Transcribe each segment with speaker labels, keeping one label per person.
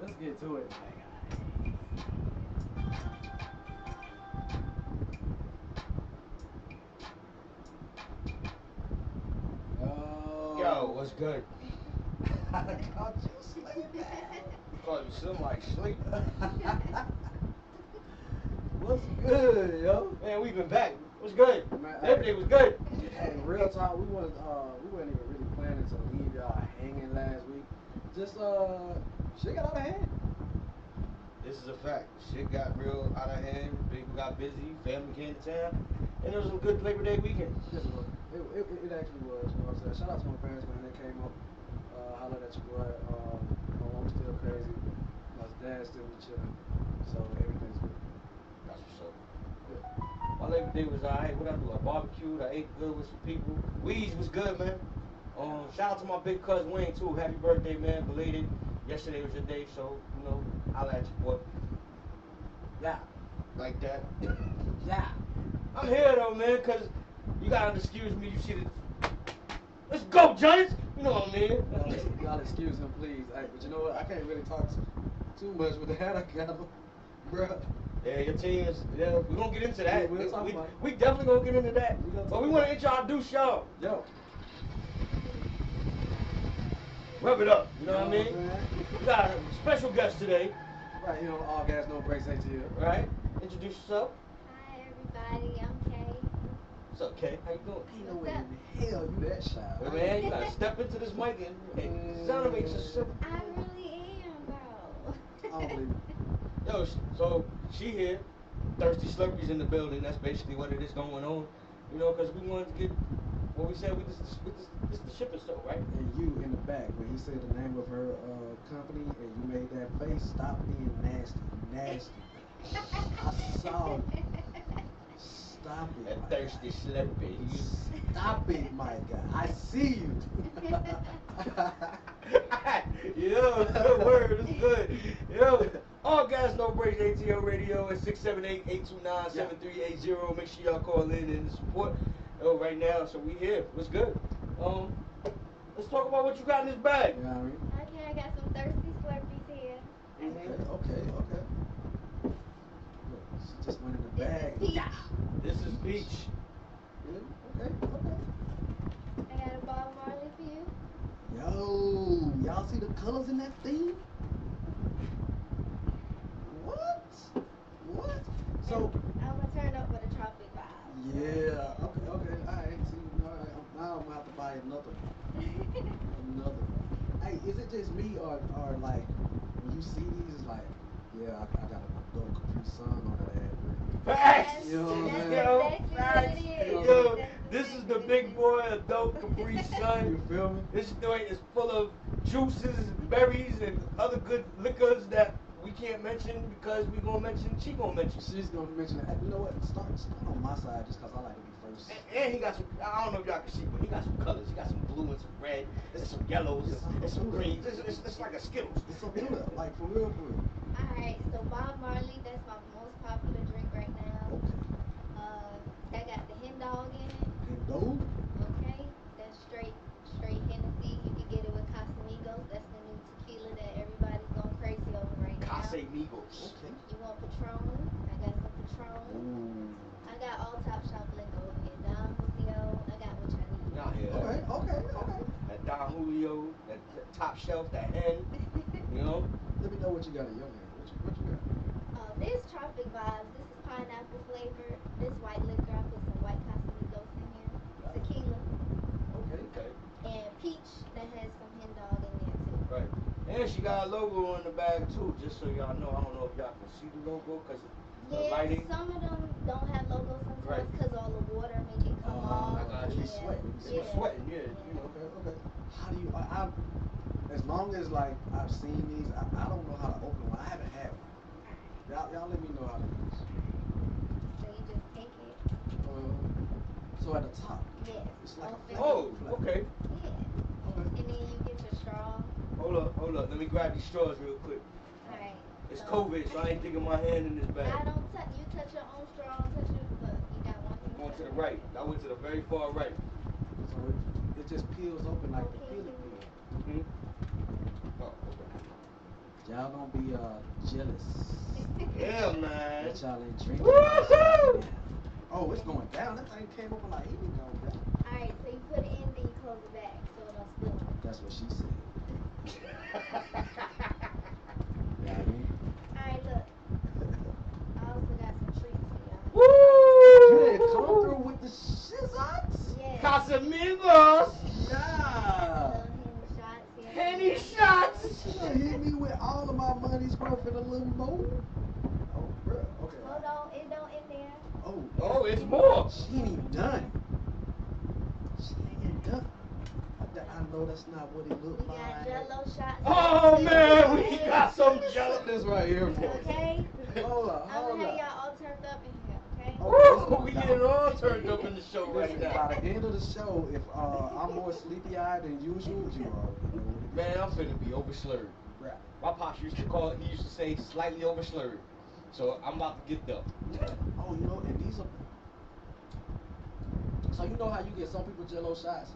Speaker 1: Let's get to it.
Speaker 2: Yo, what's good?
Speaker 1: I caught you sleeping.
Speaker 2: Oh, you seem like sleep.
Speaker 1: What's good, yo?
Speaker 2: Man, we been back. What's good?
Speaker 1: Man,
Speaker 2: Everything was good.
Speaker 1: Hey, real talk, we weren't even really planning to leave y'all hanging last week. Just shit got out of hand.
Speaker 2: This is a fact. Shit got real out of hand. People got busy. Family came to town. And it was a good Labor Day weekend.
Speaker 1: Yes, it was. It actually was. You know what I'm saying? Shout out to my parents, man. They came up, hollered at your boy. My mom's still crazy. My dad's still chilling. So everything's good.
Speaker 2: That's what's up.
Speaker 1: Yeah.
Speaker 2: My Labor Day was alright. What I do? I barbecued. I ate good with some people. Weeds was good, man. Shout out to my big cousin Wayne too. Happy birthday, man. Belated. Yesterday was your day, so you know, holla at your boy.
Speaker 1: Yeah.
Speaker 2: Like that.
Speaker 1: Yeah.
Speaker 2: I'm here though, man, cause you gotta excuse me. You see the. Let's go, Giants. You know what I mean?
Speaker 1: Y'all excuse him, please. But you know what? I can't really talk too much with the hat I got on, bruh.
Speaker 2: Yeah, your team is. Yeah, we're gonna get into that.
Speaker 1: We'll talk about it.
Speaker 2: We definitely gonna get into that. But we want to introduce y'all.
Speaker 1: Yo.
Speaker 2: Rev it up. You know what I mean?
Speaker 1: Saying?
Speaker 2: We got a special guest today.
Speaker 1: Right here on All Gas No Breaks ATL.
Speaker 2: Right? Introduce yourself.
Speaker 3: Hi everybody, I'm Kay.
Speaker 2: What's up, Kay? How you doing?
Speaker 1: Ain't no way in the hell you that shy.
Speaker 2: Hey, man, you gotta step into this mic and sound makes it simple.
Speaker 3: I really am, bro.
Speaker 1: I don't believe it.
Speaker 2: Yo, so she here. Thirsty Slurpees in the building. That's basically what it is going on. You know, because we wanted to get what we said. This the shipping store, right?
Speaker 1: And you in the back when he said the name of her company and you made that face, stop being nasty. I saw you. Stop it.
Speaker 2: That
Speaker 1: my
Speaker 2: thirsty
Speaker 1: guy.
Speaker 2: Slurpee.
Speaker 1: Stop it, my guy. I see you.
Speaker 2: Yo, good word. It's good. Yo, All Gas No Breaks ATL Radio at 678-829-7380. Make sure y'all call in and support. Yo, right now, so we here. What's good? Let's talk about what you got in this bag.
Speaker 1: You know what I mean?
Speaker 3: Okay, I got some thirsty Slurpees here.
Speaker 1: Okay. Look, she just went in the bag.
Speaker 3: Peach.
Speaker 1: Yeah.
Speaker 2: This is Peach.
Speaker 1: Yeah, okay.
Speaker 3: I got a Bob Marley for you.
Speaker 1: Yo, y'all see the colors in that thing? What? So,
Speaker 3: I'm gonna turn up with a tropic vibe.
Speaker 1: yeah, okay, alright. See, now I'm gonna have to buy another one. Hey, is it just me or like when you see these, it's like, yeah, I got an adult Capri Sun on that ad.
Speaker 2: Facts!
Speaker 1: You know what I'm
Speaker 3: That's
Speaker 1: saying?
Speaker 2: Yo,
Speaker 3: exactly
Speaker 2: facts.
Speaker 3: what it is.
Speaker 2: Yo,
Speaker 3: That's
Speaker 2: this is
Speaker 3: exactly
Speaker 2: the
Speaker 3: what
Speaker 2: big
Speaker 3: it is.
Speaker 2: boy adult Capri Sun.
Speaker 1: You feel me?
Speaker 2: This joint is full of juices, berries, and other good liquors that we can't mention because we gonna mention. She gonna mention.
Speaker 1: She's gonna mention that. You know what? Start on my side just because I like to be first.
Speaker 2: And he got some. I don't know if y'all can see, but he got some colors. He got some blue and some red, and some yellows and some greens. It's like a Skittles.
Speaker 1: It's so good. Like for real.
Speaker 3: Alright, so Bob Marley, that's my most popular drink right now.
Speaker 1: Okay.
Speaker 3: That got the hen dog in it.
Speaker 1: And those?
Speaker 3: Okay, that's straight Hennessy. You can get it with Casamigos. That's the new tequila that everybody's going crazy over right now.
Speaker 2: Casamigos.
Speaker 1: Okay.
Speaker 3: You want Patron? I got some Patron.
Speaker 1: Ooh.
Speaker 3: I got all top shop lingo over here. Don Julio. I got what y'all need.
Speaker 2: Y'all hear that?
Speaker 1: Okay.
Speaker 2: That Don Julio, that top shelf, that hen. You know.
Speaker 1: Let me know what you got in your hand. What you got?
Speaker 3: This tropic vibes. This is pineapple flavored. This white liquor. I put some white Casamigos in here. Tequila.
Speaker 2: Okay.
Speaker 3: And peach that has some hen dog in there too.
Speaker 2: Right. And she got a logo on the bag too, just so y'all know. I don't know if y'all can see the logo because the
Speaker 3: Yeah,
Speaker 2: lighting.
Speaker 3: some of them don't have logos sometimes
Speaker 2: Right.
Speaker 3: because all the water make it come off.
Speaker 2: I got you.
Speaker 1: She's sweating.
Speaker 2: She was sweating, yeah. You know.
Speaker 1: Okay. How do you? As long as like I've seen these, I don't know how to open one. I haven't had one. Y'all let me know how to do this.
Speaker 3: So you just take it.
Speaker 1: So at the top,
Speaker 3: Yes.
Speaker 1: it's like a
Speaker 2: Oh,
Speaker 1: flat.
Speaker 2: okay.
Speaker 3: Yeah.
Speaker 1: Okay.
Speaker 3: And then you get your straw.
Speaker 2: Hold up. Let me grab these straws real quick.
Speaker 3: Alright.
Speaker 2: It's
Speaker 3: so
Speaker 2: COVID, so I ain't thinking my hand in this
Speaker 3: I
Speaker 2: bag.
Speaker 3: don't touch. You touch your own straw. Touch your. Look, you got one.
Speaker 2: I'm going to the right. I went to the very far right.
Speaker 1: So it just peels open like the peeling peel.
Speaker 2: Mm-hmm. Oh, okay.
Speaker 1: Y'all don't be jealous
Speaker 2: Yeah, man.
Speaker 1: that y'all ain't drinking like
Speaker 2: Woohoo!
Speaker 1: man. Oh, it's going down. That thing came over like it going down.
Speaker 3: Alright, so you put it in, then you close it back so it don't spill on
Speaker 1: That's what she said. Yeah, I
Speaker 3: you.
Speaker 1: mean,
Speaker 3: Alright, look. I also got some treats for y'all.
Speaker 1: you didn't come
Speaker 2: Woo!
Speaker 1: through with the shizots.
Speaker 3: Yes.
Speaker 2: Casamigos!
Speaker 1: Yeah.
Speaker 3: Little Henny shots, yes.
Speaker 2: Henny shots!
Speaker 1: She done hit me with all of my money's worth and a little more. Oh, bro. Okay.
Speaker 3: Hold on, it don't in there.
Speaker 1: Oh,
Speaker 2: Oh, it's more.
Speaker 1: she ain't even done. She ain't even done. I know that's not what it
Speaker 3: We
Speaker 1: looked
Speaker 3: got
Speaker 1: like.
Speaker 3: Jello shots.
Speaker 2: Oh,
Speaker 3: too,
Speaker 2: man, we
Speaker 3: okay?
Speaker 2: got some
Speaker 1: Set
Speaker 2: jello.
Speaker 1: this right here for us.
Speaker 3: Okay?
Speaker 1: Hold up,
Speaker 3: I'm
Speaker 1: hold
Speaker 3: gonna have
Speaker 1: up.
Speaker 3: y'all all turned up in here, okay?
Speaker 1: Okay,
Speaker 2: Woo! We getting all turned up in the show right
Speaker 1: listen,
Speaker 2: now.
Speaker 1: by the end of the show, if I'm more sleepy eyed than usual, you already know what it is.
Speaker 2: Man, I'm finna be overslurred.
Speaker 1: Right.
Speaker 2: My pops used to call it, he used to say slightly overslurred. So I'm about to get them.
Speaker 1: Oh, you know, and these are. So you know how you get some people Jello shots,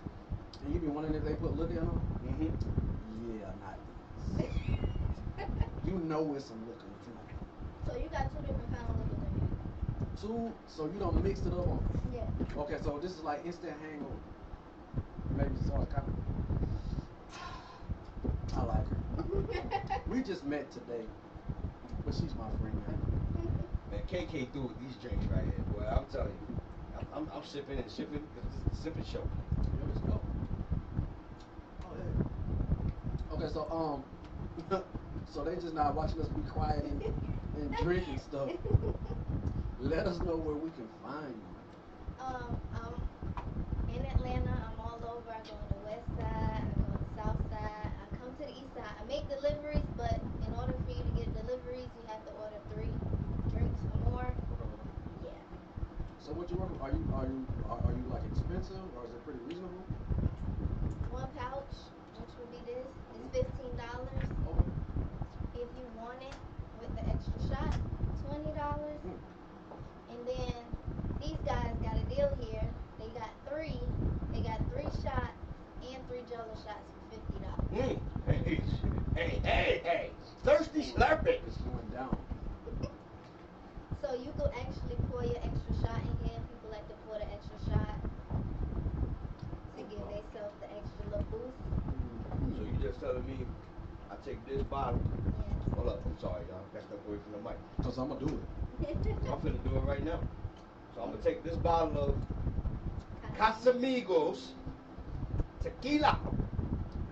Speaker 1: and you be wondering if they put liquor in them.
Speaker 2: Mm-hmm.
Speaker 1: Yeah, not these. You know it's some liquor in them.
Speaker 3: So you got two different kind of liquors in
Speaker 1: Two, so you don't mix it up on.
Speaker 3: here. Yeah.
Speaker 1: Okay, so this is like instant hangover. Maybe so it's kind of. I like her. We just met today, but she's my friend now.
Speaker 2: Man, KK through with these drinks right here, boy. I'm telling you. I'm sipping and sipping because this is the sipping show.
Speaker 1: Here we go. Oh yeah. Okay, so so they just not watching us be quiet and drinking stuff. Let us know where we can find you.
Speaker 3: I'm in Atlanta. I'm all over. I go on the west side. I go on the south side. I come to the east side. I make deliveries, but in order for you to get deliveries, you have to order 3 drinks or more. Yeah.
Speaker 1: So what you working? Are you like expensive or is it pretty reasonable?
Speaker 3: One pouch, which would be this, is $15.
Speaker 1: Okay.
Speaker 3: If you want it with the extra shot, $20.
Speaker 1: Hmm.
Speaker 3: And then these guys got a deal here. They got 3. They got 3 shots and 3 Jello shots for $50.
Speaker 2: Hey, hey. Thirsty slurping.
Speaker 1: It's going down.
Speaker 3: So you could actually pour your extra shot in here. People like to pour the extra shot to give themselves the extra little boost.
Speaker 2: So you just telling me I take this bottle.
Speaker 3: Yes.
Speaker 2: Hold up, I'm sorry, y'all. Got stepped away from the mic.
Speaker 1: Cause I'm gonna do it.
Speaker 2: So I'm finna do it right now. So I'm gonna take this bottle of Casamigos tequila.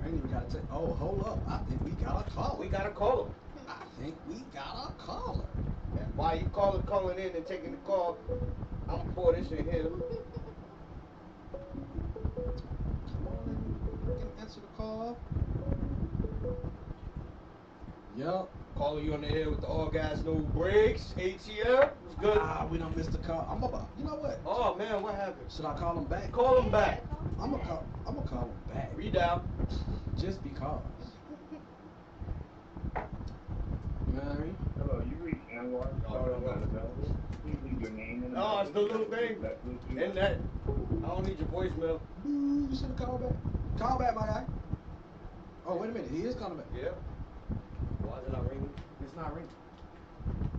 Speaker 1: I ain't even gotta take. Oh, hold up. I think we got a caller.
Speaker 2: We gotta call him.
Speaker 1: I think we got a caller.
Speaker 2: And while you calling in and taking the call, I'm gonna pour this in here.
Speaker 1: Come on in. Can answer the call. Yup.
Speaker 2: Calling you on the air with the All Gas No Breaks ATL. What's good?
Speaker 1: We done missed the call. I'm about. You know what?
Speaker 2: Oh man, what happened?
Speaker 1: Should I call him back?
Speaker 2: Call him back.
Speaker 1: I'm gonna call. I'm gonna call him back.
Speaker 2: Redial.
Speaker 1: Just because. Mary.
Speaker 4: Hello, you reached Anwar. Sorry, I'm not available. Please leave your name and
Speaker 2: Oh, it's the little thing.
Speaker 4: Bluetooth.
Speaker 2: In that. I don't need your voicemail.
Speaker 1: Boo, you should have called back. Call back, my guy. Oh, wait a minute. He is calling back.
Speaker 2: Yeah. Why is it not ringing?
Speaker 1: It's not ringing.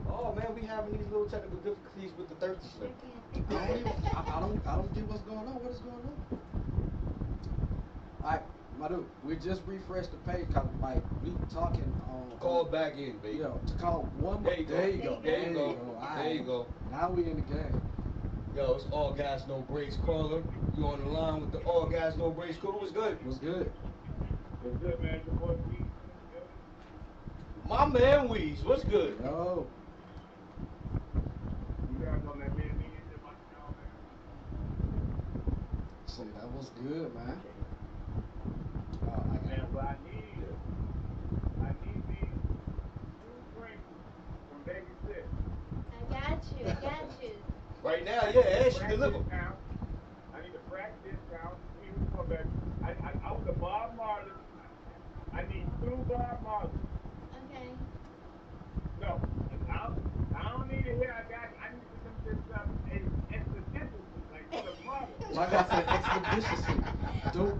Speaker 2: Oh man, we having these little technical difficulties with the thirsty slip.
Speaker 1: I don't get what's going on. What is going on? Alright, my dude, we just refreshed the page cause like we talking on
Speaker 2: Call back in, baby.
Speaker 1: Yeah, to call one more.
Speaker 2: There you go.
Speaker 1: There you go.
Speaker 2: There you go.
Speaker 1: Alright.
Speaker 2: There you go.
Speaker 1: Now we in the game.
Speaker 2: Yo, it's All Gas No Breaks caller. You on the line with the All Gas No Breaks crew. What's good?
Speaker 1: What's good?
Speaker 4: What's good, man? Your boy Pete.
Speaker 2: My man Weez, what's good?
Speaker 1: Yo.
Speaker 4: You guys gonna let me and me into my show, man?
Speaker 1: See, that was good, man. Oh, I got
Speaker 4: Man,
Speaker 1: it.
Speaker 4: but I need these 2 drinks from Baby Sis.
Speaker 3: I got you.
Speaker 2: Right now, yeah, and she
Speaker 4: Frack
Speaker 2: deliver.
Speaker 4: discount. I need a frack discount. Here we go, baby. I was a Bob Marley. I need 2 Bob Marleys.
Speaker 3: Okay.
Speaker 4: No, I don't need it here. I need them just expeditiously, like for the mother.
Speaker 1: Like I said, expeditiously.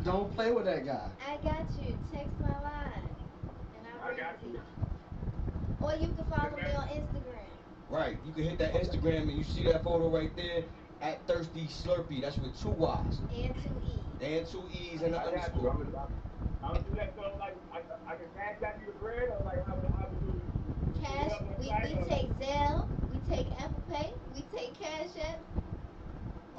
Speaker 1: Don't play with that guy.
Speaker 3: I got you. Text my line. And I'll
Speaker 4: I
Speaker 3: bring
Speaker 4: got
Speaker 3: it to
Speaker 4: you.
Speaker 3: you. Or you can
Speaker 4: Hey,
Speaker 3: follow me
Speaker 4: man.
Speaker 3: on Instagram.
Speaker 2: Right. You can hit that Instagram and you see that photo right there at Thirsty Slurpee. That's with two Y's
Speaker 3: And 2 E.
Speaker 2: and two E's and an
Speaker 4: I got you.
Speaker 2: underscore.
Speaker 4: I'm gonna do that so like I can cash out you the bread or like how we do this. You hit
Speaker 3: Cash,
Speaker 4: up on
Speaker 3: we
Speaker 4: site or
Speaker 3: take Zelle, we take Apple Pay, we take Cash App,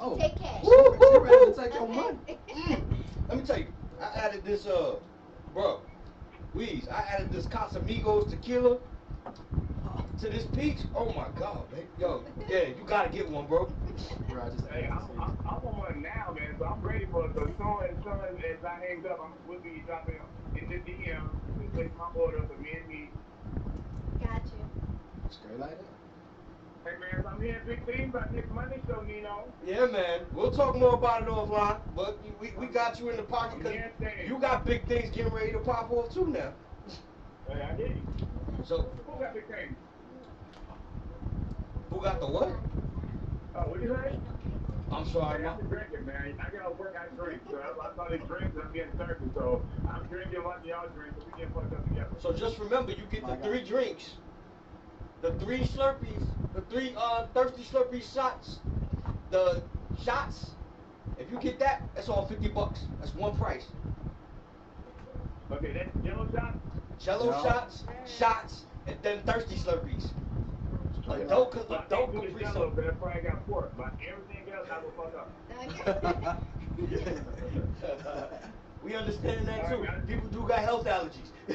Speaker 3: we
Speaker 1: Oh,
Speaker 3: take cash.
Speaker 1: she,
Speaker 2: Woo,
Speaker 1: she
Speaker 2: woo,
Speaker 1: ready to
Speaker 2: woo.
Speaker 1: take your money.
Speaker 3: Okay.
Speaker 2: Mm. Let me tell you, I added this bro, Weez, I added this Casamigos tequila to this peach. Oh my god, man. Yo, yeah, you gotta get one, bro.
Speaker 1: Bro, I just
Speaker 4: hey,
Speaker 1: added this in.
Speaker 4: I'm on one now, man. So I'm ready for it. So soon as I hang up, we'll be dropping in the DM. Just place my order for me and me.
Speaker 3: Got you.
Speaker 1: Straight like that.
Speaker 4: Hey man, so I'm hearing big things about next Monday show, Nino.
Speaker 2: Yeah, man. We'll talk more about it offline, but we got you in the pocket
Speaker 4: I'm
Speaker 2: because
Speaker 4: hearing things.
Speaker 2: you got big things getting ready to pop off too now.
Speaker 4: Hey, I hear you.
Speaker 2: So,
Speaker 4: Who got big things?
Speaker 2: who got the what?
Speaker 4: Oh, what you say?
Speaker 2: I'm sorry,
Speaker 4: Hey,
Speaker 2: my.
Speaker 4: I'm drinking, man. I get off work, I drink. So I started drinking, I'm getting thirsty. So I'm drinking, watching y'all drink, so we getting fucked up together.
Speaker 2: So just remember, you get
Speaker 1: My
Speaker 2: the
Speaker 1: God.
Speaker 2: 3 drinks, the 3 Slurpees, the 3 Thirsty Slurpee shots, the shots. If you get that, that's all $50. That's one price.
Speaker 4: Okay, that's yellow shot.
Speaker 2: Jello
Speaker 1: Yeah.
Speaker 2: shots, and then Thirsty Slurpees.
Speaker 1: Straight
Speaker 2: Adult,
Speaker 1: like
Speaker 4: So I can't
Speaker 2: adult
Speaker 4: do the
Speaker 2: Capri
Speaker 4: jello
Speaker 2: Sun.
Speaker 4: because that probably got pork. But everything else, I will fuck up.
Speaker 3: Okay.
Speaker 2: We understand that
Speaker 4: All right,
Speaker 2: too.
Speaker 4: man.
Speaker 2: People do got health allergies.
Speaker 4: All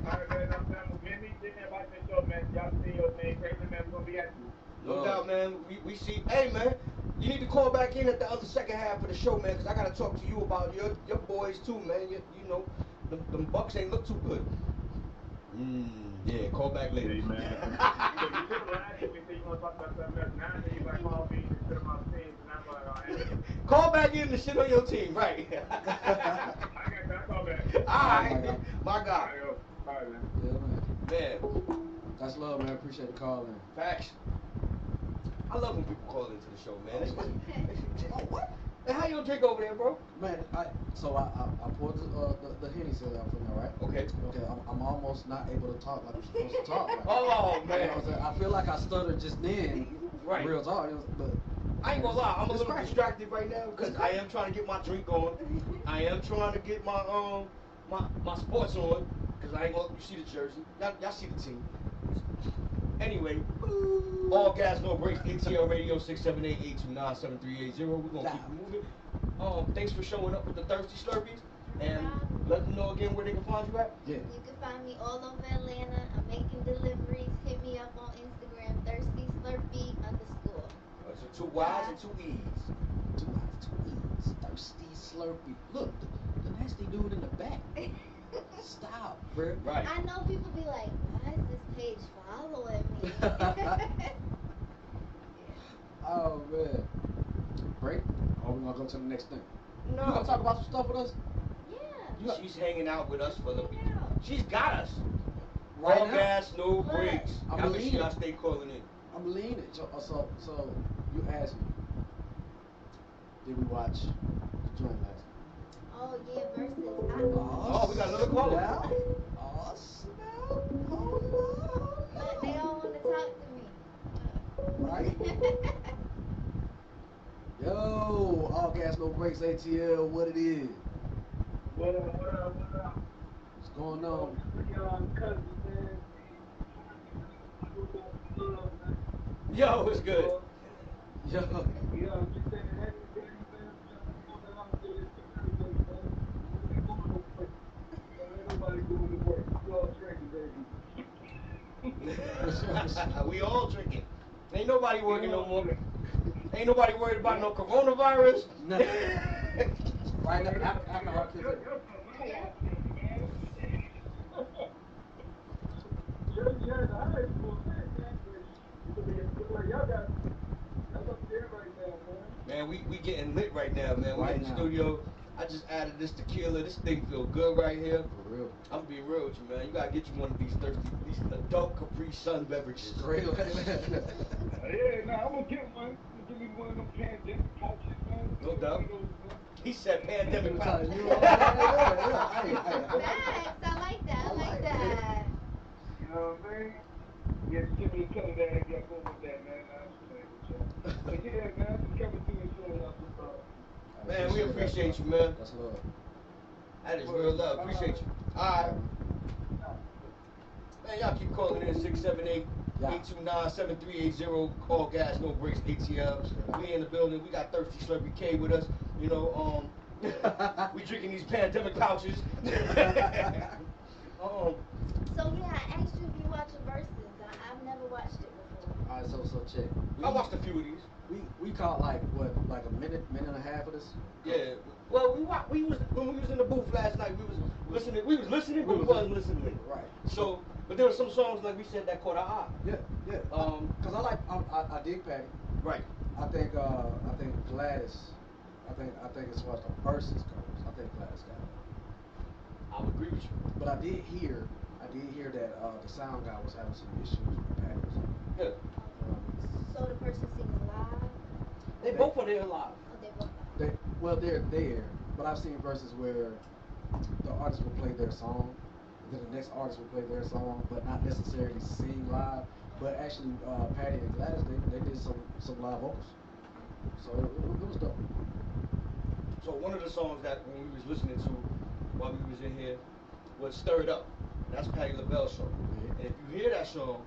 Speaker 4: right, man. I'm getting me sitting there watching the show, man. Y'all see your man, crazy man. We're gonna be at you.
Speaker 2: No doubt, man. We see. Hey, man, you need to call back in at the other second half of the show, man, because I gotta talk to you about your boys too, man. You know, them Bucks ain't look too good. Yeah, call back later.
Speaker 4: Hey, man. So you should have lied to me and said you want to talk about something else. Now anybody call me and sit on my team, and I'm like, oh, hey.
Speaker 2: Call back in to shit on your team, right?
Speaker 4: I got you. I'll call back.
Speaker 2: All
Speaker 1: Alright,
Speaker 2: right, my
Speaker 4: All
Speaker 2: God,
Speaker 4: right, yo. All right, man.
Speaker 1: Yeah, man.
Speaker 2: man.
Speaker 1: That's love, man. Appreciate the call, man.
Speaker 2: Facts. I love when people call into the show, man.
Speaker 1: Oh, what?
Speaker 2: Hey, how you drink over there, bro?
Speaker 1: Man, I poured the Henny set out for now, right?
Speaker 2: Okay.
Speaker 1: Okay, I'm almost not able to talk like I'm supposed to talk. Right?
Speaker 2: Oh,
Speaker 1: You know what
Speaker 2: man.
Speaker 1: I'm saying? I feel like I stuttered just then.
Speaker 2: Right.
Speaker 1: Real talk, you know, but
Speaker 2: I ain't gonna lie, I'm a
Speaker 1: it's
Speaker 2: little
Speaker 1: great.
Speaker 2: distracted right now because I am trying to get my drink on. I am trying to get my sports on because I ain't gonna. You see the jersey, y'all see the team. Anyway, all gas, no breaks. ATL Radio 678-829-7380. We're gonna keep it moving. Thanks for showing up with the Thirsty Slurpees and let them know again where they can find you at.
Speaker 1: Yeah.
Speaker 3: You can find me all over Atlanta. I'm making deliveries. Hit me up on Instagram, Thirsty Slurpee _.
Speaker 2: So 2 Y's and 2 E's.
Speaker 1: 2 I's, 2 E's. Thirsty Slurpee. Look, the nasty dude in the back. Stop, bro.
Speaker 2: Right.
Speaker 3: I know people be like, why is this page following me?
Speaker 1: Oh man. Break? Or we gonna go to the next thing?
Speaker 2: No.
Speaker 1: You gonna talk about some stuff with us?
Speaker 3: Yeah.
Speaker 2: She's hanging out with us for the.
Speaker 3: Hanging out.
Speaker 2: She's got us.
Speaker 1: Right
Speaker 2: All
Speaker 1: now.
Speaker 2: gas, no
Speaker 3: What?
Speaker 2: breaks.
Speaker 1: I'm
Speaker 2: Y'all make
Speaker 1: leaning.
Speaker 2: sure y'all stay calling in.
Speaker 1: I'm leaning. So you asked me, did we watch the joint last night?
Speaker 3: Oh yeah, versus.
Speaker 2: Oh, we got another caller.
Speaker 1: Snap. Oh snap. Hold on.
Speaker 3: But they all want to talk to me.
Speaker 1: Right? Yo, all gas, no breaks, ATL, what it is?
Speaker 4: What up, what up, what up?
Speaker 1: What's going on?
Speaker 4: Cousins, man.
Speaker 2: Yo, it's good.
Speaker 1: Yo,
Speaker 4: Yeah, I'm just saying, happy birthday, man. I'm trying to out there today, man. We ain't going to work. Ain't nobody going to work. We all drinking, baby.
Speaker 2: We all drinking. Ain't nobody working no more. Ain't nobody worried about no coronavirus.
Speaker 1: nothing. Right now, after our kids.
Speaker 4: Yeah, the high school, man. But like, y'all up there right now, man.
Speaker 2: Man, we getting lit right now, man. We
Speaker 1: Right
Speaker 2: in the
Speaker 1: now.
Speaker 2: studio. I just added this tequila. This thing feel good right here.
Speaker 1: For real.
Speaker 2: I'm being real with you, man. You gotta get you one of these these adult Capri Sun beverages.
Speaker 1: Straight up.
Speaker 4: Yeah, nah, I'm gonna get one. Give me one of them pandemic pouches, man.
Speaker 2: No
Speaker 4: Give me
Speaker 2: doubt.
Speaker 4: one of those, man.
Speaker 2: He said pandemic
Speaker 1: You
Speaker 2: pouch.
Speaker 1: know what I'm saying? Yeah. Hey,
Speaker 3: Nice. I like that. I like that.
Speaker 4: give me a cut of that and get going with that, man. I was playing with y'all. But yeah, man, I just coming to enjoy y'all sometimes.
Speaker 1: I
Speaker 2: Man, we
Speaker 1: that,
Speaker 2: appreciate
Speaker 1: bro.
Speaker 2: you, man.
Speaker 1: That's love.
Speaker 2: That is
Speaker 4: But,
Speaker 2: real love. Appreciate you. All right.
Speaker 4: nah,
Speaker 2: Man, y'all keep calling in 678
Speaker 1: Yeah.
Speaker 2: 829 7380. Call Gas No Breaks ATL. We in the building. We got Thirsty Celebrity K with us. You know, we drinking these pandemic pouches.
Speaker 3: So yeah, I asked you if you watch the verses. I've never watched it before.
Speaker 1: All right, so check.
Speaker 2: I watched a few of these.
Speaker 1: We caught like what, like a minute and a half of this.
Speaker 2: Yeah. Well, we was when we was in the booth last night. We was listening. We was listening, but we wasn't listening.
Speaker 1: Right.
Speaker 2: So, but there were some songs like we said that caught our eye.
Speaker 1: Yeah, yeah. Cause I dig Patty.
Speaker 2: Right.
Speaker 1: I think Gladys. I think as far as the verses goes, I think Gladys got it.
Speaker 2: I would agree with you.
Speaker 1: But I did hear that the sound guy was having some issues with Patty.
Speaker 2: Yeah.
Speaker 3: So the person singing live?
Speaker 2: They both are there live.
Speaker 3: Oh, they both live.
Speaker 1: They're there, but I've seen verses where the artist will play their song, then the next artist will play their song, but not necessarily sing live. But actually, Patty and Gladys, they did some live vocals, so it was dope.
Speaker 2: So one of the songs that when we was listening to while we was in here was Stirred Up. That's Patti LaBelle's song.
Speaker 1: Yeah.
Speaker 2: And if you hear that song,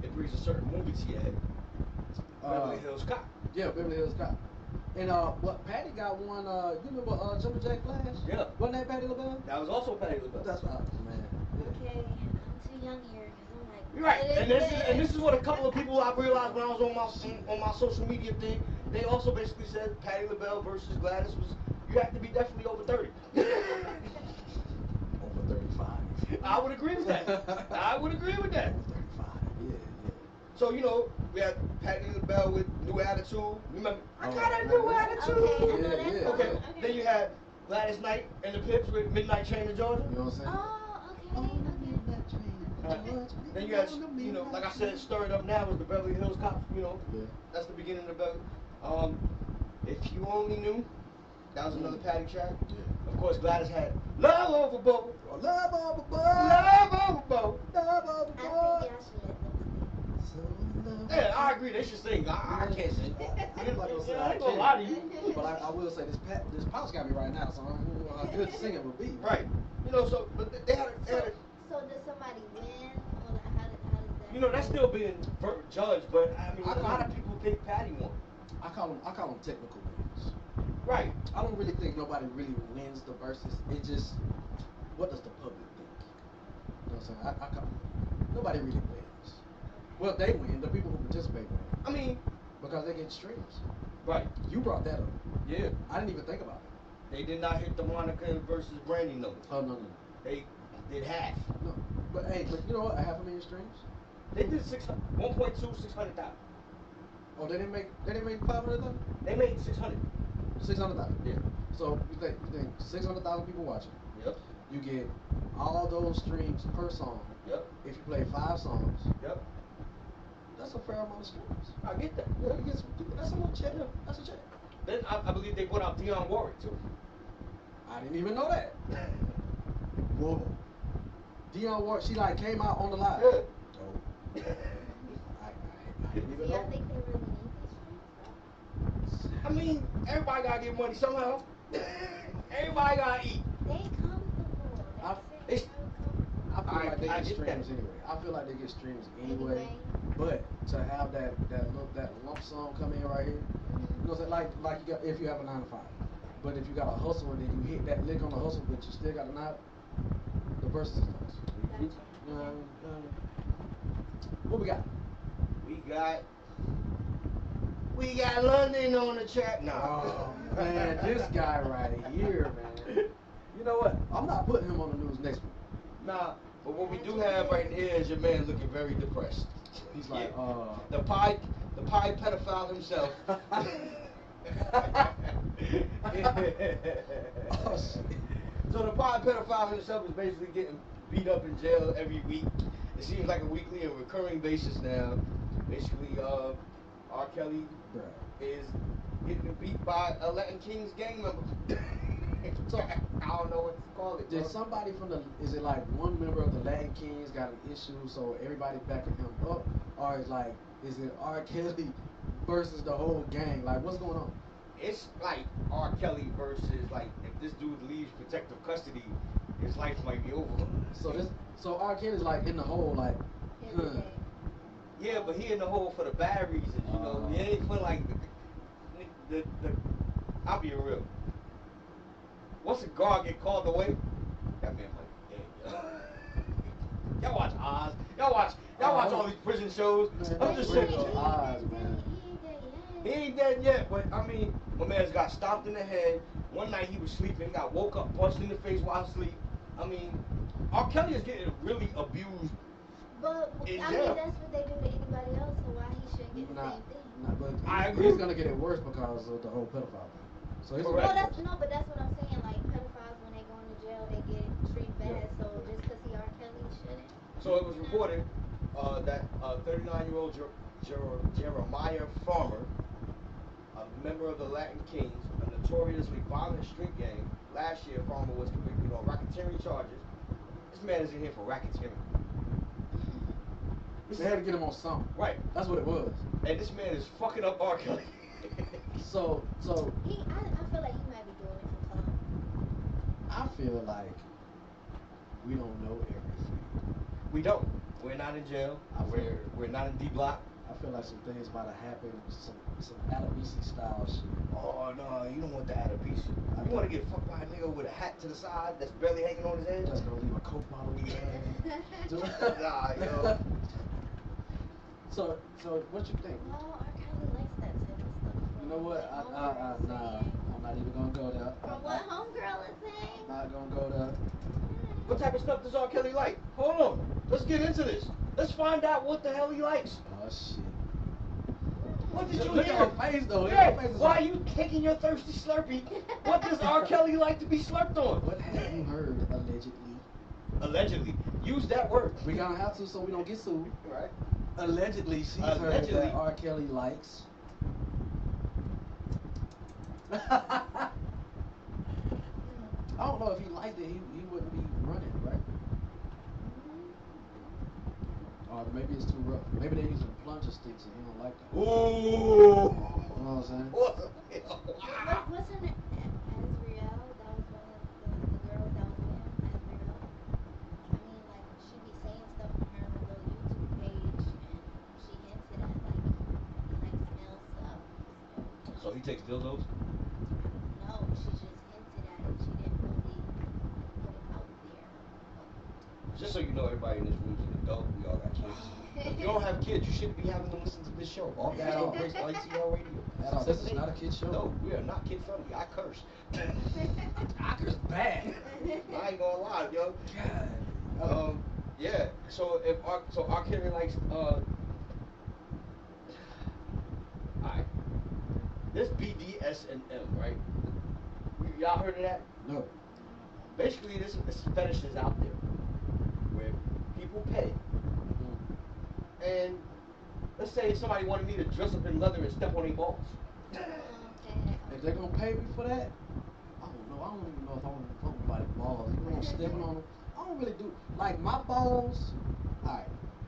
Speaker 2: it brings a certain movie to your head. Beverly Hills Cop.
Speaker 1: Yeah, Beverly Hills Cop. And what Patty got one. You remember Jumpin' Jack Flash?
Speaker 2: Yeah.
Speaker 1: Wasn't that Patti LaBelle?
Speaker 2: That was also Patti LaBelle.
Speaker 1: That's man. Yeah.
Speaker 3: Okay, I'm too young here because I'm like.
Speaker 2: You're right. And this is what a couple of people I realized when I was on my social media thing. They also basically said Patti LaBelle versus Gladys was you have to be definitely over 30.
Speaker 1: Over 35.
Speaker 2: I would agree with that. I would agree with that.
Speaker 1: Over 35. Yeah.
Speaker 2: So you know, we had Patti LaBelle with New Attitude. Remember? I got a
Speaker 1: Oh,
Speaker 2: new
Speaker 1: yeah.
Speaker 2: attitude.
Speaker 3: Okay, I know that
Speaker 1: Yeah,
Speaker 3: song.
Speaker 2: Okay.
Speaker 3: Okay.
Speaker 2: Then you had Gladys Knight and the Pips with Midnight Train to Georgia.
Speaker 1: You know what I'm saying?
Speaker 3: Oh, okay.
Speaker 2: Then you had, you know, like I said, Stirred Up Now was the Beverly Hills Cops. You know,
Speaker 1: Yeah.
Speaker 2: that's the beginning of the Beverly. If You Only Knew, that was another Patti track.
Speaker 1: Yeah.
Speaker 2: Of course, Gladys had Love Overboard.
Speaker 1: Love overboard.
Speaker 2: Love Overboard.
Speaker 1: Love
Speaker 3: I think
Speaker 1: overboard.
Speaker 3: y'all should let them
Speaker 1: So in love.
Speaker 2: Yeah, I agree. They should sing. I can't sing.
Speaker 1: I ain't gonna say
Speaker 2: I
Speaker 1: I
Speaker 2: ain't gonna lie to
Speaker 1: can't.
Speaker 2: you.
Speaker 1: But I will say this pouch got me right now, so I don't know how good singing will be.
Speaker 2: Right. You know, so but they had a
Speaker 3: So does somebody win? Or how does that?
Speaker 2: you know, that's still being judged, but I mean, a lot of people think Patty won.
Speaker 1: I call them technical wins.
Speaker 2: Right.
Speaker 1: I don't really think nobody really wins the verses. It just, what does the public think? You know what I'm saying? I call nobody really wins. Well, they win. The people who participate win.
Speaker 2: I mean,
Speaker 1: Because they get streams.
Speaker 2: right.
Speaker 1: You brought that up.
Speaker 2: Yeah.
Speaker 1: I didn't even think about it.
Speaker 2: They did not hit the Monica versus Brandy numbers.
Speaker 1: Oh, no.
Speaker 2: They did half.
Speaker 1: No. But hey, you know what? 500,000 streams?
Speaker 2: They did 600,000.
Speaker 1: Oh, they didn't make 500,000?
Speaker 2: They made 600.
Speaker 1: 600,000.
Speaker 2: Yeah.
Speaker 1: So you think 600,000 people watching?
Speaker 2: Yep.
Speaker 1: You get all those streams per song.
Speaker 2: Yep.
Speaker 1: If you play 5 songs,
Speaker 2: Yep.
Speaker 1: that's a fair amount of streams.
Speaker 2: I get that.
Speaker 1: Yeah, you get some, that's a little check.
Speaker 2: Yeah.
Speaker 1: That's a check.
Speaker 2: Then I believe they put out Dionne Warwick too.
Speaker 1: I didn't even know that. Whoa. Dionne Warwick, she like came out on the live.
Speaker 2: Yeah.
Speaker 1: Oh. I didn't even
Speaker 3: See, I
Speaker 1: know.
Speaker 3: think they really need these streams.
Speaker 2: I mean, everybody gotta get money somehow. Everybody gotta eat.
Speaker 3: They comfortable.
Speaker 2: It's-
Speaker 1: I feel like they
Speaker 2: I
Speaker 1: get
Speaker 2: get
Speaker 1: streams
Speaker 2: that.
Speaker 1: anyway. I feel like they get streams anyway.
Speaker 3: Anyway.
Speaker 1: But to have that lump sum come in right here, you know what I'm saying? Like you got, if you have a 9 to 5. But if you got a hustle and then you hit that lick on the hustle, but you still got a 9, the versus is nice.
Speaker 3: Gotcha.
Speaker 1: You know what I mean? What we got?
Speaker 2: We got London on the track now.
Speaker 1: Oh man, this guy right here, man. You know what? I'm not putting him on the news next week.
Speaker 2: Nah, but what we do have right here is your man looking very depressed.
Speaker 1: He's like,
Speaker 2: the pie pedophile himself.
Speaker 1: Oh, shit.
Speaker 2: So the pie pedophile himself is basically getting beat up in jail every week. It seems like a weekly and recurring basis now. Basically, R. Kelly
Speaker 1: Bruh.
Speaker 2: is getting beat by a Latin Kings gang member.
Speaker 1: So
Speaker 2: I don't know what to call it,
Speaker 1: Did
Speaker 2: bro.
Speaker 1: somebody from the is it like one member of the Latin Kings got an issue, so everybody backing him up, or is it R. Kelly versus the whole gang? Like, what's going on?
Speaker 2: It's like R. Kelly versus like if this dude leaves protective custody, his life might be over.
Speaker 1: So R. Kelly's like in the hole, like,
Speaker 3: Every
Speaker 1: huh?
Speaker 3: day.
Speaker 2: Yeah, but he in the hole for the bad reasons, you know. He ain't for like the I'll be real. Once a guard get called away, that man like, damn, yo. Y'all watch Oz. Y'all watch all these prison shows.
Speaker 1: Man,
Speaker 2: I'm
Speaker 1: don't
Speaker 2: just
Speaker 1: bring
Speaker 2: saying.
Speaker 1: up Oz, man.
Speaker 2: He ain't dead yet, but I mean, my man's got stomped in the head. One night he was sleeping, he got woke up, punched in the face while asleep. I mean, R. Kelly is getting really abused.
Speaker 3: But
Speaker 2: In
Speaker 3: I
Speaker 2: jail.
Speaker 3: mean, that's what they do to anybody else, so why he shouldn't get the
Speaker 1: Nah,
Speaker 3: same thing?
Speaker 1: nah, but
Speaker 2: I
Speaker 1: he's
Speaker 2: agree.
Speaker 1: gonna get it worse because of the whole pedophile thing. So he's
Speaker 2: Correct.
Speaker 3: No,
Speaker 1: gonna get
Speaker 3: that's
Speaker 1: worse.
Speaker 3: no, but that's what I'm saying. Like pedophiles, when they go into jail, they get treated bad.
Speaker 1: Yeah.
Speaker 3: So just because he R. Kelly shouldn't.
Speaker 2: So it was reported that 39-year-old Jeremiah Farmer, a member of the Latin Kings, a notoriously violent street gang, last year Farmer was convicted on racketeering charges. This man is in here for racketeering.
Speaker 1: They had to get him on something.
Speaker 2: Right.
Speaker 1: That's what it was.
Speaker 2: And this man is fucking up R. Kelly.
Speaker 1: So
Speaker 3: I feel like he might be doing it for fun.
Speaker 1: I feel like we don't know everything.
Speaker 2: We don't. We're not in jail. We're not in D block.
Speaker 1: I feel like some things about to happen, some Adabisi style shit.
Speaker 2: Oh no, you don't want the alopecia. You want to get fucked by a nigga with a hat to the side that's barely hanging on his head?
Speaker 1: Just gonna leave a coke bottle in his hand.
Speaker 2: Nah, yo.
Speaker 1: So what you think?
Speaker 3: No, R. Kelly likes that type of stuff.
Speaker 1: You know what? Nah, I'm not even gonna go there.
Speaker 3: From what homegirl is saying.
Speaker 1: I'm not gonna go there.
Speaker 2: What type of stuff does R. Kelly like? Hold on. Let's get into this. Let's find out what the hell he likes.
Speaker 1: Oh shit.
Speaker 2: What did you
Speaker 1: Look
Speaker 2: hear?
Speaker 1: at her face though.
Speaker 2: Yeah,
Speaker 1: Her face is
Speaker 2: why are
Speaker 1: like,
Speaker 2: you taking your thirsty Slurpee? What does R. Kelly like to be slurped on?
Speaker 1: what have you heard allegedly?
Speaker 2: Allegedly. Use that word.
Speaker 1: We gonna have to so we don't get sued.
Speaker 2: Right.
Speaker 1: Allegedly, she's heard
Speaker 2: Allegedly.
Speaker 1: that R. Kelly likes. I don't know if he liked it. He wouldn't be running, right? Or maybe it's too rough. Maybe they're using plunger sticks and he don't like that.
Speaker 2: Ooh.
Speaker 1: You know what I'm saying?
Speaker 3: What's her name? Azriel. That was one of the girls that was with him. Azriel. I mean, like she be saying stuff on her little YouTube page, and she hinted at like male stuff.
Speaker 2: So he takes dildos?
Speaker 3: No, she just hinted at it. She didn't really put it out there.
Speaker 2: Just so you know, everybody in this room is an adult. We all got kids. If you don't have kids, you shouldn't be having to listen to this show. All Gas No Breaks ATL radio.
Speaker 1: This is not a kid show.
Speaker 2: No, we are not kid friendly. I curse.
Speaker 1: I curse bad.
Speaker 2: I ain't gonna lie, yo.
Speaker 1: God.
Speaker 2: Yeah. So R. Kelly likes alright. This BDSM, right? Y'all heard of that?
Speaker 1: No.
Speaker 2: Basically, this fetish is out there where people pay, and let's say somebody wanted me to dress up in leather and step on their balls.
Speaker 3: Okay.
Speaker 1: If they're gonna pay me for that, I don't know. I don't even know if I want to fuck with nobody's balls. You know, I'm stepping on them. I don't really do like my balls. Alright,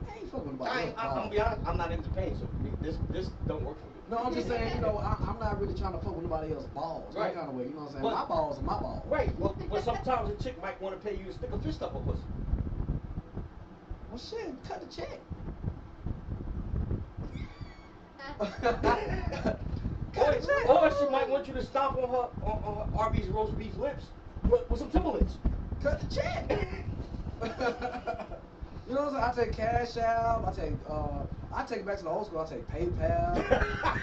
Speaker 1: I ain't fucking with nobody's
Speaker 2: I'm
Speaker 1: balls.
Speaker 2: gonna be honest. I'm not into pain, so this don't work for me.
Speaker 1: No, I'm just saying, you know, I'm not really trying to fuck with nobody else's balls.
Speaker 2: Right.
Speaker 1: That kind of way, you know what I'm saying?
Speaker 2: But-
Speaker 1: my balls are my balls.
Speaker 2: Right. Well, but sometimes a chick might want to pay you to stick a fist up her pussy.
Speaker 1: Well, shit, cut the check.
Speaker 2: Or she might want you to stomp on her Arby's roast beef lips with some Timberlands.
Speaker 1: Cut the check. You know what I'm saying? I take Cash App. I take it back to the old school. I take PayPal.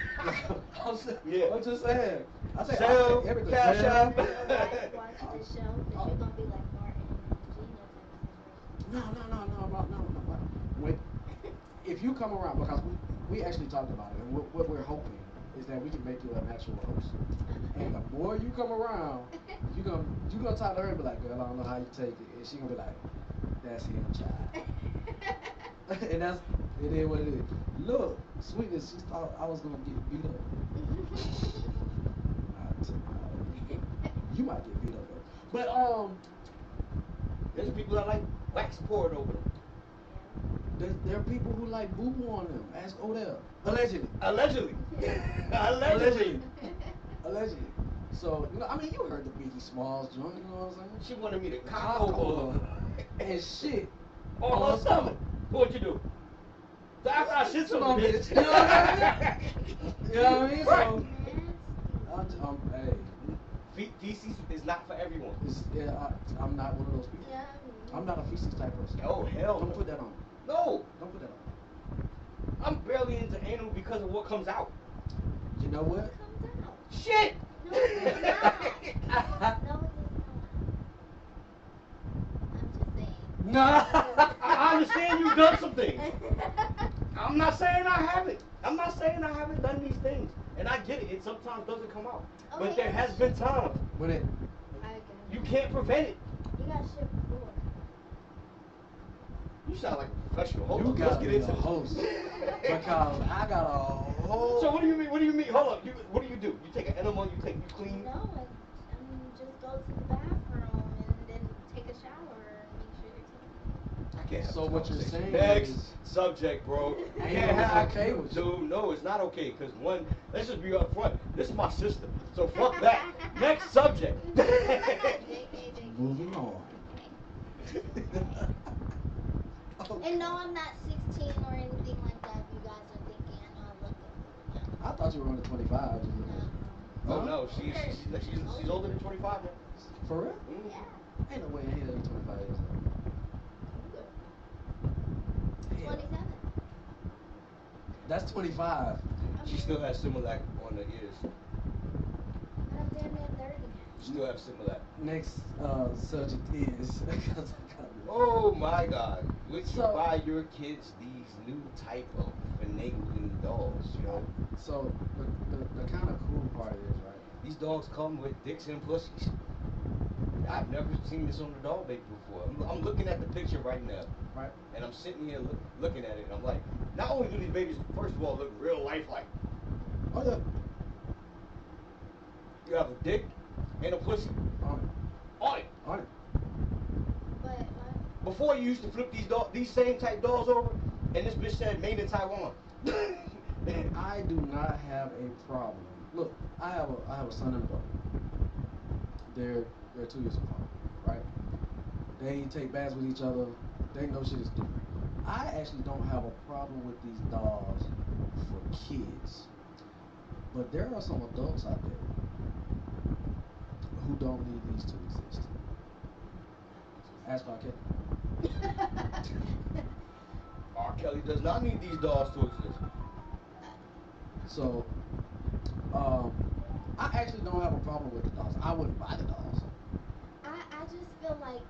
Speaker 1: I'm just saying. I take everything.
Speaker 2: Cash App.
Speaker 3: Watch the show, but you're gonna be like Martin and Gina type of situation.
Speaker 1: No. If you come around, because we actually talked about it, and what we're hoping is that we can make you an actual host. And the more you come around, you gonna talk to her and be like, girl, I don't know how you take it, and she gonna be like, that's him, child. And it is what it is. Look, sweetness, she thought I was gonna get beat up. You might get beat up though. But
Speaker 2: There's people that like wax poured over them.
Speaker 1: there are people who like boo boo on them. Ask Odell. Allegedly.
Speaker 2: Allegedly.
Speaker 1: Allegedly. Allegedly. So, I mean, you heard the Biggie Smalls joint, you know what I'm saying?
Speaker 2: She wanted me to cock
Speaker 1: Cock
Speaker 2: over
Speaker 1: over and shit
Speaker 2: on her stomach. What you do? So after I shit some bitch.
Speaker 1: You know what I mean? You know what I mean?
Speaker 2: Right.
Speaker 1: So, hey,
Speaker 2: Feces is not for everyone.
Speaker 1: I'm not one of those people.
Speaker 3: Yeah.
Speaker 1: I'm not a feces type person.
Speaker 2: Oh, hell
Speaker 1: Don't
Speaker 2: no.
Speaker 1: put that on me.
Speaker 2: No.
Speaker 1: Don't put that on me.
Speaker 2: I'm barely into anal because of what comes out.
Speaker 1: You know what?
Speaker 3: Comes out.
Speaker 2: Shit.
Speaker 3: No, it's not. No, it's not. I'm just saying.
Speaker 1: Nah.
Speaker 2: I understand you've done some things. I'm not saying I haven't. I'm not saying I haven't done these things. And I get it. It sometimes doesn't come out.
Speaker 3: Okay,
Speaker 2: But there has been times
Speaker 1: When it,
Speaker 2: you can't prevent it.
Speaker 3: You got shit before.
Speaker 2: You sound like a professional. Hold
Speaker 1: you
Speaker 2: on, let's
Speaker 1: got
Speaker 2: get
Speaker 1: me a
Speaker 2: into this.
Speaker 1: host because I got a whole.
Speaker 2: So what do you mean? What do you mean? Hold up. What do? You take an enema. You clean.
Speaker 3: No, just go to the bathroom and then take a shower and make sure you're clean.
Speaker 2: I can't have
Speaker 1: So
Speaker 2: this
Speaker 1: what you're
Speaker 2: conversation.
Speaker 1: saying
Speaker 2: Next
Speaker 1: is-
Speaker 2: subject, bro. I
Speaker 1: Ain't
Speaker 2: can't
Speaker 1: no
Speaker 2: have
Speaker 1: okay with you.
Speaker 2: Dude, no, it's not okay. Cause one, let's just be up front. This is my sister. So fuck that. Next subject.
Speaker 1: Moving on.
Speaker 3: And no, I'm not 16 or anything like that. If you guys are thinking, I know I look a little young.
Speaker 1: I thought you were under 25. Just looking.
Speaker 3: No.
Speaker 2: Oh no, she's older than 25 now.
Speaker 1: For real?
Speaker 2: Mm.
Speaker 3: Yeah.
Speaker 1: Ain't no way in hell you're 25 years old. Hell.
Speaker 3: 27.
Speaker 1: That's 25.
Speaker 2: She still has Similac on the ears.
Speaker 3: I'm damn near 30.
Speaker 2: She still has Similac.
Speaker 1: Next subject is.
Speaker 2: Oh my God! Would you
Speaker 1: So-
Speaker 2: buy your kids these new type of finagling dolls? You know,
Speaker 1: So the kind of cool part is, right?
Speaker 2: these dogs come with dicks and pussies. I've never seen this on the doll baby before. I'm looking at the picture right now,
Speaker 1: Right?
Speaker 2: and I'm sitting here looking at it, and I'm like, not only do these babies, first of all, look real lifelike.
Speaker 1: Oh yeah.
Speaker 2: You have a dick and a pussy
Speaker 1: On it.
Speaker 2: on it.
Speaker 1: On it.
Speaker 3: But what?
Speaker 2: Before you used to flip these same type dolls over, and this bitch said made in Taiwan.
Speaker 1: I do not have a problem. Look, I have a son and a daughter. They're 2 years apart, right? They take baths with each other. They know shit is different. I actually don't have a problem with these dolls for kids, but there are some adults out there who don't need these to exist. Ask R. Kelly.
Speaker 2: R. Kelly does not need these dolls to exist.
Speaker 1: So, I actually don't have a problem with the dolls. I wouldn't buy the dolls.
Speaker 3: I just feel like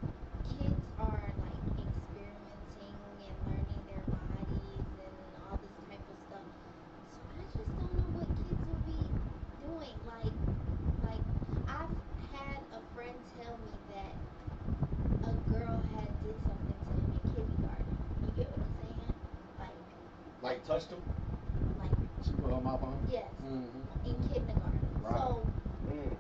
Speaker 3: kids are like experimenting and learning their bodies and all this type of stuff. So I just don't know what kids will be doing. Like I've had a friend tell me that a girl had did something to him in kindergarten. You get what I'm saying?
Speaker 2: Like touched him.
Speaker 3: Like
Speaker 1: She put her mouth on him?
Speaker 3: yes,
Speaker 1: Mm-hmm.
Speaker 3: in kindergarten.
Speaker 1: Right.
Speaker 3: So
Speaker 2: Mm.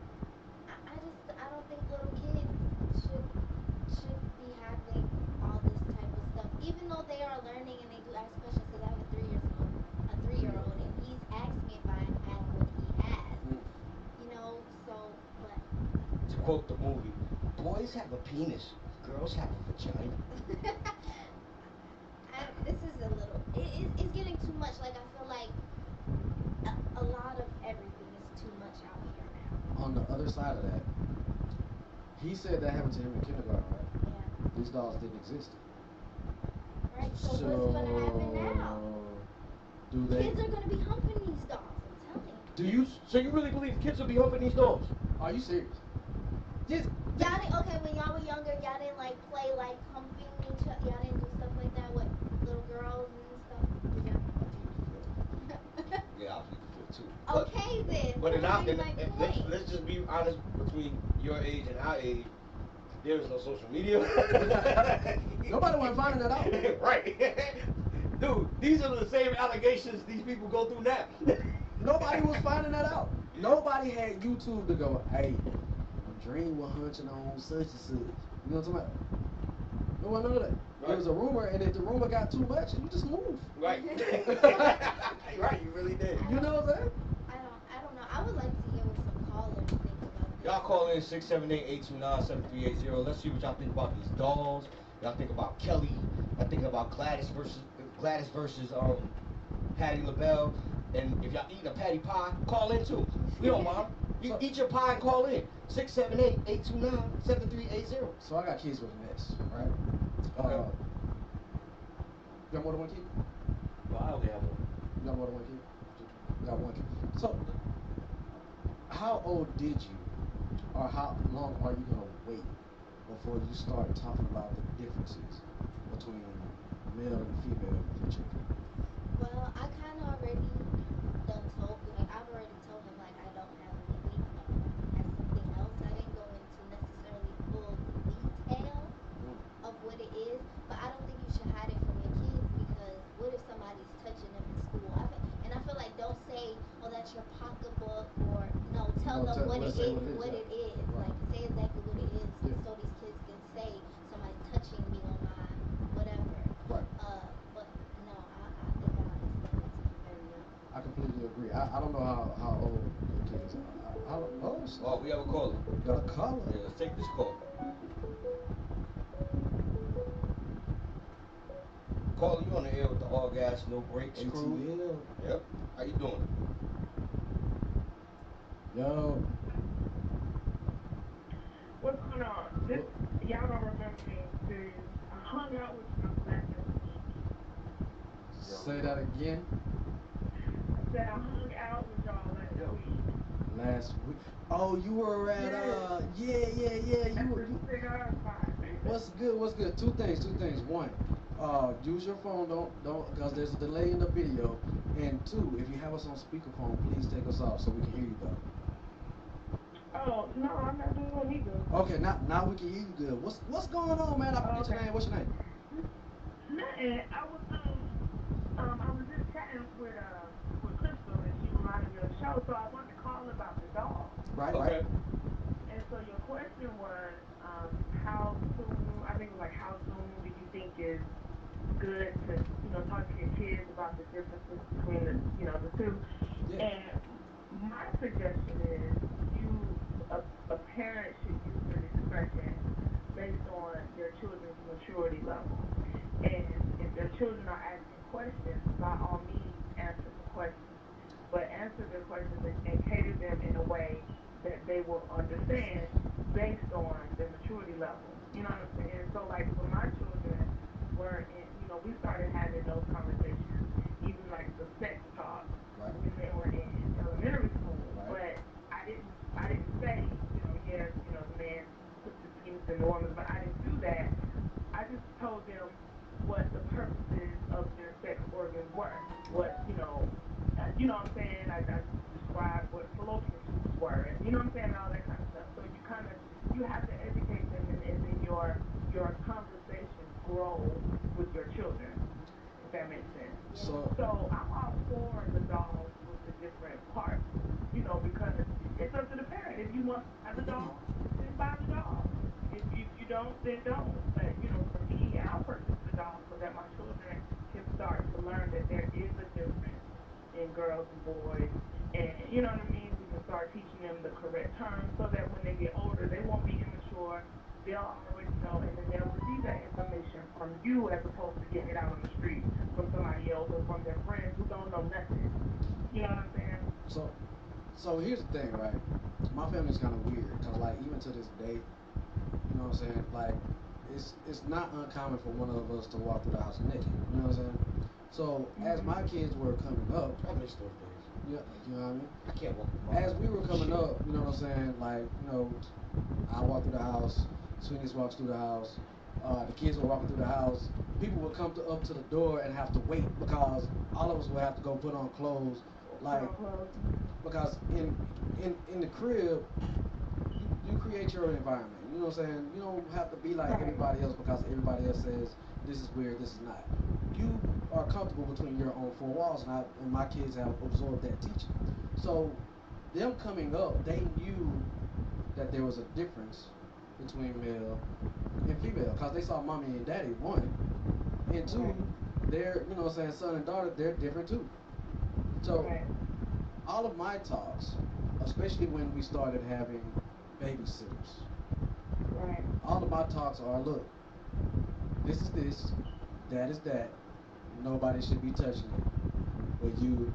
Speaker 3: I don't think little kids should be having all this type of stuff. Even though they are learning and they do ask questions, because I have a 3-year-old, and he's asked me if I have what he has.
Speaker 1: Mm.
Speaker 3: You know, so but
Speaker 2: To quote the movie, boys have a penis, girls have a vagina.
Speaker 3: this is a little. It's getting too much. Like I feel like a lot of everything is too much out here now.
Speaker 1: On the other side of that, he said that happened to him in kindergarten, right?
Speaker 3: Yeah.
Speaker 1: These dolls didn't exist.
Speaker 3: Right. So what's gonna happen now?
Speaker 1: Do they?
Speaker 3: Kids are gonna be humping these dolls. I'm telling you.
Speaker 1: Do you?
Speaker 2: So you really believe kids will be humping these dolls?
Speaker 1: Are you serious? Just,
Speaker 3: Y'all didn't, okay, when y'all were younger, y'all didn't like play like humping each other. Y'all didn't do stuff like that with little girls and stuff. Did y'all?
Speaker 2: Yeah, I plead the fifth too. But-
Speaker 3: Okay then.
Speaker 2: But
Speaker 3: Proving my point.
Speaker 2: let's just be honest between your age and our age. There is no social media.
Speaker 1: Nobody wasn't finding that out.
Speaker 2: Right. Dude, these are the same allegations these people go through now.
Speaker 1: Nobody was finding that out. Nobody had YouTube to go, hey, Dream was hunching on such and such. You know what I'm talking about? No one know that. It
Speaker 2: Right.
Speaker 1: was a rumor, and if the rumor got too much, you just move.
Speaker 2: Right. Right, you really did.
Speaker 1: You know what I'm saying?
Speaker 3: I don't know. I would like to hear what some callers think about this.
Speaker 2: Y'all call in 678-829-7380. Let's see what y'all think about these dolls. Y'all think about Kelly. Y'all think about Gladys versus Patty LaBelle. And if y'all eating a patty pie, call in too. We don't mind. You eat your pie and call in. 678-829-7380.
Speaker 1: So I got kids with an S, right?
Speaker 2: Okay.
Speaker 1: You got more than one kid?
Speaker 2: Well, I only have one.
Speaker 1: You got more than one kid? You got one kid. So, how old did you, or how long are you gonna wait before you start talking about the differences between male and female with your children?
Speaker 3: Well, I kind of already done told, like, I've already told him, like, I don't have a baby. Has something else. I didn't go into necessarily full detail of what it is, but I don't think you should hide it from your kids because what if somebody's touching them in school? And I feel like don't say, oh, that's your pocketbook, or no, tell them what it is, what it is. Like, say exactly what it is, so these kids can say somebody's touching me on my whatever.
Speaker 1: Right.
Speaker 3: But no, I think I'll explain that to them very young.
Speaker 1: I completely agree. I don't know how old your kids are.
Speaker 2: Oh, we have a caller.
Speaker 1: Got a caller.
Speaker 2: Yeah, let's take this call. Caller, you on the air with the All Gas No Breaks crew.
Speaker 1: ATL.
Speaker 2: Yep. How you doing?
Speaker 1: Yo.
Speaker 5: What's going on? Y'all don't remember me, do you? I hung out with y'all last week.
Speaker 1: Say that again.
Speaker 5: I said I hung out with y'all last week.
Speaker 1: Last week. Oh, you were at yeah.
Speaker 5: At the cigar spot.
Speaker 1: What's good? Two things. One, use your phone, don't because there's a delay in the video. And two, if you have us on speakerphone, please take us off so we can hear you better.
Speaker 5: Oh, no, I'm not doing either.
Speaker 1: Okay, now we can hear you good. What's going on, man? I forget your name. What's your name?
Speaker 5: Nothing. I was just chatting with Crystal and she reminded me of the show, so I wanted to call about the dog.
Speaker 1: Right.
Speaker 5: And so your question was, how soon, I think it was like, how soon do you think is good to, talk to your kids about the differences between the two?
Speaker 1: Yeah.
Speaker 5: And my suggestion is a parent should use their discretion based on their children's maturity level. And if their children are asking questions, by all means, answer the questions. But answer their questions and cater them in a way that they will understand based on their maturity level. You know what I'm saying? So, like, when my children were in, we started having those conversations, even like the sex talk,
Speaker 1: Right.
Speaker 5: when they were in elementary school.
Speaker 1: Right.
Speaker 5: But I didn't say, yes, the man puts his penis in the woman's, but I didn't do that. I just told them what the purposes of their sex organs were. You know what I'm saying? I described what fallopian tubes were, and you know what I'm saying, and all that kind of stuff. So you have to educate them, and then your conversations grow with your children, if that makes sense. So I'm all for the dolls with the different parts, because it's up to the parent. If you want to buy the doll, then buy the doll. If you don't, then don't. But for me, I'll purchase the doll so that my children can start to learn that there is a difference in girls and boys. And you know what I mean? We can start teaching them the correct terms so that when they get older, they won't be immature. They'll already know, and then they'll receive that information from you as opposed to getting it out on the street from somebody else or from their friends who don't know nothing. You know what I'm saying?
Speaker 1: So here's the thing, right? My family's kind of weird because, like, even to this day, you know what I'm saying? Like, it's not uncommon for one of us to walk through the house naked. You know what I'm saying? So as my kids were coming up,
Speaker 2: I miss those days.
Speaker 1: yeah, you know what I mean?
Speaker 2: I can't walk.
Speaker 1: As we were coming up, you know what I'm saying? Like, I walk through the house, Sweeney's walks through the house, the kids were walking through the house. People would come up to the door and have to wait because all of us would have to go put on clothes, like, because in the crib, you create your environment. You know what I'm saying? You don't have to be like everybody else because everybody else says this is weird, this is not. You are comfortable between your own four walls, and my kids have absorbed that teaching. So them coming up, they knew that there was a difference between male and female because they saw mommy and daddy, one, and two,
Speaker 5: Right.
Speaker 1: they're, you know what I'm saying, son and daughter, they're different too. So
Speaker 5: Right.
Speaker 1: all of my talks, especially when we started having babysitters,
Speaker 5: Right.
Speaker 1: all of my talks are, look, this is this, that is that, nobody should be touching it but you,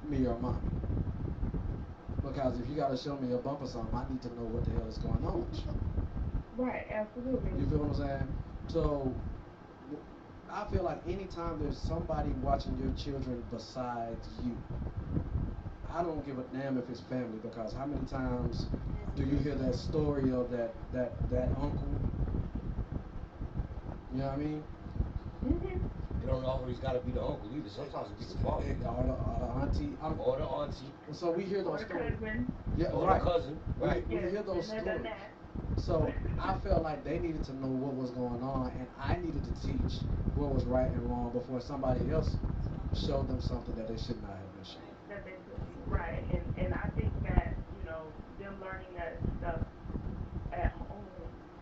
Speaker 1: me, or mommy. Because if you gotta show me a bump or something, I need to know what the hell is going on with you.
Speaker 5: Right. Absolutely.
Speaker 1: You feel what I'm saying? So I feel like anytime there's somebody watching your children besides you, I don't give a damn if it's family because how many times do you hear that story of that uncle? You know what I mean?
Speaker 5: Mhm.
Speaker 2: It don't always gotta be the uncle either. Sometimes it be the father
Speaker 1: Or the auntie.
Speaker 2: or the auntie
Speaker 1: So we hear
Speaker 5: Or
Speaker 1: those
Speaker 5: the
Speaker 1: stories.
Speaker 5: cousin.
Speaker 1: Yeah,
Speaker 2: or the
Speaker 1: right.
Speaker 2: cousin. Right.
Speaker 1: We
Speaker 5: Yes.
Speaker 1: hear those
Speaker 5: Been there, done
Speaker 1: stories.
Speaker 5: that.
Speaker 1: So I felt like they needed to know what was going on, and I needed to teach what was right and wrong before somebody else showed them something that they should not have been shown.
Speaker 5: That they couldn't. Right. And I think that them learning that stuff at home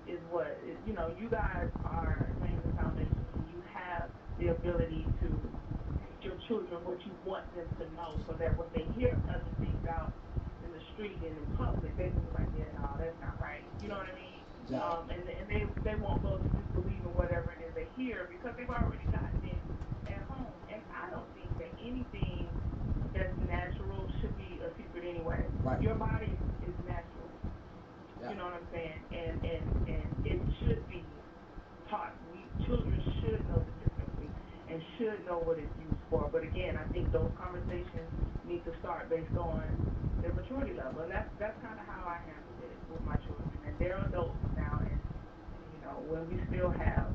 Speaker 5: is what you guys are laying the foundation, and you have the ability to teach your children what you want them to know, so that when they hear other things out in the street and in public, they can be like, yeah, no, that's not right. You know what I mean?
Speaker 1: Yeah,
Speaker 5: And they won't go to disbelieve in whatever it is they hear because they've already gotten it at home. And I don't think that anything that's natural should be a secret anyway.
Speaker 1: right.
Speaker 5: Your body is natural.
Speaker 1: Yeah,
Speaker 5: You know what I'm saying? And it should be taught. Children should know the differences and should know what it's used for. But again, I think those conversations need to start based on their maturity level, and that's kind of how I handled it with my children. And they're adults now, and when we still have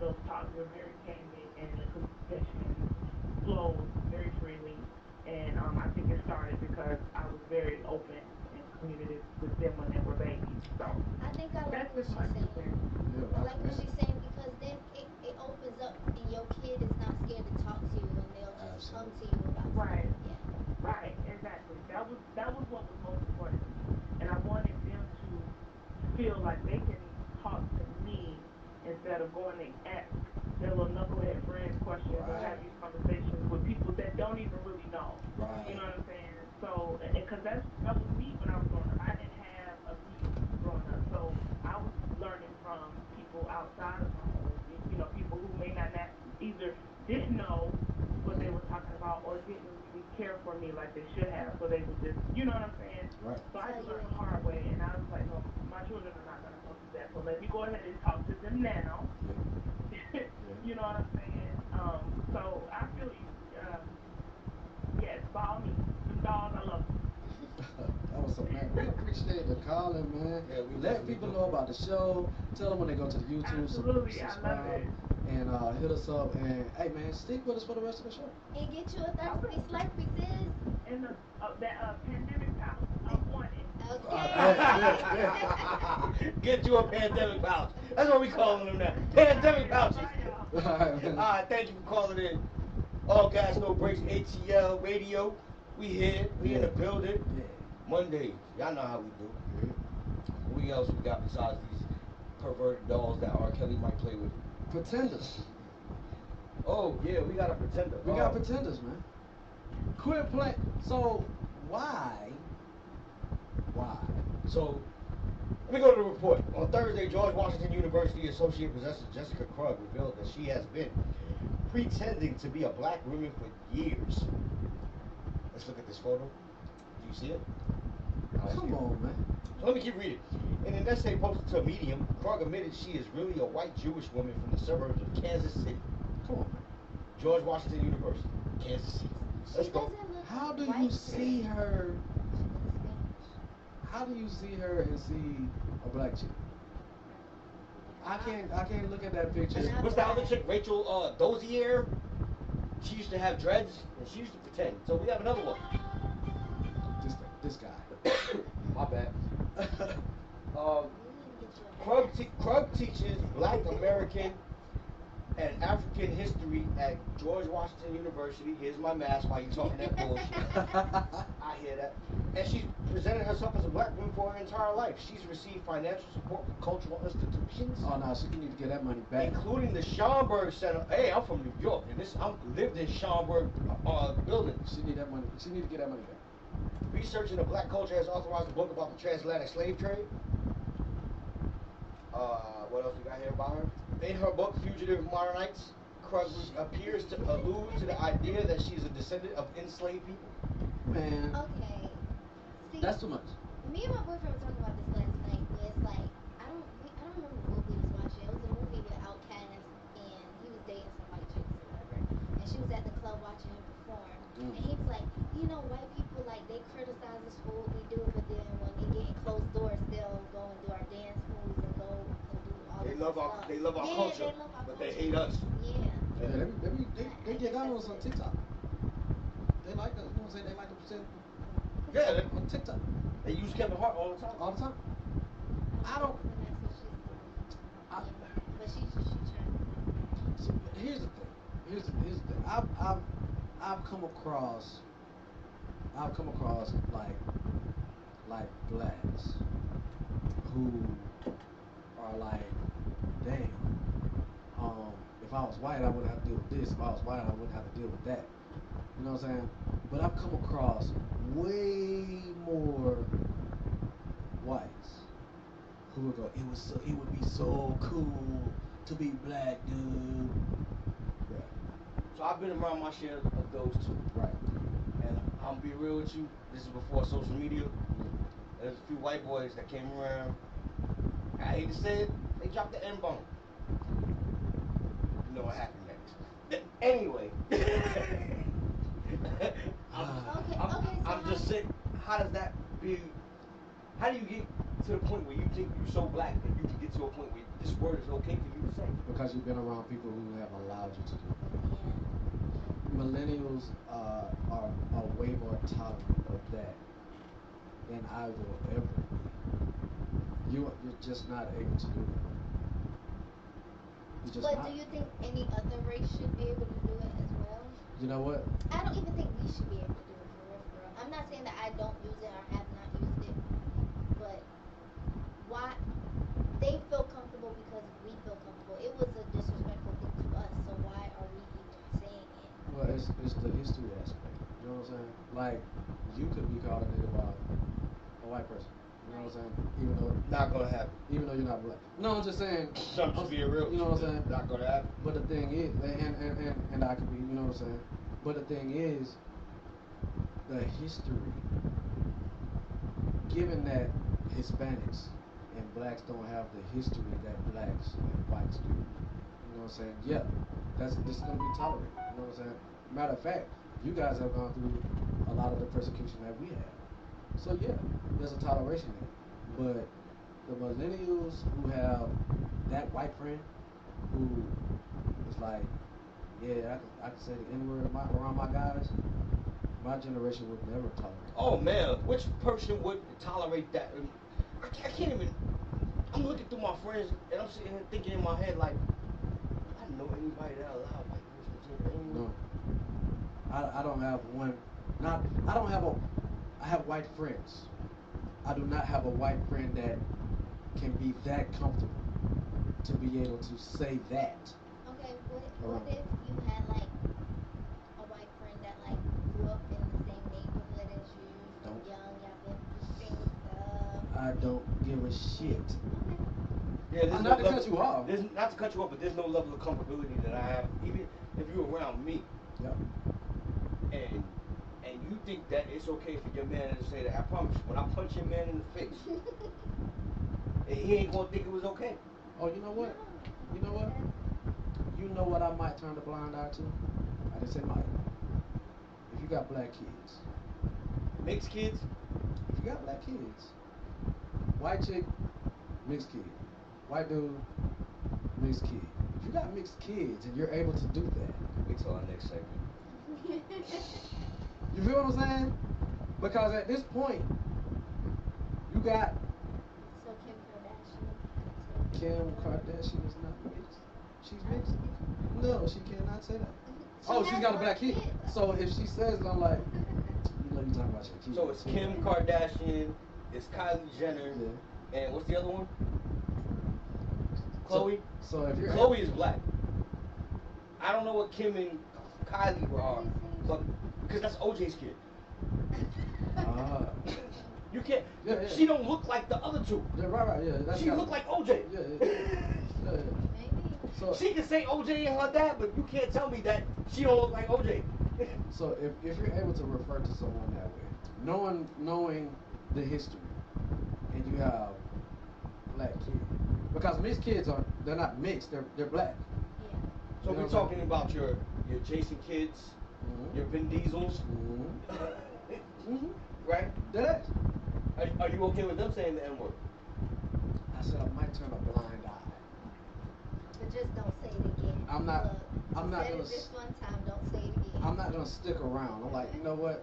Speaker 5: those talks, we're very candid, and the communication flows very freely. And I think it started because I was very open and communicative with them when they were babies. So
Speaker 3: I think I like
Speaker 5: that's
Speaker 3: what
Speaker 5: just
Speaker 3: she's
Speaker 5: my two
Speaker 3: saying.
Speaker 5: cents.
Speaker 1: yeah,
Speaker 3: I
Speaker 1: I
Speaker 3: like what
Speaker 1: commend
Speaker 3: she's saying because then it opens up and your kid is not scared to talk to you and they'll
Speaker 1: it.
Speaker 3: just come
Speaker 1: Absolutely.
Speaker 3: to you about
Speaker 5: Right.
Speaker 3: something. Yeah.
Speaker 5: Right, exactly. That was what was most important to me, and I wanted them to feel like they can talk to me instead of going to ask their little knucklehead friends questions or
Speaker 1: Right,
Speaker 5: have these conversations with people that don't even really know. You
Speaker 1: right.
Speaker 5: know what I'm saying? So, because that was me when I was growing up. I didn't have a community growing up, so I was learning from people outside of my home. People who may not either didn't know what they
Speaker 1: Hmm.
Speaker 5: were talking about or didn't really care for me like they should have. So they would just, you know what I'm saying?
Speaker 1: Right.
Speaker 5: So I had
Speaker 3: Tell
Speaker 5: to
Speaker 3: you
Speaker 5: learn the hard
Speaker 3: anything.
Speaker 5: way. And I was like, no, my children are not going to go through that. So let me go ahead and talk to them now.
Speaker 1: Yeah,
Speaker 5: You know what I'm saying? So I feel you. Yes, by all means. Them dogs, I love them.
Speaker 1: yeah. That was so, man. We appreciate the calling, man.
Speaker 2: Yeah, we
Speaker 1: Let
Speaker 2: definitely
Speaker 1: people
Speaker 2: do.
Speaker 1: know about the show. Tell them when they go to the YouTube,
Speaker 5: Absolutely. I love
Speaker 1: subscribe,
Speaker 5: it.
Speaker 1: and hit us up. And hey, man, stick with us for the rest of the show.
Speaker 3: And get you a
Speaker 5: I
Speaker 3: thirsty
Speaker 5: will.
Speaker 3: slurpee, sis.
Speaker 5: And that pandemic pouch, I'm on it.
Speaker 1: Bet, bet,
Speaker 2: Get you a pandemic pouch. That's what we calling them now.
Speaker 5: All right,
Speaker 2: Pandemic
Speaker 5: y'all.
Speaker 2: pouches.
Speaker 5: Bye, y'all.
Speaker 1: bet. All right,
Speaker 2: All
Speaker 1: man.
Speaker 2: right, thank you for calling in. All Gas No Breaks ATL Radio. We here. We in
Speaker 1: Yeah.
Speaker 2: the building.
Speaker 1: Yeah.
Speaker 2: Monday. Y'all know how we do.
Speaker 1: Yeah.
Speaker 2: What else we got besides these perverted dolls that R. Kelly might play with?
Speaker 1: Pretenders.
Speaker 2: Oh yeah, we got a pretender.
Speaker 1: We got pretenders, man. Quit playing. So why? Why?
Speaker 2: So let me go to the report. On Thursday, George Washington University Associate Professor Jessica Krug revealed that she has been pretending to be a black woman for years. Let's look at this photo. Do you see it? I don't see
Speaker 1: Come
Speaker 2: it.
Speaker 1: on, man.
Speaker 2: So let me keep reading. In an essay posted to Medium, Krug admitted she is really a white Jewish woman from the suburbs of Kansas City.
Speaker 1: Come on, man.
Speaker 2: George Washington University, Kansas City.
Speaker 3: She
Speaker 2: Let's go.
Speaker 3: doesn't look
Speaker 1: How do
Speaker 3: white
Speaker 1: you
Speaker 3: to
Speaker 1: see
Speaker 3: me.
Speaker 1: her?
Speaker 3: She looks Spanish.
Speaker 1: How do you see her and see a black chick? I can't look at that picture.
Speaker 3: Not
Speaker 2: What's that other
Speaker 3: black.
Speaker 2: chick? Rachel Dozier. She used to have dreads and she used to pretend. So we have another one.
Speaker 1: This guy.
Speaker 2: My bad.
Speaker 3: You need to get you a
Speaker 2: Krug,
Speaker 3: hat.
Speaker 2: Krug teaches Black American and African history at at George Washington University. Here's my mask while you talking that bullshit. I hear that. And she's presented herself as a black woman for her entire life. She's received financial support from cultural institutions.
Speaker 1: Oh no, she need to get that money back.
Speaker 2: Including the Schomburg Center. Hey, I'm from New York, and I'm lived in Schomburg buildings.
Speaker 1: She need that money. She need to get that money back.
Speaker 2: Research into black culture has authorized a book about the transatlantic slave trade. What else we got here about her? In her book, Fugitive Modernites, Krug appears to allude to the idea that she's a descendant of enslaved people.
Speaker 1: Man.
Speaker 3: Okay. See,
Speaker 1: that's too much.
Speaker 3: Me and my boyfriend were talking about this last night. Where it's like I don't remember what we was watching. It was a movie with Outkast, and he was dating some white chicks or whatever. And she was at the club watching him perform, and he was like, white people like they criticize us for what we do, but then when they get in closed doors, they'll go and do our dance moves and go and do all
Speaker 2: They
Speaker 3: this
Speaker 2: love
Speaker 3: stuff.
Speaker 2: they love our culture,
Speaker 3: they love our
Speaker 2: but
Speaker 3: culture.
Speaker 2: they hate us.
Speaker 3: Yeah.
Speaker 1: They get on us on TikTok. They like us. You know what I'm saying? They like to present.
Speaker 2: Yeah,
Speaker 1: on TikTok.
Speaker 2: They use Kevin Hart all the time.
Speaker 1: All the time. I don't.
Speaker 3: But she trying.
Speaker 1: So here's the thing. Here's the thing. I've come across like blacks who are like, damn. If I was white, I wouldn't have to deal with this. If I was white, I wouldn't have to deal with that. You know what I'm saying? But I've come across way more whites who would go, it would be so cool to be black, dude. Right.
Speaker 2: So I've been around my share of those two.
Speaker 1: Right.
Speaker 2: And I'm gonna be real with you. This is before social media. There's a few white boys that came around. I hate to say it, they dropped the N-bomb. You know what happened next. Anyway. I'm just saying, how does that be? How do you get to the point where you think you're so black that you can get to a point where this word is okay for you to say?
Speaker 1: Because you've been around people who have allowed you to do it. Millennials are way more tolerant of that than I will ever be. You're just not able to do it.
Speaker 3: But do you think any other race should be able to do it as well?
Speaker 1: You know what?
Speaker 3: I don't even think we should be able to do it for real. I'm not saying that I don't use it or have not used it, but why they feel comfortable because we feel comfortable. It was a disrespectful thing to us, so why are we even saying it?
Speaker 1: Well, it's the history aspect. You know what I'm saying? Like, you could be called a nigga by a white person. You know what I'm saying? Even though
Speaker 2: not gonna happen.
Speaker 1: Even though you're not black. No, I'm just saying.
Speaker 2: I'm just being real.
Speaker 1: You know what I'm saying?
Speaker 2: Not gonna happen.
Speaker 1: But the thing is, and I could be. You know what I'm saying? But the thing is, the history. Given that Hispanics and blacks don't have the history that blacks and whites do. You know what I'm saying? Yeah, this is gonna be tolerated. You know what I'm saying? Matter of fact, you guys have gone through a lot of the persecution that we have. So yeah, there's a toleration there. But the millennials who have that white friend who is like, yeah, I can say the N-word around my guys, my generation would never tolerate.
Speaker 2: Oh man, which person would tolerate that? I can't even. I'm looking through my friends and I'm sitting here thinking in my head like, I don't know anybody that allow white person to say the N-word.
Speaker 1: No, I don't have one. I don't have a. I have white friends. I do not have a white friend that can be that comfortable to be able to say that.
Speaker 3: Okay, what if you had like a white friend that like grew up in the same neighborhood as you from young, y'all been through the same stuff?
Speaker 1: I don't give a shit.
Speaker 3: Okay.
Speaker 2: Yeah,
Speaker 1: I'm not to cut you off.
Speaker 2: Not to cut you off, but there's no level of comfortability that I have, even if you're around me.
Speaker 1: Yeah.
Speaker 2: And you think that it's okay for your man to say that. I promise you, when I punch your man in the face, he ain't gonna think it was okay.
Speaker 1: Oh, you know what? You know what? You know what I might turn a blind eye to? I didn't say might. If you got black kids.
Speaker 2: Mixed kids?
Speaker 1: If you got black kids. White chick, mixed kid. White dude, mixed kid. If you got mixed kids and you're able to do that.
Speaker 2: Wait till our next segment.
Speaker 1: You feel what I'm saying? Because at this point, you got.
Speaker 3: So Kim Kardashian.
Speaker 1: Kim Kardashian is not mixed. She's mixed. No, she cannot say that. Oh,
Speaker 3: She
Speaker 1: she's
Speaker 3: has
Speaker 1: got a
Speaker 3: one
Speaker 1: black kid.
Speaker 3: kid.
Speaker 1: So if she says, I'm like, you know, you talking about your kid.
Speaker 2: So it's Kim Kardashian, it's Kylie Jenner,
Speaker 1: Yeah.
Speaker 2: and what's the other one?
Speaker 1: So,
Speaker 2: Chloe.
Speaker 1: so if you're
Speaker 2: Chloe is black. I don't know what Kim and Kylie are, but because that's OJ's kid.
Speaker 1: Ah.
Speaker 2: You can't.
Speaker 1: Yeah, yeah.
Speaker 2: She don't look like the other two.
Speaker 1: Yeah, right, yeah. That's
Speaker 2: She
Speaker 1: gotta
Speaker 2: look
Speaker 1: be.
Speaker 2: like OJ.
Speaker 1: Yeah, yeah. Yeah, yeah.
Speaker 3: Maybe.
Speaker 1: So,
Speaker 2: She can say OJ and her dad, but you can't tell me that she don't look like OJ.
Speaker 1: so if you're able to refer to someone that way, knowing the history, and you have black kids, because mixed kids they're not mixed, they're black.
Speaker 3: Yeah.
Speaker 2: So
Speaker 1: You know
Speaker 2: we're
Speaker 1: what I'm
Speaker 2: talking about your Jason Kidds, your Vin Diesels, right?
Speaker 1: That is.
Speaker 2: Are you okay with them saying the N word?
Speaker 1: I said I might turn a blind eye.
Speaker 3: But just don't say it again.
Speaker 1: I'm not-
Speaker 3: Look,
Speaker 1: I'm
Speaker 3: you
Speaker 1: not
Speaker 3: said
Speaker 1: gonna
Speaker 3: it this one time. Don't say it again.
Speaker 1: I'm not gonna stick around. I'm like, you know what?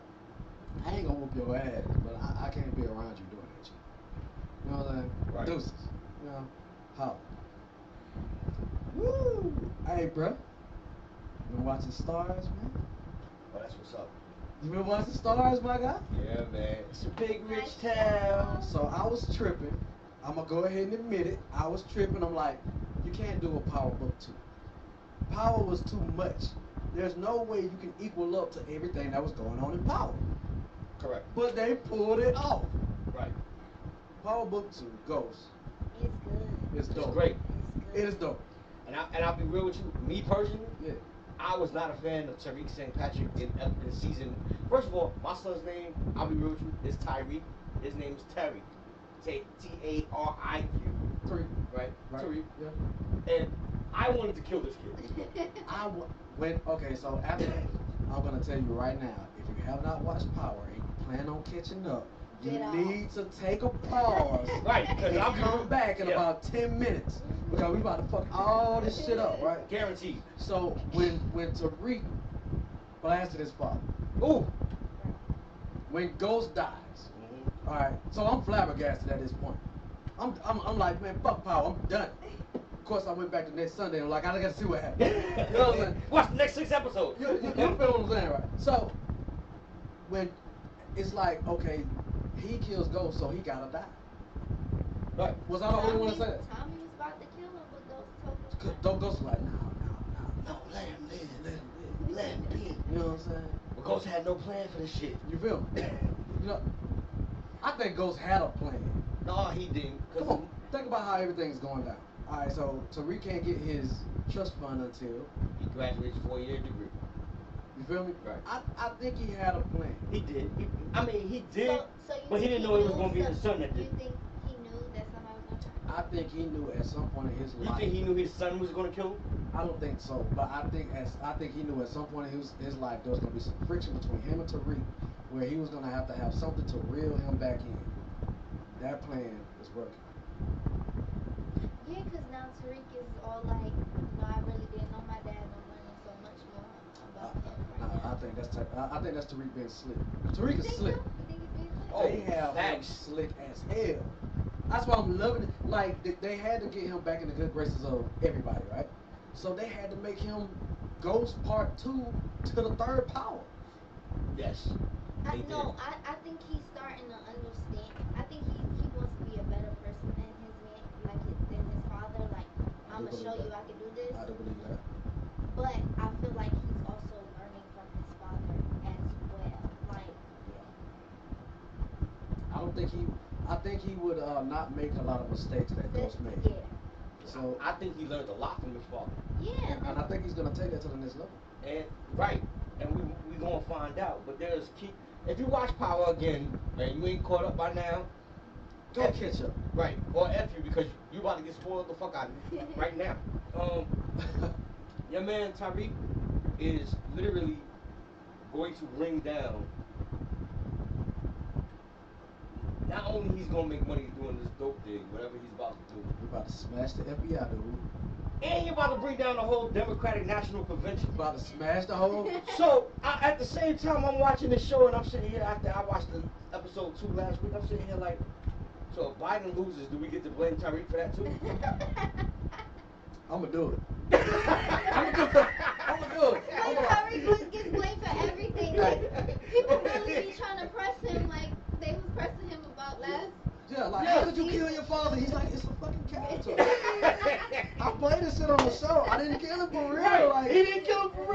Speaker 1: I ain't gonna whoop your ass, but I can't be around you doing that shit. You know what I'm saying?
Speaker 2: Right.
Speaker 1: Deuces. You know? How? Woo! Hey, bro. You been watching stars, man?
Speaker 2: Oh, that's what's up.
Speaker 1: You been watching stars, my guy?
Speaker 2: Yeah, man. It's a big rich
Speaker 3: Nice
Speaker 2: town.
Speaker 1: So I was tripping. I'm gonna go ahead and admit it. I was tripping. I'm like, you can't do a Power Book 2. Power was too much. There's no way you can equal up to everything that was going on in Power.
Speaker 2: Correct.
Speaker 1: But they pulled it off.
Speaker 2: Right.
Speaker 1: Power Book 2, Ghost.
Speaker 3: It's good.
Speaker 1: It's
Speaker 2: It's
Speaker 1: dope.
Speaker 2: great.
Speaker 3: It's good.
Speaker 1: It is dope.
Speaker 2: And I'll be real with you. Me personally,
Speaker 1: Yeah.
Speaker 2: I was not a fan of Tariq St. Patrick in season. First of all, my son's name, I'll be real with you, is Tyreek. His name is Terry. Tariq.
Speaker 1: Three.
Speaker 2: Right?
Speaker 1: Right.
Speaker 2: Tariq.
Speaker 1: Yeah.
Speaker 2: And I wanted to kill this kid.
Speaker 1: Okay, so after that, I'm gonna tell you right now, if you have not watched Power and you plan on catching up, you
Speaker 3: Get off.
Speaker 1: need to take a pause.
Speaker 2: Right, because
Speaker 1: And
Speaker 2: I'll be
Speaker 1: come back in
Speaker 2: yeah.
Speaker 1: about 10 minutes. Because we about to fuck all this shit up, right?
Speaker 2: Guaranteed.
Speaker 1: So when Tariq blasted his father,
Speaker 2: Ooh.
Speaker 1: when Ghost dies, alright, so I'm flabbergasted at this point. I'm like, man, fuck Power, I'm done. Of course I went back the next Sunday and I'm like, I gotta see what happened. You know what I'm saying?
Speaker 2: Watch the next 6 episodes.
Speaker 1: You feel what I'm saying, right? So when it's like, okay, he kills Ghost, so he gotta die.
Speaker 2: Right.
Speaker 1: Was I the only one to say that?
Speaker 3: Tommy was about to kill him, but Ghost told him.
Speaker 1: Cause Ghost was like, no,
Speaker 2: No, let him live.
Speaker 1: let him live.
Speaker 2: Let him be.
Speaker 1: You know what I'm saying?
Speaker 2: But Ghost had no plan for this shit.
Speaker 1: You feel me? You know, I think Ghost had a plan.
Speaker 2: No, he didn't.
Speaker 1: Come on, think about how everything's going down. All right, so Tariq can't get his trust fund until,
Speaker 2: He graduated 4-year degree.
Speaker 1: you feel me?
Speaker 2: Right.
Speaker 1: I think he had a plan.
Speaker 2: He did. He did.
Speaker 3: So you
Speaker 2: But he
Speaker 3: think
Speaker 2: didn't know it was
Speaker 3: knew
Speaker 2: going to be his son that
Speaker 3: You
Speaker 2: did.
Speaker 3: think he knew that somebody was gonna try?
Speaker 1: I think he knew at some point in his
Speaker 2: You
Speaker 1: life.
Speaker 2: think he knew his son was going to kill him?
Speaker 1: I don't think so, but I think he knew at some point in his life there was gonna be some friction between him and Tariq, where he was gonna have to have something to reel him back in. That plan is working.
Speaker 3: Yeah, because now Tariq is all like, I really didn't know my dad. I'm learning so much more about him right now.
Speaker 1: I think that's Tariq being slick. Tariq
Speaker 3: You
Speaker 1: is
Speaker 3: think
Speaker 1: slick.
Speaker 3: so? You think he's being slick?
Speaker 2: Oh,
Speaker 1: They have him
Speaker 2: facts.
Speaker 1: slick as hell. That's why I'm loving it. Like they had to get him back in the good graces of everybody, right? So they had to make him Ghost Part 2 to the third power.
Speaker 2: Yes. They did.
Speaker 3: I think he's starting to understand. I think he wants to be a better person than than his father. Like, I'm gonna show you I can do this.
Speaker 1: I do believe that.
Speaker 3: But I feel like he's also learning from his father as well. Like,
Speaker 1: I think he would not make a lot of mistakes that Ghost made.
Speaker 3: yeah,
Speaker 1: So
Speaker 2: I think he learned a lot from his father.
Speaker 3: yeah.
Speaker 1: and I think he's gonna take that to the next level.
Speaker 2: And right. And we gonna find out. But there's key. If you watch Power again and you ain't caught up by now,
Speaker 1: Go
Speaker 2: F
Speaker 1: catch up.
Speaker 2: Right. Or F you because you about to get spoiled the fuck out of you right now. Your man Tariq is literally going to bring down. Not only he's gonna make money doing this dope thing, whatever he's about to do,
Speaker 1: We're about to smash the FBI, dude.
Speaker 2: and he's about to bring down the whole Democratic National Convention.
Speaker 1: About to smash the whole.
Speaker 2: So at the same time, I'm watching this show and I'm sitting here after I watched the episode 2 last week. I'm sitting here like, so if Biden loses, do we get to blame Tariq for that too?
Speaker 1: I'm gonna do it. I'm gonna do it.
Speaker 3: Wait, Tariq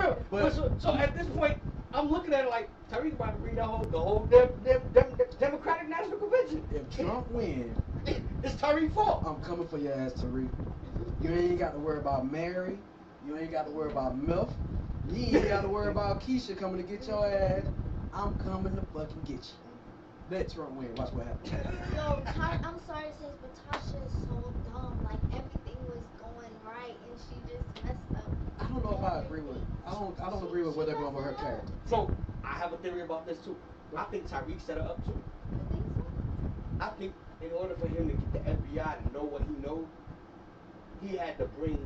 Speaker 2: real.
Speaker 1: But
Speaker 2: So at this point, I'm looking at it like Tariq about to read the whole Democratic National Convention.
Speaker 1: if Trump wins,
Speaker 2: It's Tariq's fault.
Speaker 1: I'm coming for your ass, Tariq. You ain't got to worry about Mary. You ain't got to worry about Milf. You ain't got to worry about Keisha coming to get your ass. I'm coming to fucking get you. Let Trump win. Watch what happens.
Speaker 3: Yo, I'm sorry to say this, but Tasha is so dumb. Like everything was going right, and she just messed up.
Speaker 1: I don't know if I agree with. I don't agree with what they're going with her character.
Speaker 2: So I have a theory about this too. I think Tariq set her up too.
Speaker 3: You think so?
Speaker 2: I think in order for him to get the FBI to know what he knows, he had to bring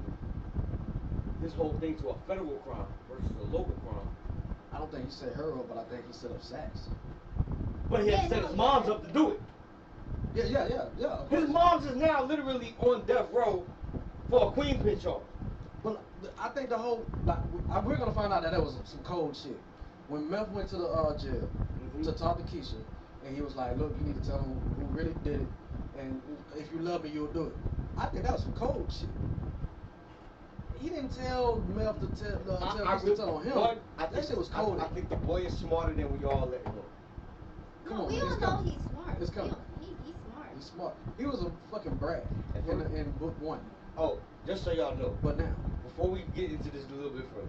Speaker 2: this whole thing to a federal crime versus a local crime.
Speaker 1: I don't think he set her up, but I think he set up Sachs.
Speaker 2: But he had to set his moms up to do it.
Speaker 1: Yeah. Of
Speaker 2: His
Speaker 1: course.
Speaker 2: moms is now literally on death row for a queen pin charge.
Speaker 1: But I think the whole we're gonna find out that was some cold shit. When Meth went to the jail to talk to Keisha, and he was like, "Look, you need to tell him who really did it, and if you love me, you'll do it." I think that was some cold shit. He didn't tell Meth to tell Keisha to tell on him.
Speaker 2: But
Speaker 1: That shit was cold.
Speaker 2: I think the boy is smarter than we all let him know.
Speaker 1: Come
Speaker 3: No,
Speaker 1: on,
Speaker 3: we
Speaker 1: man,
Speaker 3: all
Speaker 1: it's
Speaker 3: know
Speaker 1: coming.
Speaker 3: he's smart.
Speaker 1: It's coming.
Speaker 3: He's smart.
Speaker 1: He's smart. He was a fucking brat in book 1.
Speaker 2: Oh, just so y'all know,
Speaker 1: But now,
Speaker 2: before we get into this a little bit further,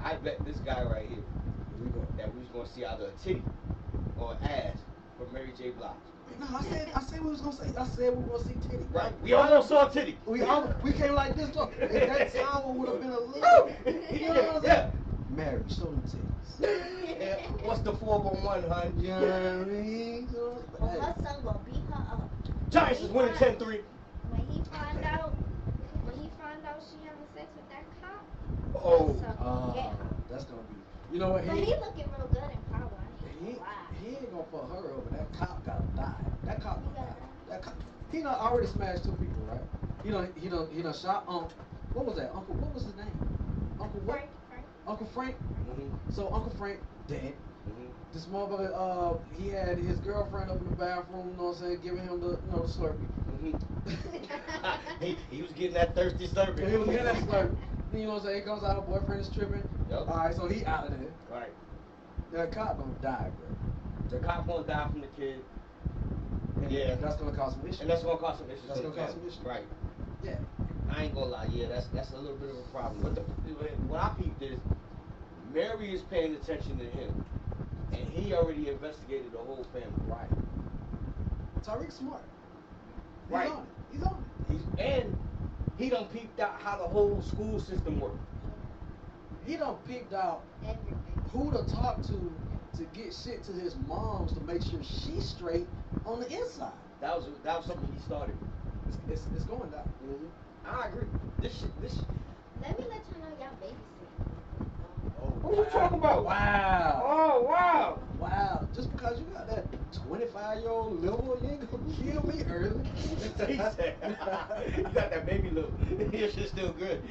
Speaker 2: I bet this guy right here
Speaker 1: here we go.
Speaker 2: that we was gonna see either a titty or an ass from Mary J. Blige.
Speaker 1: No, I said we was gonna say. I said we were gonna see titty.
Speaker 2: Right. We almost saw a titty.
Speaker 1: We came like this. Look, if that towel would have been a little. You know what I'm saying? Mary, show them titties.
Speaker 2: Yeah. What's the 411, hun?
Speaker 1: You know what I mean?
Speaker 3: Well, her son gonna beat her up.
Speaker 2: Giants is winning 10-3.
Speaker 3: When he find out she having sex with that cop,
Speaker 2: Oh.
Speaker 3: her son gonna get her.
Speaker 1: That's gonna be. You know what?
Speaker 3: But he looking real good in power.
Speaker 1: He ain't gonna fuck her over. That cop gotta die. That cop
Speaker 3: He
Speaker 1: gotta
Speaker 3: gotta
Speaker 1: die.
Speaker 3: die.
Speaker 1: That cop. He done already smashed 2 people, right? He done shot what was that? Uncle, what was his name? Uncle what?
Speaker 3: Frank.
Speaker 1: Uncle Frank.
Speaker 2: Mm-hmm.
Speaker 1: So Uncle Frank dead.
Speaker 2: Mm-hmm.
Speaker 1: This motherfucker, he had his girlfriend up in the bathroom, you know what I'm saying, giving him the Slurpee.
Speaker 2: Mm-hmm. he was getting that thirsty slurpee.
Speaker 1: He was getting that Slurpee. You know what I'm saying? He comes out, her boyfriend is tripping.
Speaker 2: Yep.
Speaker 1: Alright, so he out of there.
Speaker 2: Right.
Speaker 1: That cop gonna die, bro.
Speaker 2: The cop gonna die from the kid.
Speaker 1: And
Speaker 2: Yeah.
Speaker 1: that's gonna cause some issues.
Speaker 2: And that's gonna cause some issues.
Speaker 1: That's
Speaker 2: to the
Speaker 1: gonna cause some
Speaker 2: family.
Speaker 1: issues.
Speaker 2: Right.
Speaker 1: Yeah.
Speaker 2: I ain't gonna lie, yeah, that's a little bit of a problem. But what I peeped is Mary is paying attention to him, and he already investigated the whole family.
Speaker 1: Right. Tariq's smart. He's
Speaker 2: Right.
Speaker 1: on it. He's on it.
Speaker 2: And he done peeped out how the whole school system works.
Speaker 1: He done picked out
Speaker 3: Everything.
Speaker 1: who to talk to get shit to his moms to make sure she's straight on the inside.
Speaker 2: That was something he started.
Speaker 1: It's going down.
Speaker 2: Mm-hmm. I agree. This shit.
Speaker 3: Let me let y'all know y'all babysit.
Speaker 2: What you talking about?
Speaker 1: Wow.
Speaker 2: Oh wow.
Speaker 1: Wow. Just because you got that 25-year-old liver, you ain't gonna kill me early.
Speaker 2: He said, you got that baby look. Your shit's still good.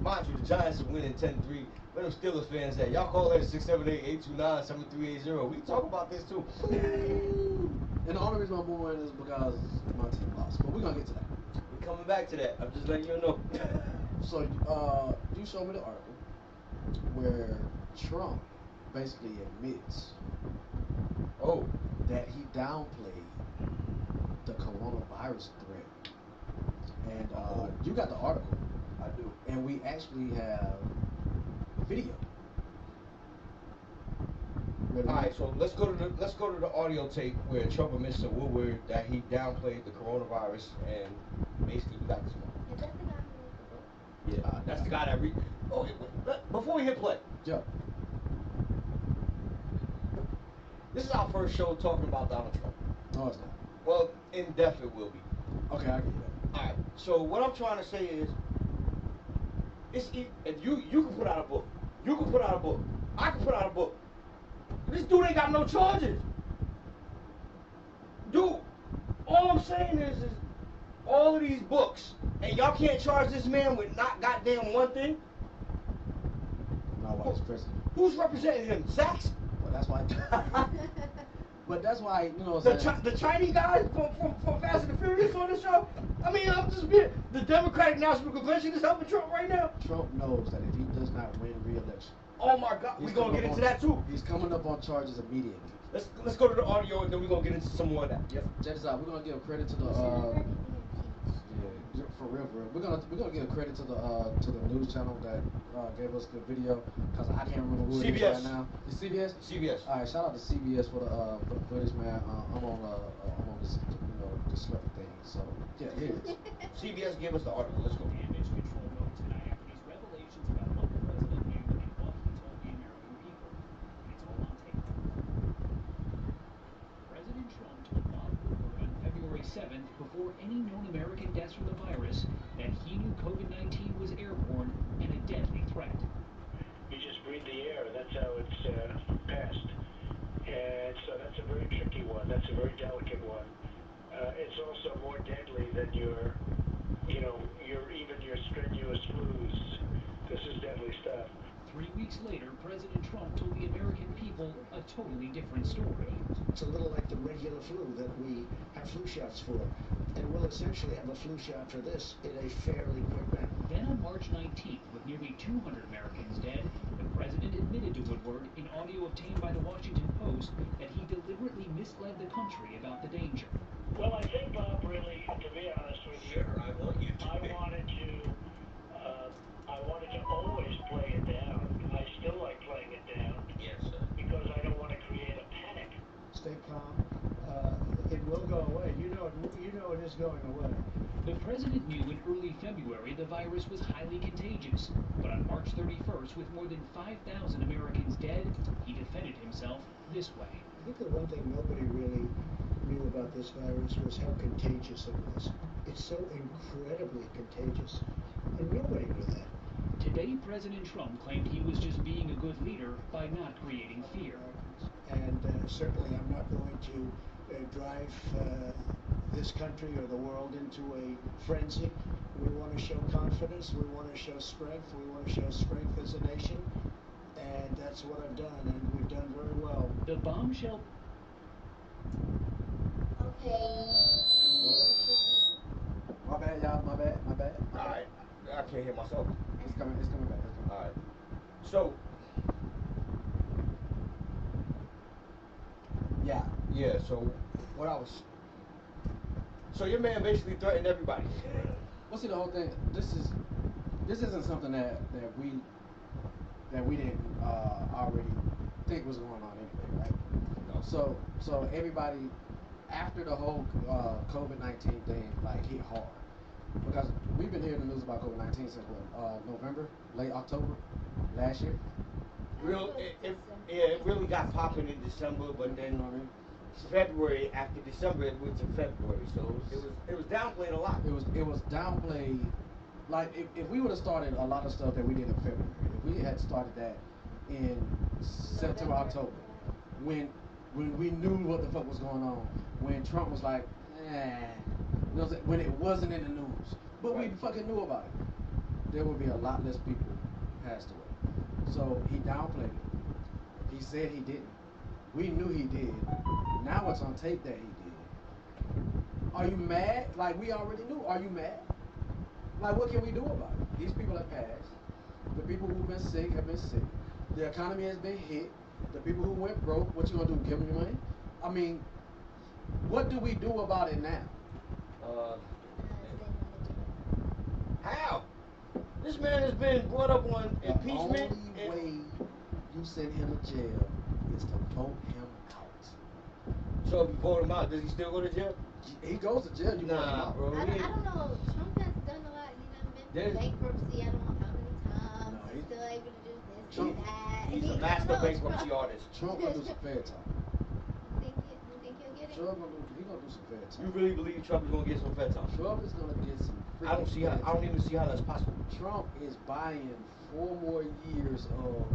Speaker 2: Mind you, the Giants are winning 10-3. Where them Steelers fans at? Y'all call in 678-829-7380. We talk about this too.
Speaker 1: And the only reason I'm moving is because my team lost. But we're gonna get to that.
Speaker 2: We're coming back to that. I'm just letting you know.
Speaker 1: So you showed me the article where Trump basically admits that he downplayed the coronavirus threat. And you got the article.
Speaker 2: I do.
Speaker 1: And we actually have video.
Speaker 2: All right, so let's go to the audio tape where Trump admits to Woodward that he downplayed the coronavirus, and basically we got this one.
Speaker 3: Is that the guy who wrote the book?
Speaker 2: Yeah, that's the guy that read. Oh, before we hit play,
Speaker 1: Yeah.
Speaker 2: this is our first show talking about Donald Trump.
Speaker 1: No, it's not.
Speaker 2: Well, in depth it will be.
Speaker 1: Okay, I get that.
Speaker 2: All right. So what I'm trying to say is, if you can put out a book, you can put out a book, I can put out a book. This dude ain't got no charges. Dude, all I'm saying is all of these books, and y'all can't charge this man with not goddamn one thing.
Speaker 1: Not while he's president.
Speaker 2: Who's representing him? Sachs?
Speaker 1: But that's why. But that's why, you know what I'm saying?
Speaker 2: The Chinese guys from Fast and the Furious on this show? I mean, I'm just being. The Democratic National Convention is helping Trump right now.
Speaker 1: Trump knows that if he does not win re-election,
Speaker 2: Oh my God, we're gonna get into that too.
Speaker 1: He's coming up on charges immediately.
Speaker 2: Let's go to the audio and then we're gonna get into some more of that.
Speaker 1: Yep. Check this out. We're gonna give credit to the yeah, for real, for real. We're gonna give credit to the news channel that gave us the video because I can't remember who it is
Speaker 2: CBS.
Speaker 1: right now. It's CBS.
Speaker 2: CBS.
Speaker 1: All right, shout out to CBS for the footage, man. I'm on this discovery thing. So yeah, here it is.
Speaker 2: CBS gave us the article. Let's go.
Speaker 6: Damage control mode tonight after these revelations about what the president knew and what he told the American people. It's all on tape. President Trump told Bob Woodward on February 7th, before any known American deaths from the virus, that he knew COVID-19 was airborne and a deadly threat.
Speaker 7: You just breathe the air, that's how it's passed. And so that's a very tricky one. That's a very delicate one. It's also more deadly than your strenuous flus. This is deadly stuff.
Speaker 6: 3 weeks later, President Trump told the American people a totally different story.
Speaker 8: It's a little like the regular flu that we have flu shots for. And we'll essentially have a flu shot for this in a fairly quick manner.
Speaker 6: Then on March 19th, with nearly 200 Americans dead, the president admitted to Woodward in audio obtained by the Washington Post that he deliberately misled the country about the danger.
Speaker 7: Well, I think, Bob, really, to be honest with you, I wanted to always play it down. I still like playing it down.
Speaker 2: Yes, sir.
Speaker 7: Because I don't want to create a panic.
Speaker 8: Stay calm. It will go away. You know it is going away.
Speaker 6: The president knew in early February the virus was highly contagious. But on March 31st, with more than 5,000 Americans dead, he defended himself this way.
Speaker 8: I think the one thing nobody really knew about this virus was how contagious it was. It's so incredibly contagious. And nobody knew that.
Speaker 6: Today, President Trump claimed he was just being a good leader by not creating fear.
Speaker 8: And certainly I'm not going to drive this country or the world into a frenzy. We want to show confidence. We want to show strength. We want to show strength as a nation. And that's what I've done, and we've done very well.
Speaker 6: The bombshell.
Speaker 3: Okay.
Speaker 1: My bad, y'all. My bad.
Speaker 2: All right. I can't hear myself.
Speaker 1: It's coming back.
Speaker 2: All right. So. Yeah. So what I was. So your man basically threatened everybody.
Speaker 1: Well, see, the whole thing. This isn't something that we didn't already think was going on anyway, right?
Speaker 2: No.
Speaker 1: So everybody after the whole COVID-19 thing like hit hard because we've been hearing the news about COVID-19 since November, late October last year.
Speaker 2: It really got popping in December, but then
Speaker 1: You know what I mean?
Speaker 2: February, after December it went to February, so it was downplayed a lot.
Speaker 1: It was downplayed. Like if we would have started a lot of stuff that we did in February, if we had started that in September, October, when we knew what the fuck was going on, when Trump was like, you know, when it wasn't in the news, but we fucking knew about it, there would be a lot less people passed away. So he downplayed it. He said he didn't. We knew he did. Now it's on tape that he did. Are you mad? Like we already knew. Are you mad? Like what can we do about it? These people have passed. The people who've been sick have been sick. The economy has been hit. The people who went broke, what you gonna do? Give them your money? I mean, what do we do about it now?
Speaker 2: How? This man has been brought up on impeachment.
Speaker 1: The only way you send him to jail is to vote him out.
Speaker 2: So if you vote him out, does he still go to jail?
Speaker 1: He goes to jail. You vote him
Speaker 2: Nah,
Speaker 1: out.
Speaker 2: bro.
Speaker 3: I don't know. Trump has done a lot. He done been through bankruptcy. I don't know how many times.
Speaker 1: No,
Speaker 3: He's still able to do this, do
Speaker 1: Trump-
Speaker 3: that.
Speaker 2: He's
Speaker 3: He-
Speaker 2: a
Speaker 3: I
Speaker 2: master
Speaker 3: don't know,
Speaker 2: bankruptcy
Speaker 3: Trump.
Speaker 2: artist.
Speaker 1: Trump gonna do some fair talk.
Speaker 3: You think he'll get it?
Speaker 1: Trump gonna do some fair talk.
Speaker 2: You really believe Trump is gonna get some fed time?
Speaker 1: Trump is gonna get some.
Speaker 2: I don't see how. I don't even see how that's possible.
Speaker 1: Trump is buying 4 more years of.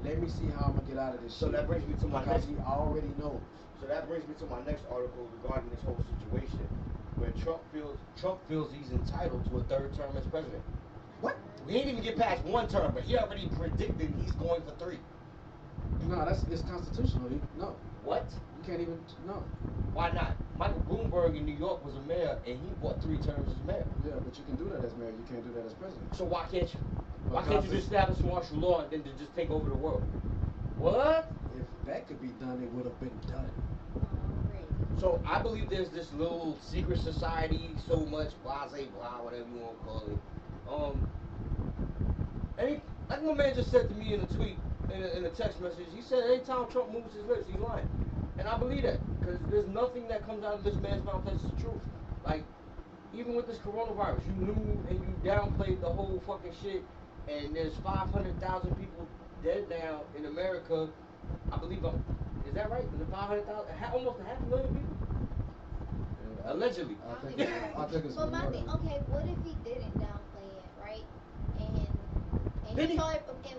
Speaker 1: Let me see how I'm gonna get out of this.
Speaker 2: So
Speaker 1: shit.
Speaker 2: that brings me to my
Speaker 1: because
Speaker 2: next.
Speaker 1: he already knows.
Speaker 2: So that brings me to my next article regarding this whole situation, where Trump feels he's entitled to a third term as president.
Speaker 1: What?
Speaker 2: We ain't even get past one term, but he already predicted he's going for 3.
Speaker 1: No, it's constitutional. No,
Speaker 2: What?
Speaker 1: you can't even no.
Speaker 2: Why not? Michael Bloomberg in New York was a mayor, and he bought 3 terms as mayor.
Speaker 1: Yeah, but you can do that as mayor. You can't do that as president.
Speaker 2: So why can't you? Why can't
Speaker 1: Because
Speaker 2: you just establish martial law and then just take over the world? What?
Speaker 1: if that could be done, it would have been done.
Speaker 2: So I believe there's this little secret society, so much blase blah, whatever you want to call it. Like my man just said to me in a tweet, in a text message, he said anytime Trump moves his lips, he's lying. And I believe that, because there's nothing that comes out of this man's mouth that's the truth. Like, even with this coronavirus, you knew and you downplayed the whole fucking shit, and there's 500,000 people dead now in America. I believe is that right? Is it 500,000? Almost a half a million people? Allegedly.
Speaker 1: I think it's
Speaker 3: But my
Speaker 1: more
Speaker 3: thing,
Speaker 1: than-
Speaker 3: okay, what if he didn't downplay it, right? And
Speaker 2: Then
Speaker 3: he
Speaker 2: he-
Speaker 3: told, and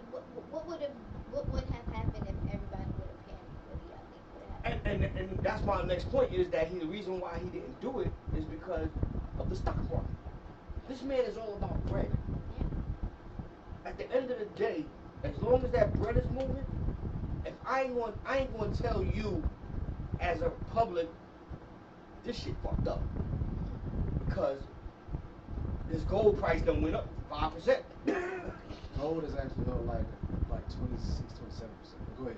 Speaker 3: what would have happened if everybody would have panicked? What do y'all think would have happened?
Speaker 2: And that's my next point, is that the reason why he didn't do it is because of the stock market. This man is all about bread. At the end of the day, as long as that bread is moving, if I ain't gonna tell you as a public, this shit fucked up, because this gold price done went up 5%.
Speaker 1: Gold is actually up like 26, 27%. Go ahead.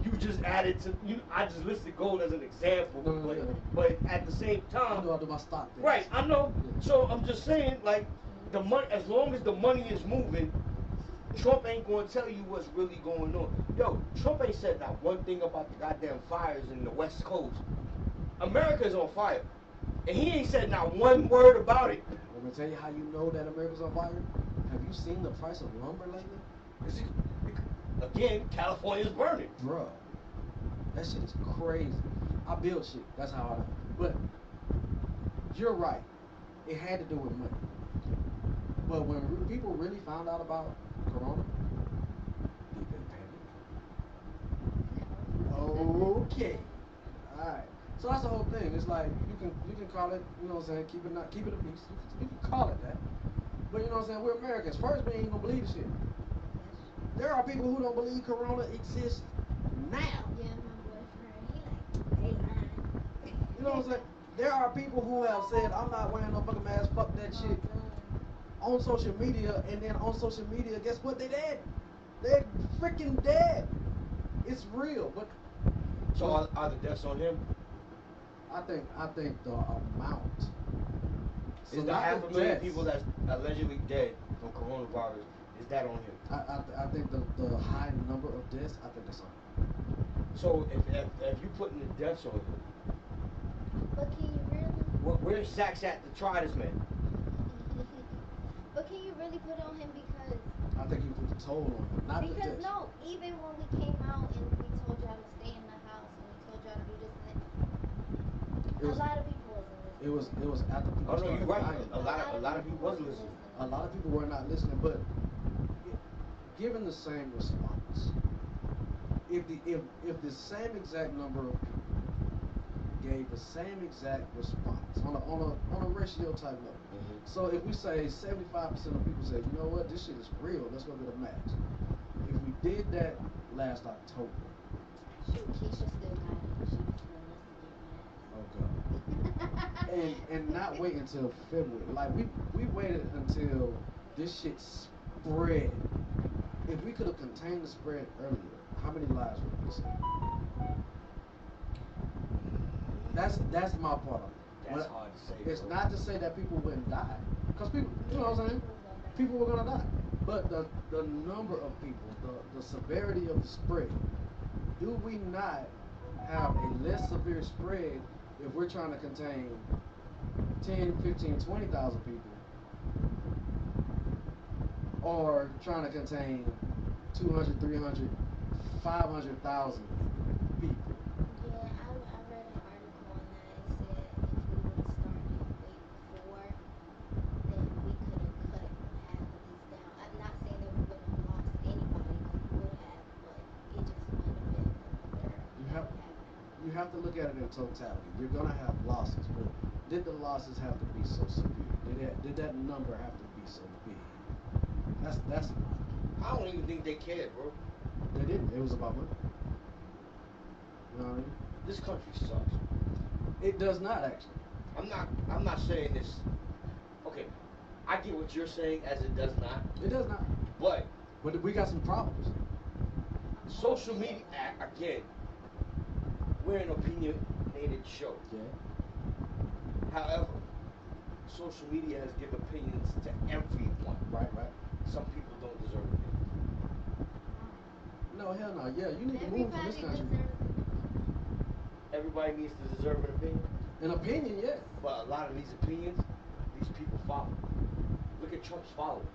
Speaker 2: You just added to I just listed gold as an example,
Speaker 1: No,
Speaker 2: but,
Speaker 1: yeah.
Speaker 2: but at the same
Speaker 1: I
Speaker 2: time,
Speaker 1: know I do my stock thing.
Speaker 2: right? I know.
Speaker 1: Yeah.
Speaker 2: So I'm just saying, like, the money, as long as the money is moving, Trump ain't gonna tell you what's really going on. Yo, Trump ain't said not one thing about the goddamn fires in the West Coast. America's on fire, and he ain't said not one word about it.
Speaker 1: Let me tell you how you know that America's on fire. Have you seen the price of lumber lately?
Speaker 2: Is it- Again, California's burning.
Speaker 1: Bruh, that shit is crazy. I build shit. That's how I know. But you're right. It had to do with money. But when people really found out about Corona, did they panic? Okay. All right. So that's the whole thing. It's like you can call it, you know what I'm saying, keep it a peace. You can call it that. But you know what I'm saying, we're Americans. First, we ain't gonna believe the shit. There are people who don't believe Corona exists now.
Speaker 3: Yeah, my boyfriend, he lying.
Speaker 1: You know what I'm saying? There are people who have said, I'm not wearing no fucking mask, fuck that shit, on social media, and then on social media, guess what? They dead. They're freaking dead. It's real, but
Speaker 2: So are the deaths on him?
Speaker 1: I think the amount. So
Speaker 2: Is the
Speaker 1: not
Speaker 2: half
Speaker 1: the
Speaker 2: a million
Speaker 1: deaths.
Speaker 2: people that's allegedly dead from coronavirus, is that on him?
Speaker 1: I think the high number of deaths, I think that's on.
Speaker 2: So if you putting the deaths on him,
Speaker 3: But can you really?
Speaker 2: where's Sachs at to try this man?
Speaker 3: But can you really put it on him because?
Speaker 1: I think he put the toll on him, not the
Speaker 3: Because
Speaker 1: deaths.
Speaker 3: no, even when we came out and we told y'all to stay in the house and we told y'all to do this and that, a lot of people wasn't listening.
Speaker 1: It was after people
Speaker 2: Oh no, you're
Speaker 1: started
Speaker 2: right.
Speaker 1: dying.
Speaker 2: A lot of people wasn't listening.
Speaker 1: A lot of people were not listening, but given the same response, if the same exact number of people gave the same exact response on a ratio type level.
Speaker 2: Mhm.
Speaker 1: So if we say 75% of people say, you know what, this shit is real, let's go get a match. If we did that last October,
Speaker 3: Shoot, Keisha still got it. She was still listening.
Speaker 1: oh god. And not wait until February. Like we waited until this shit spread. If we could have contained the spread earlier, how many lives would we save? That's my part of it.
Speaker 2: That's hard to say.
Speaker 1: It's
Speaker 2: bro.
Speaker 1: not to say that people wouldn't die, because people, you know what I'm saying? People were gonna die. But the number of people, the severity of the spread, do we not have a less severe spread if we're trying to contain 10, 15, 20,000 people, or trying to contain 200, 300, 500,000 people?
Speaker 3: Yeah, I read an article on that. It said if we would have started way before, then we could have cut half of this down. I'm not saying that we wouldn't have lost anybody, because we would have, but it just might have been another
Speaker 1: You have to look at it in totality. You're gonna have losses, but did the losses have to be so severe? Did that number have to be so big? That's
Speaker 2: I don't even think they cared, bro.
Speaker 1: They didn't. It was about money. You know what I mean?
Speaker 2: This country sucks.
Speaker 1: It does not actually.
Speaker 2: I'm not saying this. Okay, I get what you're saying as it does not,
Speaker 1: It does not.
Speaker 2: but
Speaker 1: But we got some problems.
Speaker 2: social media, again, we're an opinionated show.
Speaker 1: Yeah.
Speaker 2: However, social media has given opinions to everyone.
Speaker 1: Right.
Speaker 2: Some people don't deserve opinions.
Speaker 1: No, hell no. Yeah, you need to move from this
Speaker 3: Everybody
Speaker 1: country.
Speaker 3: deserves
Speaker 2: Everybody needs to deserve an opinion,
Speaker 1: An opinion, yeah.
Speaker 2: but a lot of these opinions, these people follow. Look at Trump's following.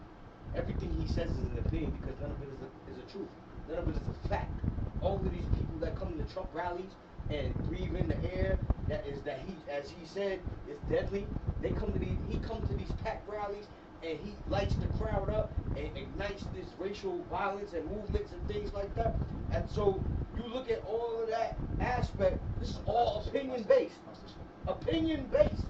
Speaker 2: Everything he says is an opinion because none of it is a truth. None of it is a fact. All of these people that come to Trump rallies and breathe in the air that he, as he said, is deadly. He comes to these packed rallies and he lights the crowd up and ignites this racial violence and movements and things like that. And so you look at all of that aspect. This is all opinion based. Opinion based.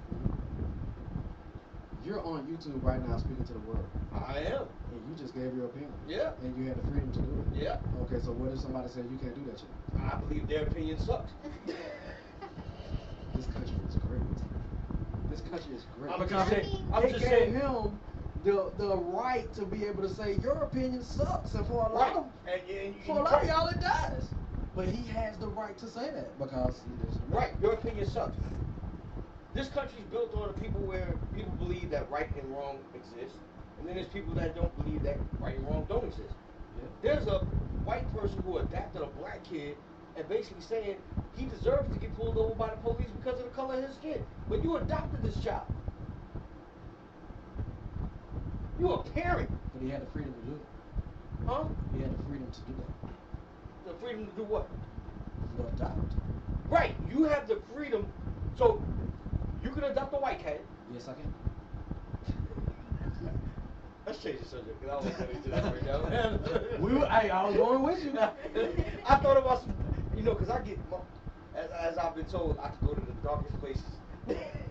Speaker 1: You're on YouTube right now speaking to the world.
Speaker 2: I am.
Speaker 1: And you just gave your opinion.
Speaker 2: Yeah.
Speaker 1: And you had the freedom to do it.
Speaker 2: Yeah.
Speaker 1: Okay, so what if somebody said you can't do that shit?
Speaker 2: I believe their opinion sucks.
Speaker 1: This country is great. This country is great.
Speaker 2: I'm
Speaker 1: because
Speaker 2: just
Speaker 1: it
Speaker 2: saying.
Speaker 1: gave him the right to be able to say your opinion sucks, and for a lot of a lot of y'all it does. But he has the right to say that because he is
Speaker 2: right. Your opinion sucks. This country's built on a people where people believe that right and wrong exist, and then there's people that don't believe that right and wrong don't exist.
Speaker 1: Yeah.
Speaker 2: There's a white person who adopted a black kid and basically saying he deserves to get pulled over by the police because of the color of his skin. But you adopted this child. You a parent.
Speaker 1: But he had the freedom to do it.
Speaker 2: Huh?
Speaker 1: He had the freedom to do that.
Speaker 2: The freedom to do what?
Speaker 1: To adopt.
Speaker 2: Right. You have the freedom. So you can adopt a white cat.
Speaker 1: Yes, I can.
Speaker 2: Let's change the subject because I don't want to get into that right now.
Speaker 1: I was going with you.
Speaker 2: I thought about some, because I get, as I've been told, I can go to the darkest places.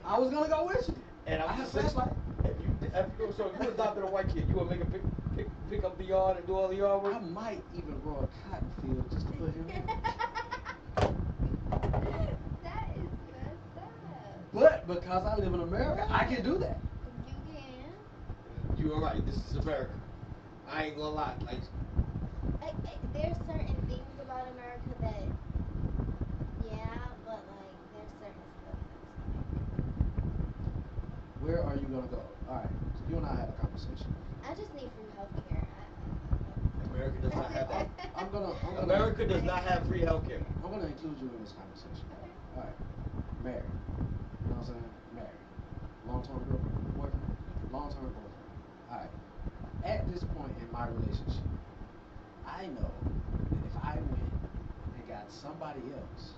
Speaker 1: I was gonna go with you.
Speaker 2: And
Speaker 1: I
Speaker 2: I'm
Speaker 1: have
Speaker 2: just saying,
Speaker 1: flashlight.
Speaker 2: if you adopted a white kid, you would make him pick up the yard and do all the yard work?
Speaker 1: I might even grow a cotton field just to put him in.
Speaker 3: That is messed up.
Speaker 1: But because I live in America, I can do that.
Speaker 3: You can.
Speaker 2: You are right. This is America. I ain't gonna lie. Like,
Speaker 3: there's certain things about America that, yeah, but like there's certain stuff that's
Speaker 1: Where are you gonna go? All right, so you and I had a conversation.
Speaker 3: I just need free healthcare.
Speaker 2: America does not have that.
Speaker 1: America
Speaker 2: does not have free healthcare.
Speaker 1: I'm gonna include you in this conversation.
Speaker 3: Okay.
Speaker 1: All right, married. You know what I'm saying? Married. Long-term boyfriend. Long-term boyfriend. All right. At this point in my relationship, I know that if I went and got somebody else,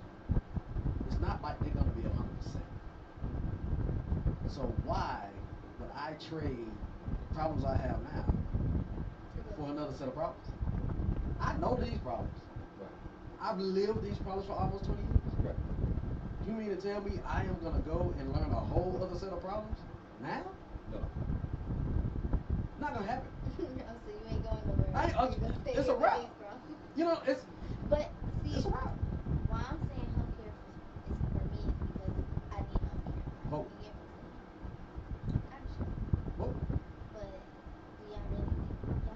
Speaker 1: it's not like they're gonna be 100%. So why would I trade problems I have now for another set of problems? I know these problems.
Speaker 2: Right.
Speaker 1: I've lived these problems for almost 20 years.
Speaker 2: Right.
Speaker 1: You mean to tell me I am gonna go and learn a whole other set of problems now?
Speaker 2: No.
Speaker 1: Not gonna happen.
Speaker 3: So you ain't going nowhere. You gonna stay
Speaker 1: It's
Speaker 3: here
Speaker 1: a
Speaker 3: with
Speaker 1: wrap.
Speaker 3: these problems.
Speaker 1: You know, it's
Speaker 3: See,
Speaker 1: a wrap.
Speaker 3: why I'm saying healthcare is for me is because I need healthcare.
Speaker 1: Vote.
Speaker 3: You get what I'm saying? Actually.
Speaker 1: Whoa.
Speaker 3: But do y'all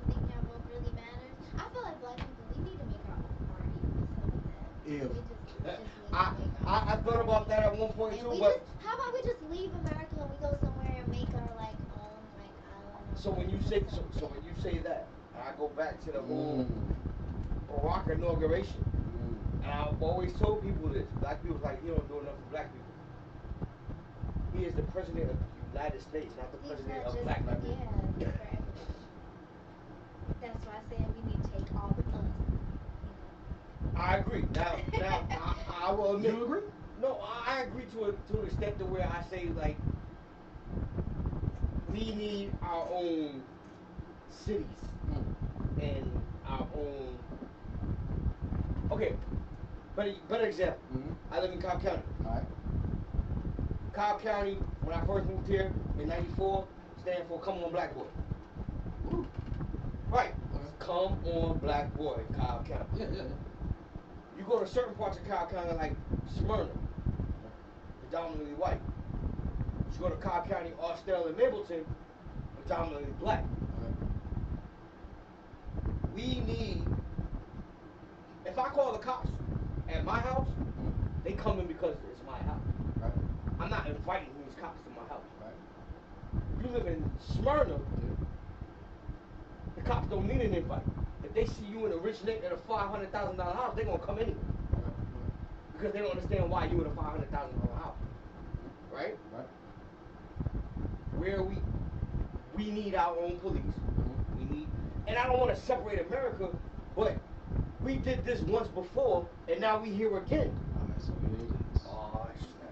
Speaker 3: think y'all vote really matters? I feel like black people, we need to make our own party or something like that.
Speaker 1: Ew.
Speaker 3: We just need to make our own
Speaker 2: I thought about that at one point
Speaker 3: and
Speaker 2: too,
Speaker 3: we
Speaker 2: but
Speaker 3: how about we just leave America and we go somewhere and make our like own like island?
Speaker 2: so when you say that, I go back to the whole Barack inauguration, and I've always told people this. Black people's like, he don't do enough for black people. He is the president of the United States, not the president of black people.
Speaker 3: Yeah, for everybody. That's why I said we need to take all the us.
Speaker 2: I agree. Now, I will admit.
Speaker 1: You agree?
Speaker 2: No, I agree to an extent to where I say like we need our own cities and our own. Okay, better example. I live in Cobb County.
Speaker 1: All right.
Speaker 2: Cobb County, when I first moved here in '94, stand for Come On Black Boy.
Speaker 1: Ooh.
Speaker 2: Right. come on, black boy, Kyle County.
Speaker 1: Yeah, yeah, yeah.
Speaker 2: You go to certain parts of Kyle County like Smyrna, predominantly white. You go to Cobb County, Austell, and Mableton, predominantly black. We need, if I call the cops at my house, they come in because it's my house.
Speaker 1: Right.
Speaker 2: I'm not inviting these cops to my house.
Speaker 1: Right.
Speaker 2: If you live in Smyrna, the cops don't need an invite. If they see you in a rich nigga in a $500,000 house, they're gonna come anyway. Because they don't understand why you in a $500,000 house. Right?
Speaker 1: Right.
Speaker 2: Where we need our own police. We need, and I don't want to separate America, but we did this once before, and now we here again.
Speaker 1: Alright, so here it is.
Speaker 2: Oh,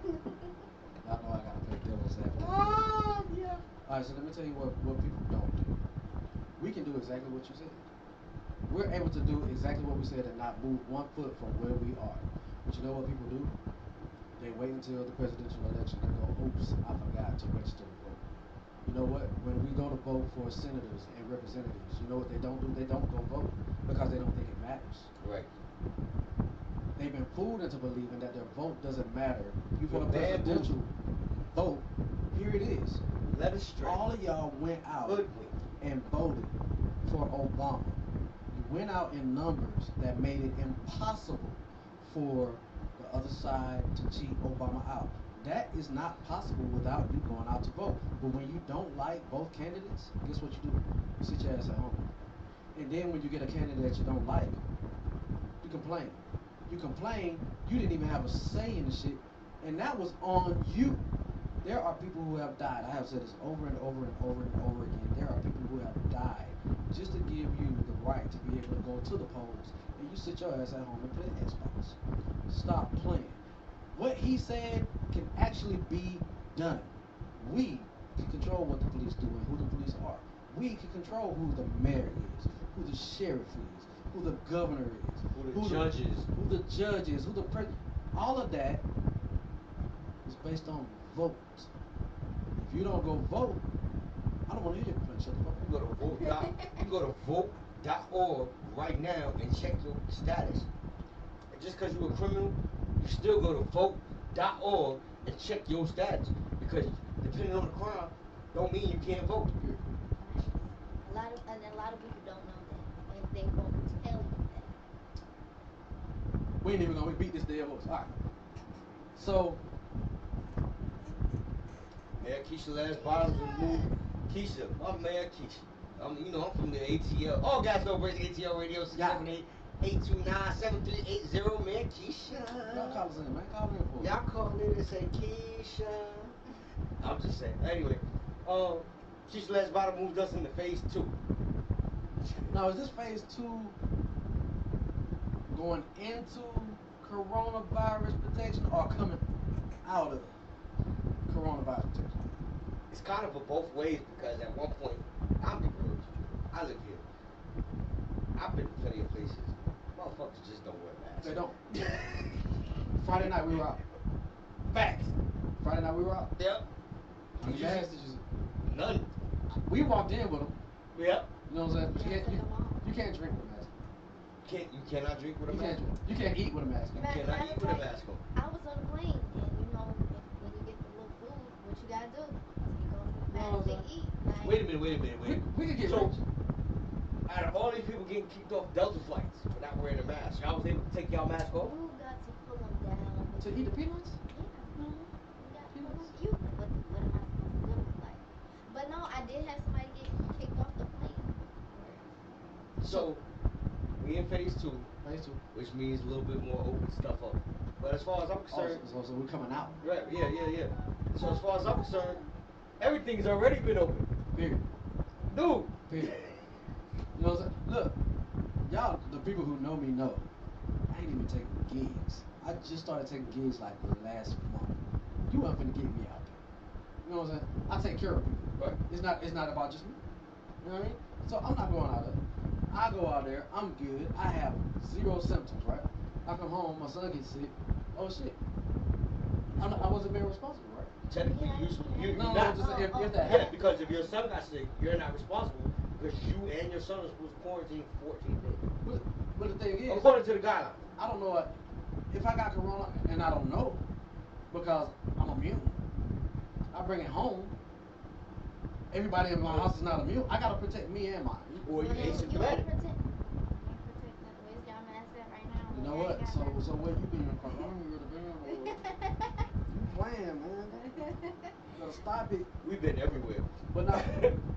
Speaker 1: Y'all know I gotta play devil's advocate.
Speaker 2: oh yeah.
Speaker 1: Alright, so let me tell you what people don't do. We can do exactly what you said. We're able to do exactly what we said and not move 1 foot from where we are. But you know what people do? They wait until the presidential election and go, oops, I forgot to register to vote. You know what? When we go to vote for senators and representatives, you know what they don't do? They don't go vote because they don't think it matters.
Speaker 2: Right.
Speaker 1: They've been fooled into believing that their vote doesn't matter. You
Speaker 2: For
Speaker 1: want a presidential vote, here it is.
Speaker 2: Let us straight.
Speaker 1: All of y'all went out and voted for Obama. You went out in numbers that made it impossible for the other side to cheat Obama out. That is not possible without you going out to vote. But when you don't like both candidates, guess what you do? You sit your ass at home. And then when you get a candidate that you don't like, you complain. You complain, you didn't even have a say in the shit, and that was on you. There are people who have died. I have said this over and over and over and over again. There are people who have died just to give you the right to be able to go to the polls, and you sit your ass at home and play the Xbox. Stop playing. What he said can actually be done. We can control what the police do and who the police are. We can control who the mayor is, who the sheriff is, who the governor is,
Speaker 2: who the judge is,
Speaker 1: who the president. All of that is based on votes. If you don't go vote, I don't want to hear you complain. Shut the fuck up.
Speaker 2: You go to you go to vote.org right now and check your status. And just because you're a criminal, you still go to vote.org and check your status. Because depending on the crime, don't mean you can't vote.
Speaker 3: A lot of people don't know that, and they won't tell you that.
Speaker 1: We ain't even gonna beat this dead horse. All right. So,
Speaker 2: Mayor Keisha last bottoms and move. Keisha, my Mayor Keisha. You know, I'm from the ATL. Oh, Gas No Breaks ATL Radio 678-829-7380. Mayor Keisha.
Speaker 1: y'all call us in, man. Call in for
Speaker 2: Y'all call in and say Keisha. I'm just saying. Anyway, Keisha last bottom moved us into phase 2.
Speaker 1: Now, is this phase 2 going into coronavirus protection or coming out of coronavirus protection?
Speaker 2: It's kind of a both ways because at one point, I'm the girl. I live here. I've been to plenty of places. Motherfuckers just don't wear masks.
Speaker 1: They don't. Friday night we were out.
Speaker 2: Facts.
Speaker 1: Friday night we were out.
Speaker 2: Yep.
Speaker 1: How many masks did you see?
Speaker 2: None.
Speaker 1: We walked in with them.
Speaker 2: Yep.
Speaker 1: You know what I'm saying? You can't drink with a mask.
Speaker 2: You cannot drink with a mask.
Speaker 1: You can't eat with a mask.
Speaker 2: You cannot eat with a mask on.
Speaker 3: I was on a plane, and you know, when you get the little food, what you gotta do? Take off the mask and eat. Like,
Speaker 2: Wait a minute.
Speaker 1: We could get
Speaker 2: so,
Speaker 1: rich.
Speaker 2: out of all these people getting kicked off Delta flights for not wearing a mask, y'all was able to take y'all mask off?
Speaker 3: you got to pull them down.
Speaker 1: To eat the peanuts?
Speaker 3: Yeah. You got to pull them. What am I supposed to do? Like, but no, I did have somebody get kicked off the plane.
Speaker 2: So, we in phase 2.
Speaker 1: Phase 2.
Speaker 2: Which means a little bit more open stuff up. But as far as I'm concerned,
Speaker 1: So we're coming out.
Speaker 2: right? Yeah. So as far as I'm concerned, everything's already been open.
Speaker 1: Period.
Speaker 2: Dude.
Speaker 1: Period. You know what I'm saying? Look, y'all, the people who know me know, I ain't even taking gigs. I just started taking gigs like last month. You ain't finna get me out there. You know what I'm saying? I take care of people.
Speaker 2: Right.
Speaker 1: It's not about just me. You know what I mean? So I'm not going out there. I go out there, I'm good, I have 0 symptoms, right? I come home, my son gets sick. Oh shit. I wasn't being responsible, right?
Speaker 2: Technically, you're
Speaker 1: No,
Speaker 2: not.
Speaker 1: just if that
Speaker 2: Yeah,
Speaker 1: happens.
Speaker 2: because if your son got sick, you're not responsible because you and your son are supposed to quarantine for 14 days.
Speaker 1: But the thing is,
Speaker 2: according to the guidelines.
Speaker 1: I don't know if I got corona and I don't know because I'm immune. I bring it home. Everybody in my house is not immune. I gotta protect me and mine.
Speaker 2: Or you
Speaker 3: You ain't
Speaker 2: asymptomatic.
Speaker 3: protect nothing. Where's y'all mask at right now?
Speaker 1: You know
Speaker 3: Y'all
Speaker 1: what?
Speaker 3: ain't got nothing.
Speaker 1: So where you been? Cause I don't really been nowhere. You playing, man? You gotta stop it.
Speaker 2: We've been everywhere.
Speaker 1: But no,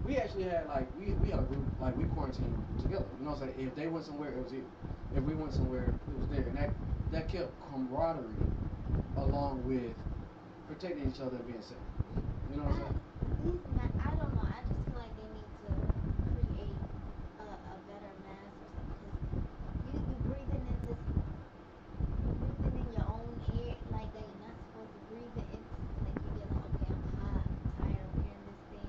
Speaker 1: we actually had like we had a group like we quarantined together. You know what I'm saying? If they went somewhere, it was here. If we went somewhere, it was there, and that kept camaraderie along with protecting each other and being safe. You know what I'm saying?
Speaker 3: I don't know. I just feel like they need to create a better mask or something because you breathing in this, breathing in your own air like that you're not supposed to breathe it. It's like you get like, okay, I'm hot, I'm tired of wearing this thing.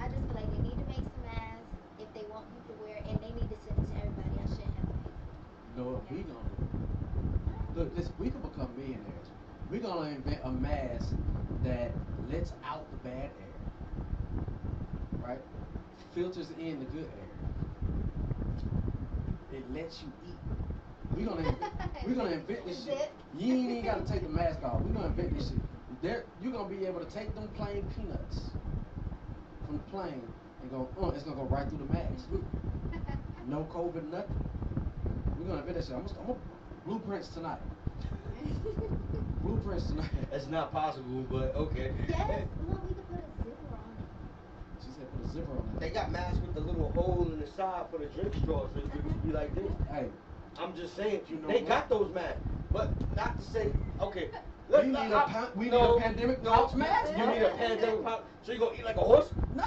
Speaker 3: I just feel like they need to make some masks if they want people to wear, and they need to send it to everybody. I shouldn't have to pay for it.
Speaker 1: You know what we gonna do? Look, this we can become millionaires. We're gonna invent a mask that lets out the bad air, right? Filters in the good air. It lets you eat. We're gonna invent this shit. You ain't even gotta take the mask off. We're gonna invent this shit. You're gonna be able to take them plain peanuts from the plane and go, it's gonna go right through the mask. No COVID, nothing. We're gonna invent that shit. I'm gonna blueprints tonight. Blueprints tonight.
Speaker 2: That's not possible, but okay.
Speaker 3: Yes, look, we could put a zipper on it.
Speaker 1: She said put a zipper on
Speaker 2: They
Speaker 1: it.
Speaker 2: got masks with the little hole in the side for the drink straw, so it could be like this.
Speaker 1: Hey,
Speaker 2: I'm just saying,
Speaker 1: You know
Speaker 2: they
Speaker 1: what?
Speaker 2: got those masks, but not to say, okay.
Speaker 1: we need a pandemic pouch mask.
Speaker 2: You need a pandemic pouch, so you gonna eat like a horse?
Speaker 1: No.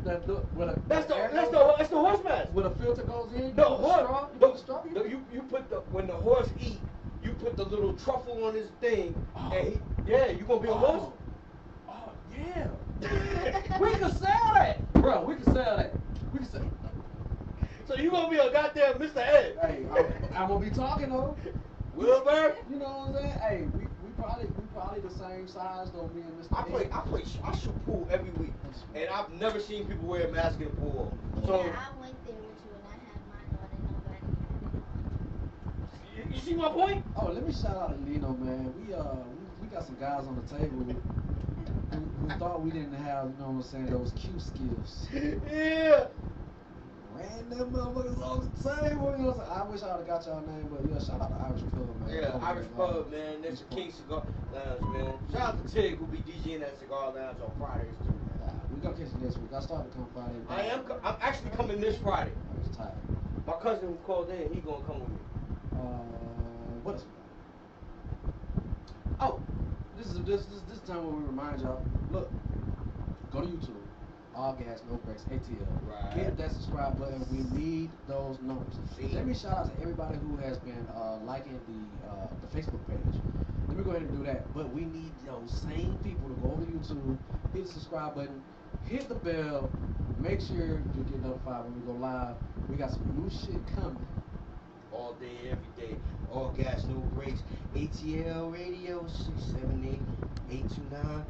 Speaker 1: That's the
Speaker 2: horse mask.
Speaker 1: Where the filter goes in.
Speaker 2: No,
Speaker 1: straw. You put the straw.
Speaker 2: No, you put when the horse eat, you put the little truffle on his thing, and you gonna be a horse.
Speaker 1: Oh yeah. We can sell that, bro. We can sell that. We can sell.
Speaker 2: So you gonna be a goddamn Mr. Ed.
Speaker 1: Hey, I'm gonna be talking though.
Speaker 2: Wilbur.
Speaker 1: You know what I'm saying? Hey, we probably the same size though. Me and Mr.
Speaker 2: I shoot pool every week, and I've never seen people wear a mask in the pool.
Speaker 3: Yeah,
Speaker 2: So
Speaker 3: I went there with you and I had my daughter and nobody had it on.
Speaker 2: you see my point?
Speaker 1: Oh, let me shout out to Lino, man. We got some guys on the table who thought we didn't have, you know what I'm saying, those Q skills.
Speaker 2: Yeah.
Speaker 1: Ran them motherfuckers on the table. You know what I'm saying? I wish I would have got y'all name, but yeah, shout out to Irish Pub, man.
Speaker 2: Yeah, Irish Pub, man. That's the King Cigar Lounge, man. Shout out to Tig, who'll be DJing at Cigar Lounge on Fridays too.
Speaker 1: We gonna catch you next week. I started to come Friday.
Speaker 2: I'm actually coming this Friday.
Speaker 1: I was tired.
Speaker 2: My cousin who called in, he gonna come with me.
Speaker 1: What else? Oh, this is time when we remind y'all. Look, go to YouTube. All Gas No Breaks ATL.
Speaker 2: Right.
Speaker 1: Hit that subscribe button. We need those numbers.
Speaker 2: See?
Speaker 1: Let me shout out to everybody who has been liking the Facebook page. Let me go ahead and do that. But we need those same people to go over to YouTube, hit the subscribe button, hit the bell, make sure you get notified when we go live. We got some new shit coming.
Speaker 2: All day, every day. All Gas No Breaks ATL Radio 678-829-7380.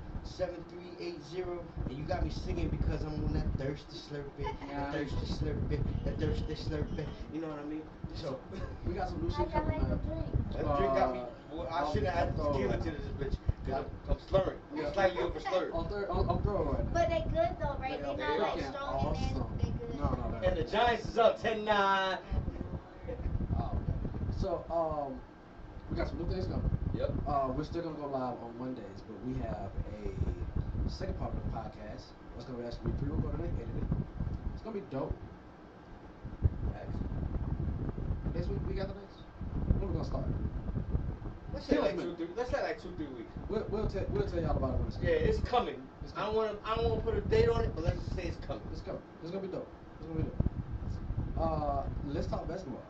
Speaker 2: And you got me singing because I'm on that thirsty slurping, that thirsty slurping, that thirsty slurping. You know what I mean? So
Speaker 1: we got some new
Speaker 3: How
Speaker 1: shit
Speaker 3: y'all
Speaker 1: coming
Speaker 3: like the
Speaker 1: up.
Speaker 3: drink?
Speaker 2: that drink got me. Boy, I should have added tequila to this bitch because I'm slurring. I'm slightly over slurred.
Speaker 1: I'm throwing right now.
Speaker 3: But they good though, right?
Speaker 1: They
Speaker 3: They
Speaker 1: are
Speaker 3: not like
Speaker 1: fucking
Speaker 3: strong and
Speaker 1: awesome.
Speaker 3: nasty. They good.
Speaker 1: No,
Speaker 2: And the Giants is up 10-9.
Speaker 1: So, we got some new things coming.
Speaker 2: Yep.
Speaker 1: We're still gonna go live on Mondays, but we have a second part of the podcast. It's gonna actually be pre-recorded and edited. It's gonna be dope. Next week we got the next. When we gonna start?
Speaker 2: Let's say like 2-3 weeks.
Speaker 1: We'll tell y'all about it when it's
Speaker 2: Yeah, it's coming. I don't want to put a date on it, but let's just say it's coming.
Speaker 1: It's coming. It's gonna be dope. It's gonna be dope. Let's talk basketball.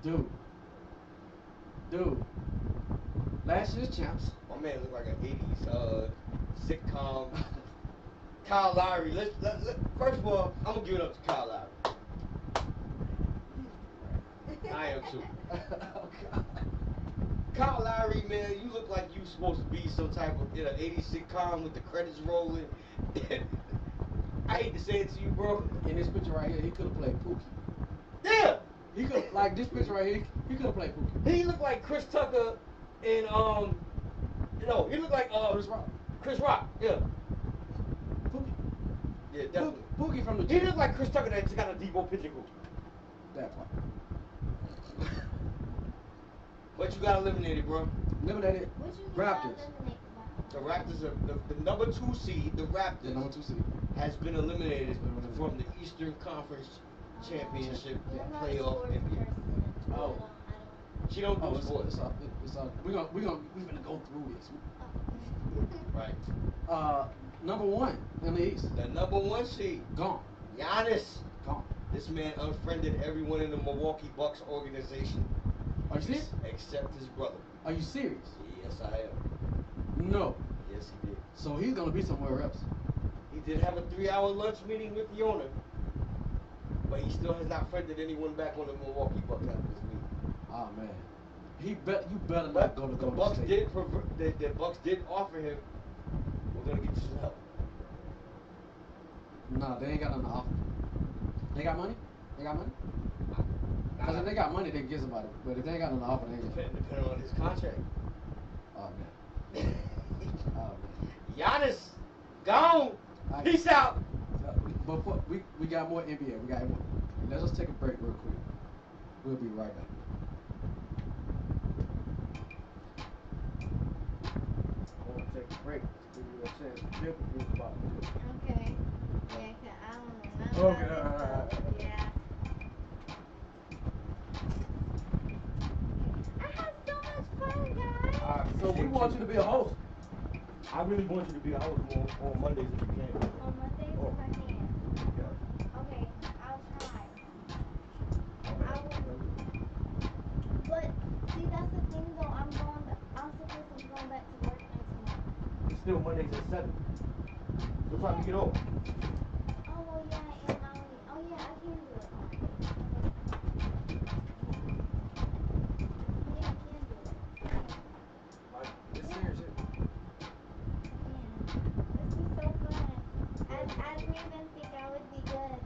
Speaker 1: Dude. Last year's champs.
Speaker 2: My man look like an 80s sitcom. Kyle Lowry. First of all, I'm gonna give it up to Kyle Lowry. I am too.
Speaker 1: Oh God.
Speaker 2: Kyle Lowry, man, you look like you supposed to be some type of in an 80s sitcom with the credits rolling. hate to say it to you, bro.
Speaker 1: In this picture right here, he could have played Pookie.
Speaker 2: Yeah.
Speaker 1: He could like this picture right here. He could have played Pookie.
Speaker 2: He looked like Chris Tucker in no, he looked like
Speaker 1: Chris Rock.
Speaker 2: Chris Rock. Yeah.
Speaker 1: Pookie.
Speaker 2: Yeah, definitely.
Speaker 1: Pookie from the
Speaker 2: He looked like Chris Tucker that just got a Debo pigeon.
Speaker 1: That part.
Speaker 2: But you got eliminated, bro.
Speaker 1: Eliminated.
Speaker 3: What you
Speaker 1: Raptors.
Speaker 2: The Raptors are the number 2 seed. The Raptors.
Speaker 1: The number 2 seed
Speaker 2: has been eliminated from the Eastern Conference Championship playoff NBA.
Speaker 1: Oh.
Speaker 2: She don't do sports.
Speaker 1: We're gonna go through this.
Speaker 2: Right.
Speaker 1: Number 1 in the East.
Speaker 2: The number 1 seed.
Speaker 1: Gone.
Speaker 2: Giannis.
Speaker 1: Gone.
Speaker 2: This man unfriended everyone in the Milwaukee Bucks organization.
Speaker 1: Are you serious?
Speaker 2: Except his brother.
Speaker 1: Are you serious?
Speaker 2: Yes, I am.
Speaker 1: No.
Speaker 2: Yes, he did.
Speaker 1: So he's gonna be somewhere else.
Speaker 2: He did have a 3-hour lunch meeting with the owner, but he still has not friended anyone back on the Milwaukee Bucks after this meeting.
Speaker 1: Oh man. You better not go to
Speaker 2: the
Speaker 1: Golden
Speaker 2: Bucks
Speaker 1: State.
Speaker 2: the Bucks did offer him, we're gonna get you some help.
Speaker 1: Nah, they ain't got nothing to offer. They got money? They got money? Because if they got money, they can get somebody. But if they ain't got nothing to offer, they ain't got.
Speaker 2: Depending on his contract.
Speaker 1: Oh man. Oh man.
Speaker 2: Giannis, gone. Peace out.
Speaker 1: But we got more NBA. We got more. Let's just take a break real quick. We'll be right back. I want to take a break. Give you a chance to think about it.
Speaker 3: Okay. Yeah, 'cause I don't know.
Speaker 1: Okay, all right.
Speaker 3: Yeah. I had so much fun, guys.
Speaker 1: So we want you to be a host.
Speaker 2: I really want you to be a host on Mondays if you can.
Speaker 3: On Mondays if I can.
Speaker 2: Yeah.
Speaker 3: Okay, I'll try. I will. But see, that's the thing though. I'm supposed to be going back to work tomorrow.
Speaker 2: It's still Mondays at 7. What time you get home?
Speaker 3: Oh well, yeah, and oh yeah, I can do it. Yeah, I can do it.
Speaker 1: Like, it's serious shit.
Speaker 3: This is so fun. I didn't even think I would be good.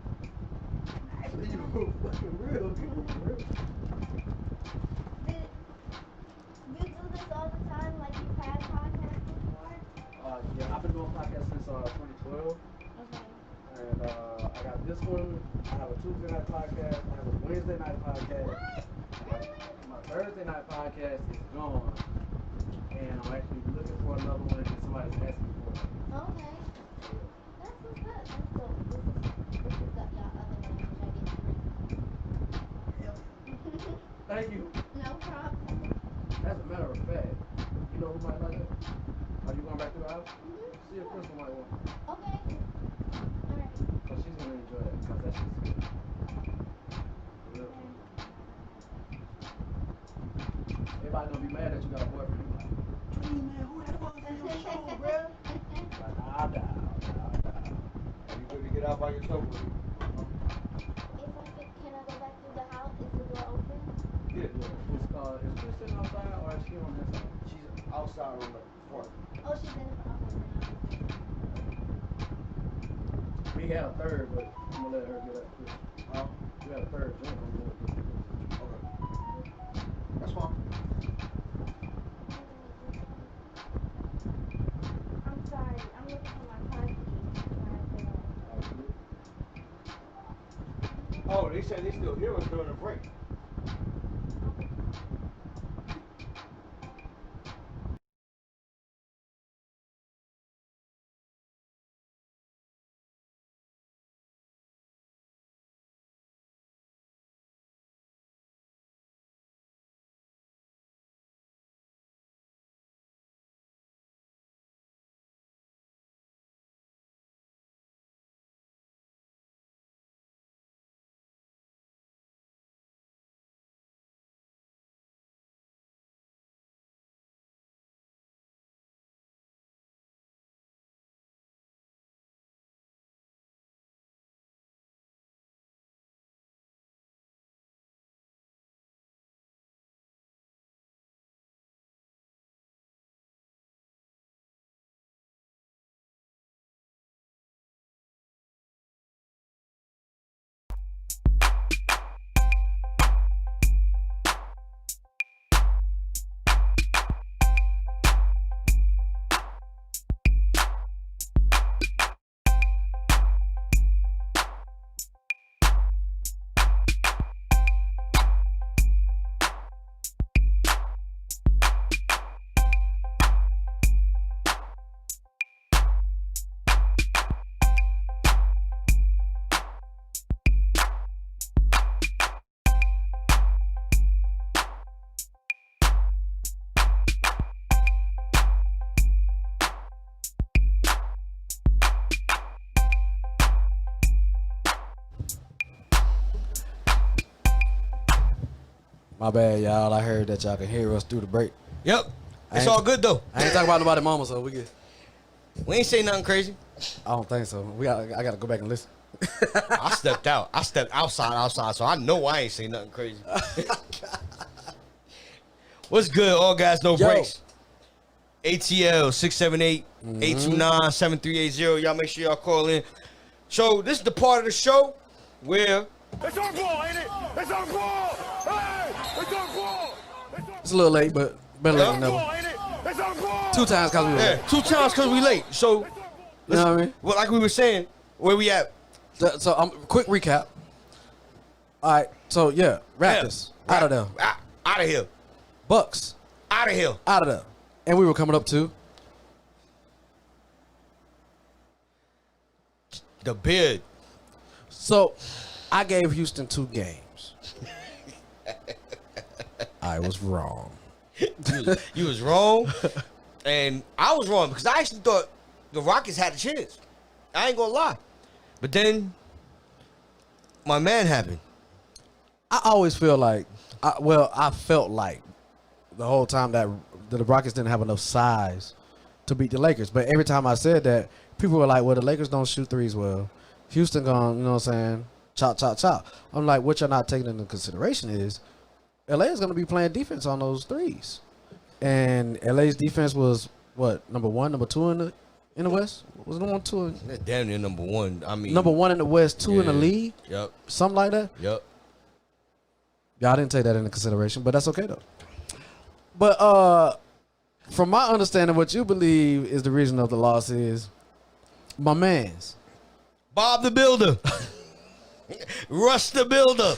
Speaker 1: You fucking real.
Speaker 3: You do this all the time, like you've had podcasts before?
Speaker 1: Yeah, I've been doing podcasts since 2012.
Speaker 3: Okay.
Speaker 1: And I got this one. I have a Tuesday night podcast. I have a Wednesday night podcast.
Speaker 3: What? Really?
Speaker 1: My Thursday night podcast is gone. And I'm actually looking for another one, and somebody's asking me for it.
Speaker 3: Okay. That's what's up. That's dope. This is the y'all other one, which I get free.
Speaker 1: Thank you.
Speaker 3: No problem.
Speaker 1: As a matter of fact, you know who might like it? Are you going back to the house? See if Crystal might want it.
Speaker 3: Okay. Alright.
Speaker 1: Because she's going to enjoy that, because that's just good. Real
Speaker 3: Okay.
Speaker 1: good. Everybody going to be mad that you got a boyfriend. You like, hey man, who that was on your show, bro? Like, nah.
Speaker 2: Are you good to get out by yourself?
Speaker 3: Can I go back through the house? Is the door open?
Speaker 2: Yeah.
Speaker 1: Is Chris sitting outside or is she on the inside?
Speaker 2: She's outside on the front.
Speaker 3: Oh, she's in the front. Okay,
Speaker 1: We had a third, but I'm going to let her get that Chris. We had a third drink. I'm going to get Chris.
Speaker 2: Okay. That's fine.
Speaker 3: I'm sorry. I'm looking for my car keys.
Speaker 2: Oh, they said they still hear us during the break.
Speaker 1: My bad, y'all. I heard that y'all can hear us through the break.
Speaker 2: Yep. It's
Speaker 1: ain't-
Speaker 2: all good though.
Speaker 1: I ain't talking about nobody mama, so we good.
Speaker 2: We ain't say nothing crazy.
Speaker 1: I don't think so. I gotta go back and listen.
Speaker 2: I stepped out. I stepped outside, so I know I ain't say nothing crazy. What's good? All Gas No Breaks ATL 678-829-7380. Y'all make sure y'all call in. So this is the part of the show where
Speaker 9: It's our ball, ain't it? It's our ball! Hey! It's our ball!
Speaker 1: It's a little late, but better late than never.
Speaker 9: Ain't it? It's our ball!
Speaker 1: 2 times because we were late.
Speaker 2: 2 times because we late. So
Speaker 1: You know what I mean?
Speaker 2: well, like we were saying, where we at?
Speaker 1: So quick recap. All right. So yeah, Raptors out of there.
Speaker 2: Out of here.
Speaker 1: Bucks
Speaker 2: Out of here.
Speaker 1: out of there. And we were coming up to
Speaker 2: The bid.
Speaker 1: So I gave Houston 2 games. I was wrong.
Speaker 2: You was wrong, and I was wrong because I actually thought the Rockets had a chance. I ain't gonna lie, but then my man happened.
Speaker 1: I always feel like, I felt like the whole time that the Rockets didn't have enough size to beat the Lakers. But every time I said that, people were like, well, the Lakers don't shoot threes well. Houston gone, you know what I'm saying? Chop, chop, chop. I'm like, what you're not taking into consideration is LA is going to be playing defense on those threes. And LA's defense was, what, number 1, number 2 in the West? Was it number 2?
Speaker 2: They're damn near number 1. I mean,
Speaker 1: Number 1 in the West, 2 in the league?
Speaker 2: Yep.
Speaker 1: Something like that?
Speaker 2: Yep.
Speaker 1: Y'all didn't take that into consideration, but that's okay, though. But from my understanding, what you believe is the reason of the loss is my man's.
Speaker 2: Bob the Builder. Russ the Builder.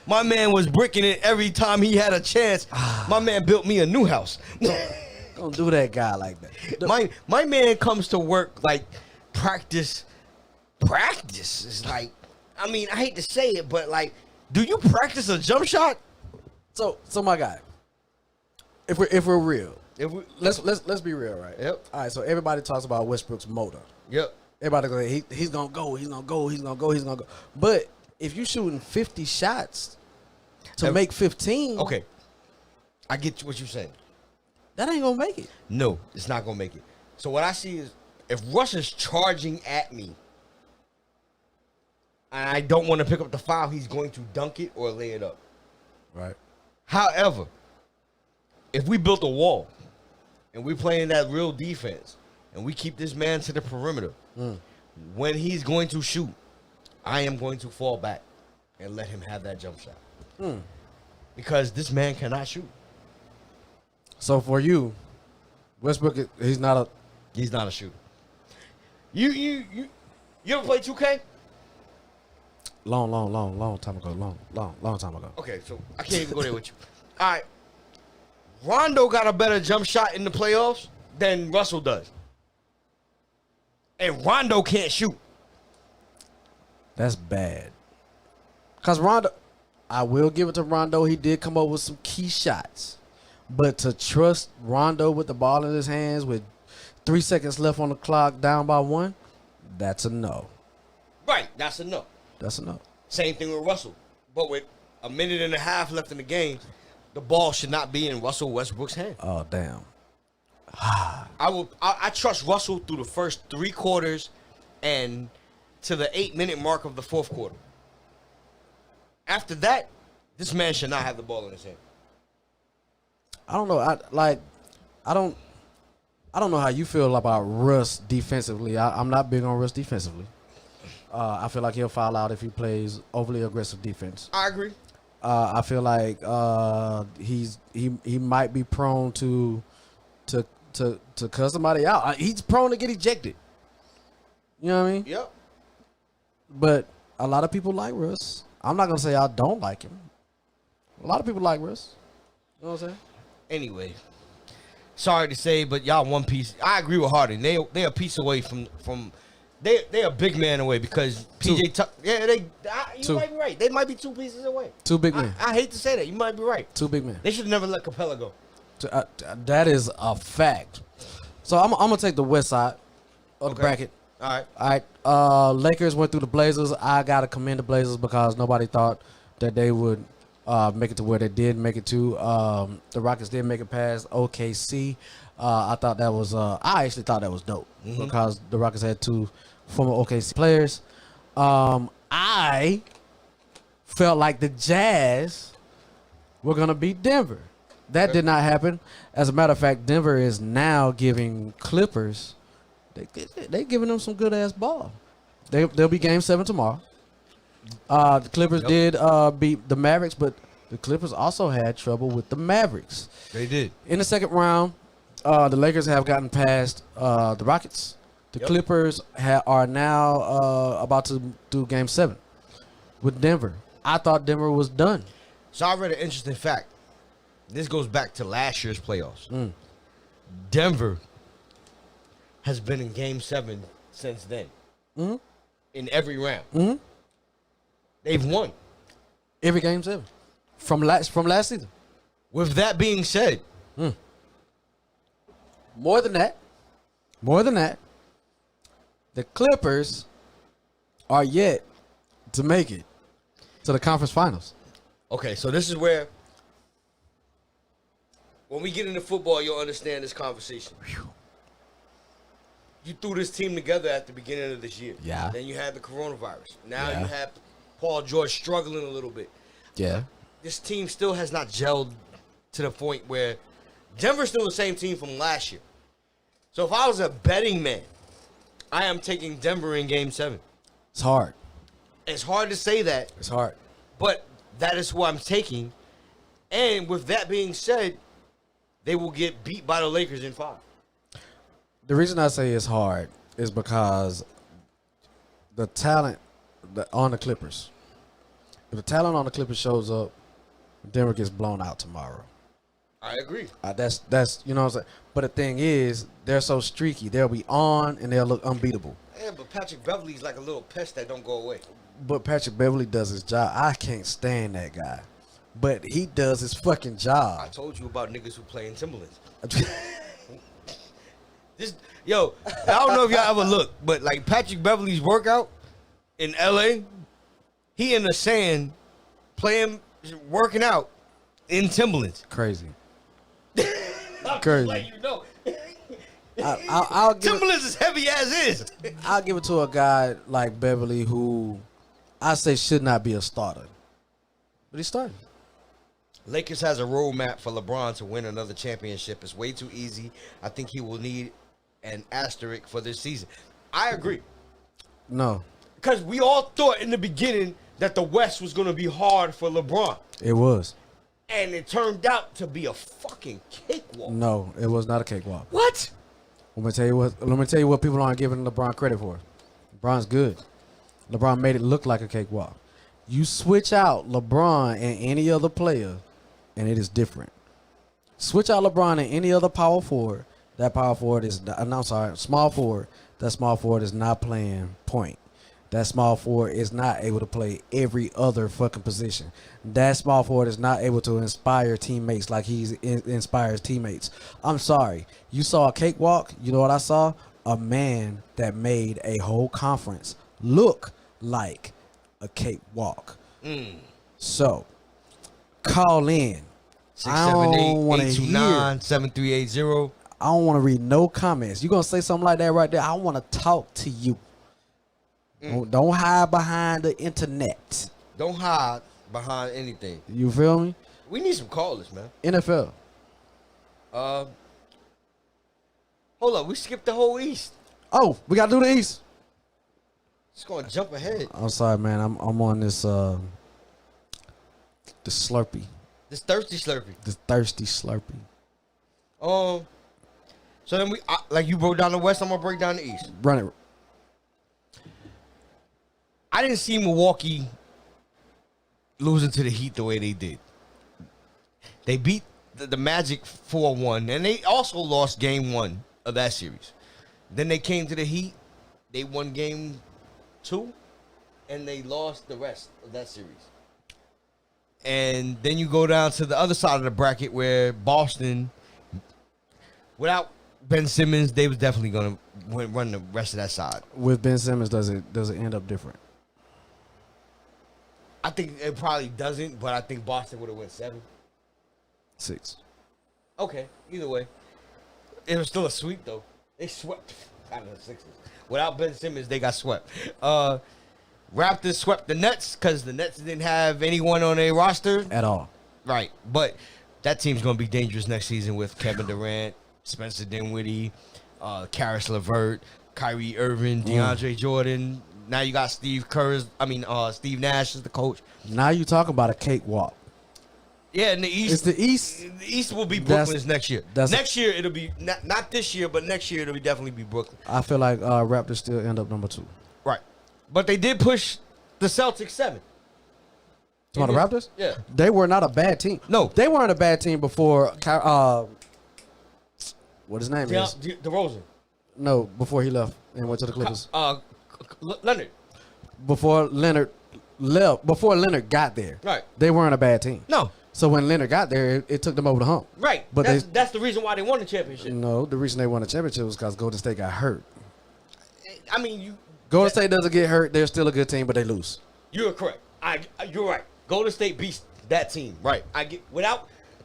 Speaker 2: My man was bricking it every time he had a chance. My man built me a new house.
Speaker 1: Don't do that guy like that.
Speaker 2: My man comes to work like practice. Practice is like, I mean, I hate to say it, but like, do you practice a jump shot?
Speaker 1: So my guy, if we're real, let's be real, right?
Speaker 2: Yep.
Speaker 1: All right. So everybody talks about Westbrook's motor.
Speaker 2: Yep.
Speaker 1: Everybody goes, he's gonna go, he's gonna go, he's gonna go, he's gonna go. But if you're shooting 50 shots to make 15,
Speaker 2: okay, I get what you're saying.
Speaker 1: That ain't gonna make it.
Speaker 2: No, it's not gonna make it. So what I see is if Russ is charging at me and I don't want to pick up the foul, he's going to dunk it or lay it up.
Speaker 1: Right.
Speaker 2: However, if we built a wall and we playing that real defense and we keep this man to the perimeter, when he's going to shoot, I am going to fall back and let him have that jump shot. Because this man cannot shoot.
Speaker 1: So for you, Westbrook, he's not a
Speaker 2: shooter. You ever play 2K?
Speaker 1: Long time ago. Long time ago.
Speaker 2: Okay, so I can't even go there with you. All right. Rondo got a better jump shot in the playoffs than Russell does. And Rondo can't shoot.
Speaker 1: That's bad. Because Rondo, I will give it to Rondo. He did come up with some key shots. But to trust Rondo with the ball in his hands with 3 seconds left on the clock, down by 1, that's a no.
Speaker 2: Right, that's a no.
Speaker 1: That's a no.
Speaker 2: Same thing with Russell. But with a minute and a half left in the game, the ball should not be in Russell Westbrook's hand.
Speaker 1: Oh, damn.
Speaker 2: I trust Russell through the first 3 quarters and to the 8-minute mark of the 4th quarter. After that, this man should not have the ball in his hand.
Speaker 1: I don't know. I don't know how you feel about Russ defensively. I'm not big on Russ defensively. I feel like he'll foul out if he plays overly aggressive defense.
Speaker 2: I agree.
Speaker 1: I feel like he might be prone to cut somebody out. He's prone to get ejected. You know what I mean?
Speaker 2: Yep.
Speaker 1: But a lot of people like Russ. I'm not gonna say I don't like him. A lot of people like Russ. You know what I'm saying?
Speaker 2: Anyway, sorry to say, but y'all one piece. I agree with Harden. They a piece away from they a big man away because PJ Tucker. Yeah, you might be right. They might be 2 pieces away.
Speaker 1: 2 big men.
Speaker 2: I hate to say that. You might be right.
Speaker 1: 2 big men.
Speaker 2: They should have never let Capella go.
Speaker 1: That is a fact. So I'm gonna take the west side of the bracket.
Speaker 2: All
Speaker 1: right. Lakers went through the Blazers. I gotta commend the Blazers because nobody thought that they would make it to where they did make it to. The Rockets did make it past OKC. I thought that was I actually thought that was dope because the Rockets had 2 former OKC players. I felt like the Jazz were gonna beat Denver. That did not happen. As a matter of fact, Denver is now giving Clippers. They giving them some good ass ball. They'll be Game 7 tomorrow. The Clippers did beat the Mavericks, but the Clippers also had trouble with the Mavericks.
Speaker 10: They did.
Speaker 1: In the second round, the Lakers have gotten past the Rockets. The Clippers are now about to do Game 7 with Denver. I thought Denver was done.
Speaker 10: So I read an interesting fact. This goes back to last year's playoffs. Denver has been in Game 7 since then. In every round. They've won.
Speaker 1: Every Game 7. From last season.
Speaker 10: With that being said.
Speaker 1: More than that, the Clippers are yet to make it to the conference finals.
Speaker 10: Okay, so this is where, when we get into football, you'll understand this conversation. You threw this team together at the beginning of this year.
Speaker 1: Yeah.
Speaker 10: Then you had the coronavirus. Now you have Paul George struggling a little bit.
Speaker 1: Yeah.
Speaker 10: This team still has not gelled to the point where Denver's still the same team from last year. So if I was a betting man, I am taking Denver in Game 7.
Speaker 1: It's hard.
Speaker 10: It's hard to say that.
Speaker 1: It's hard.
Speaker 10: But that is who I'm taking. And with that being said, they will get beat by the Lakers in 5.
Speaker 1: The reason I say it's hard is because the talent on the Clippers, if the talent on the Clippers shows up, Denver gets blown out tomorrow.
Speaker 10: I agree.
Speaker 1: That's you know what I'm saying. But the thing is, they're so streaky. They'll be on and they'll look unbeatable.
Speaker 10: Yeah, but Patrick Beverly's like a little pest that don't go away.
Speaker 1: But Patrick Beverly does his job. I can't stand that guy. But he does his fucking job.
Speaker 10: I told you about niggas who play in Timberlands. Yo, I don't know if y'all ever look, but like Patrick Beverly's workout in LA, he in the sand working out in Timberlands.
Speaker 1: Crazy.
Speaker 10: Crazy. Like, you know.
Speaker 1: I'll give
Speaker 10: Timberlands is heavy as is.
Speaker 1: I'll give it to a guy like Beverly who I say should not be a starter. But he's starting.
Speaker 10: Lakers has a roadmap for LeBron to win another championship. It's way too easy. I think he will need an asterisk for this season. I agree.
Speaker 1: No.
Speaker 10: Because we all thought in the beginning that the West was going to be hard for LeBron.
Speaker 1: It was.
Speaker 10: And it turned out to be a fucking cakewalk.
Speaker 1: No, it was not a cakewalk.
Speaker 10: What?
Speaker 1: Let me tell you what people aren't giving LeBron credit for. LeBron's good. LeBron made it look like a cakewalk. You switch out LeBron and any other player, and it is different. Switch out LeBron and any other power forward. That power forward is, small forward. That small forward is not playing point. That small forward is not able to play every other fucking position. That small forward is not able to inspire teammates like he inspires teammates. I'm sorry. You saw a cakewalk. You know what I saw? A man that made a whole conference look like a cakewalk. So, call in.
Speaker 10: 678-829-7380.
Speaker 1: I don't want to read no comments. You gonna say something like that right there? I want to talk to you. Don't hide behind the internet.
Speaker 10: Don't hide behind anything.
Speaker 1: You feel me?
Speaker 10: We need some callers, man.
Speaker 1: NFL.
Speaker 10: Hold up, we skipped the whole East.
Speaker 1: Oh, we gotta do the East.
Speaker 10: Just gonna jump ahead.
Speaker 1: I'm sorry, man. I'm on this Slurpee.
Speaker 10: This thirsty Slurpee.
Speaker 1: This thirsty Slurpee.
Speaker 10: So then like you broke down the West, I'm gonna break down the East.
Speaker 1: Run it.
Speaker 10: I didn't see Milwaukee losing to the Heat the way they did. They beat the Magic 4-1, and they also lost game 1 of that series. Then they came to the Heat. They won game 2, and they lost the rest of that series. And then you go down to the other side of the bracket where Boston, without Ben Simmons, they was definitely going to run the rest of that side.
Speaker 1: With Ben Simmons, does it end up different?
Speaker 10: I think it probably doesn't, but I think Boston would have went 7.
Speaker 11: 6.
Speaker 10: Okay, either way. It was still a sweep, though. They swept out of the Sixers. Without Ben Simmons, they got swept. Raptors swept the Nets because the Nets didn't have anyone on their roster.
Speaker 11: At all.
Speaker 10: Right, but that team's going to be dangerous next season with Kevin Durant, Spencer Dinwiddie, Karis LeVert, Kyrie Irving, DeAndre Jordan. Now you got Steve Nash is the coach.
Speaker 11: Now you talking about a cakewalk.
Speaker 10: Yeah, in the East.
Speaker 11: It's the East.
Speaker 10: The East will be Brooklyn's next year.
Speaker 11: That's
Speaker 10: next year it'll be not this year, but next year it'll be definitely be Brooklyn.
Speaker 11: I feel like Raptors still end up number 2.
Speaker 10: Right, but they did push the Celtics 7.
Speaker 11: The Raptors?
Speaker 10: Yeah,
Speaker 11: they were not a bad team. No, they weren't a bad team before. What his name is?
Speaker 10: DeRozan.
Speaker 11: No, before he left and went to the Clippers.
Speaker 10: Leonard.
Speaker 11: Before Leonard left, before Leonard got there,
Speaker 10: right?
Speaker 11: They weren't a bad team.
Speaker 10: No.
Speaker 11: So when Leonard got there, it took them over the hump.
Speaker 10: Right.
Speaker 11: But
Speaker 10: that's the reason why they won the championship.
Speaker 11: No, the reason they won the championship was because Golden State got hurt.
Speaker 10: I mean,
Speaker 11: Golden State doesn't get hurt. They're still a good team, but they lose.
Speaker 10: You're correct. You're right. Golden State beats that team. Right.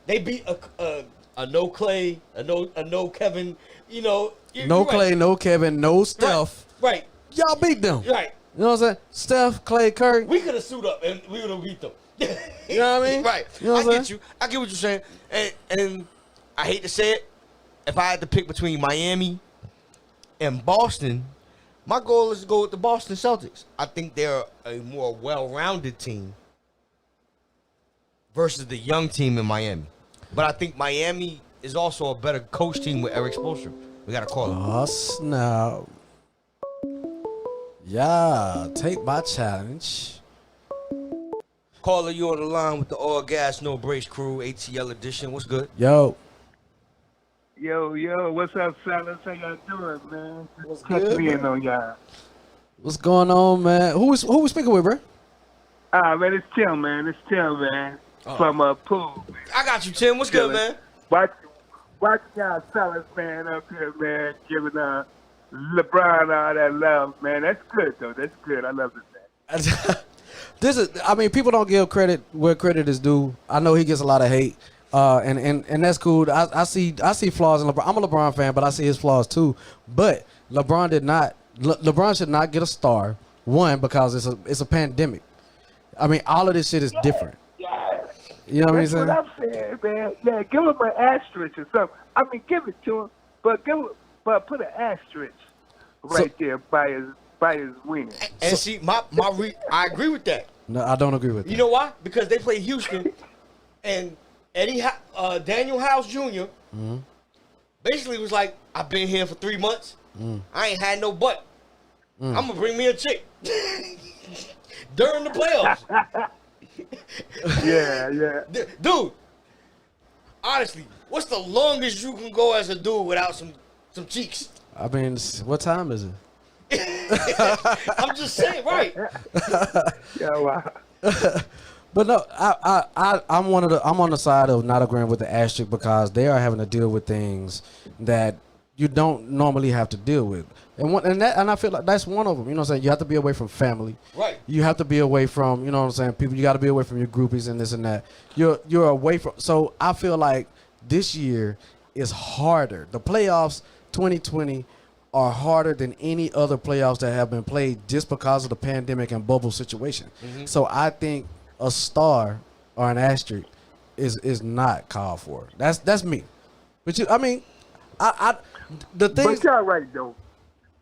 Speaker 10: They beat a no Clay, a no Kevin.
Speaker 11: No Clay,
Speaker 10: right.
Speaker 11: no Kevin, no Steph.
Speaker 10: Right.
Speaker 11: Y'all beat them.
Speaker 10: Right.
Speaker 11: You know what I'm saying? Steph, Clay, Curry.
Speaker 10: We could have suited up and we would have beat them.
Speaker 11: You know what I mean?
Speaker 10: Right.
Speaker 11: You know what
Speaker 10: I get you. I get what you're saying. And I hate to say it, if I had to pick between Miami and Boston, my goal is to go with the Boston Celtics. I think they're a more well-rounded team versus the young team in Miami. But I think Miami is also a better coach team with Eric Spoelstra. We got to call him.
Speaker 11: Oh, snap. Yeah, take my challenge.
Speaker 10: Caller, you on the line with the All Gas No Breaks crew, ATL edition. What's good?
Speaker 11: Yo.
Speaker 4: Yo, what's up, fellas? How y'all doing, man?
Speaker 11: What's
Speaker 4: Catch
Speaker 11: good,
Speaker 4: me in
Speaker 11: bro?
Speaker 4: on y'all.
Speaker 11: What's going on, man? Who we speaking with, bro?
Speaker 4: Man, it's Tim, man. It's Tim, man. From Pool.
Speaker 10: I got you, Tim. What's good, man?
Speaker 4: Watch y'all fellas, man, up here, man, giving LeBron all that love, man. That's good, though. That's good. I love it, man.
Speaker 11: People don't give credit where credit is due. I know he gets a lot of hate, and that's cool. I see flaws in LeBron. I'm a LeBron fan, but I see his flaws too. But LeBron should not get a star. One, because it's a pandemic. I mean, all of this shit is different. You know what I'm saying?
Speaker 4: That's what I'm saying, man. Yeah, give him an asterisk or something. I mean, give it to him, but put an asterisk right there by his wing.
Speaker 10: And see, I agree with that.
Speaker 11: No, I don't agree with that.
Speaker 10: You know why? Because they played Houston, and Daniel House Jr. Basically was like, I've been here for 3 months. I ain't had no butt. I'm gonna bring me a chick during the playoffs.
Speaker 4: Yeah.
Speaker 10: Dude, honestly, what's the longest you can go as a dude without some cheeks?
Speaker 11: I mean, what time is it?
Speaker 10: I'm just saying, right?
Speaker 4: Yeah, wow.
Speaker 11: But no, I'm on the side of not agreeing with the asterisk because they are having to deal with things that you don't normally have to deal with. And I feel like that's one of them. You know what I'm saying? You have to be away from family.
Speaker 10: Right.
Speaker 11: You have to be away from, you know what I'm saying, people. You got to be away from your groupies and this and that. You're away from. So I feel like this year is harder. The playoffs 2020 are harder than any other playoffs that have been played just because of the pandemic and bubble situation. So I think a star or an asterisk is not called for. That's me. But the thing.
Speaker 4: But y'all right though.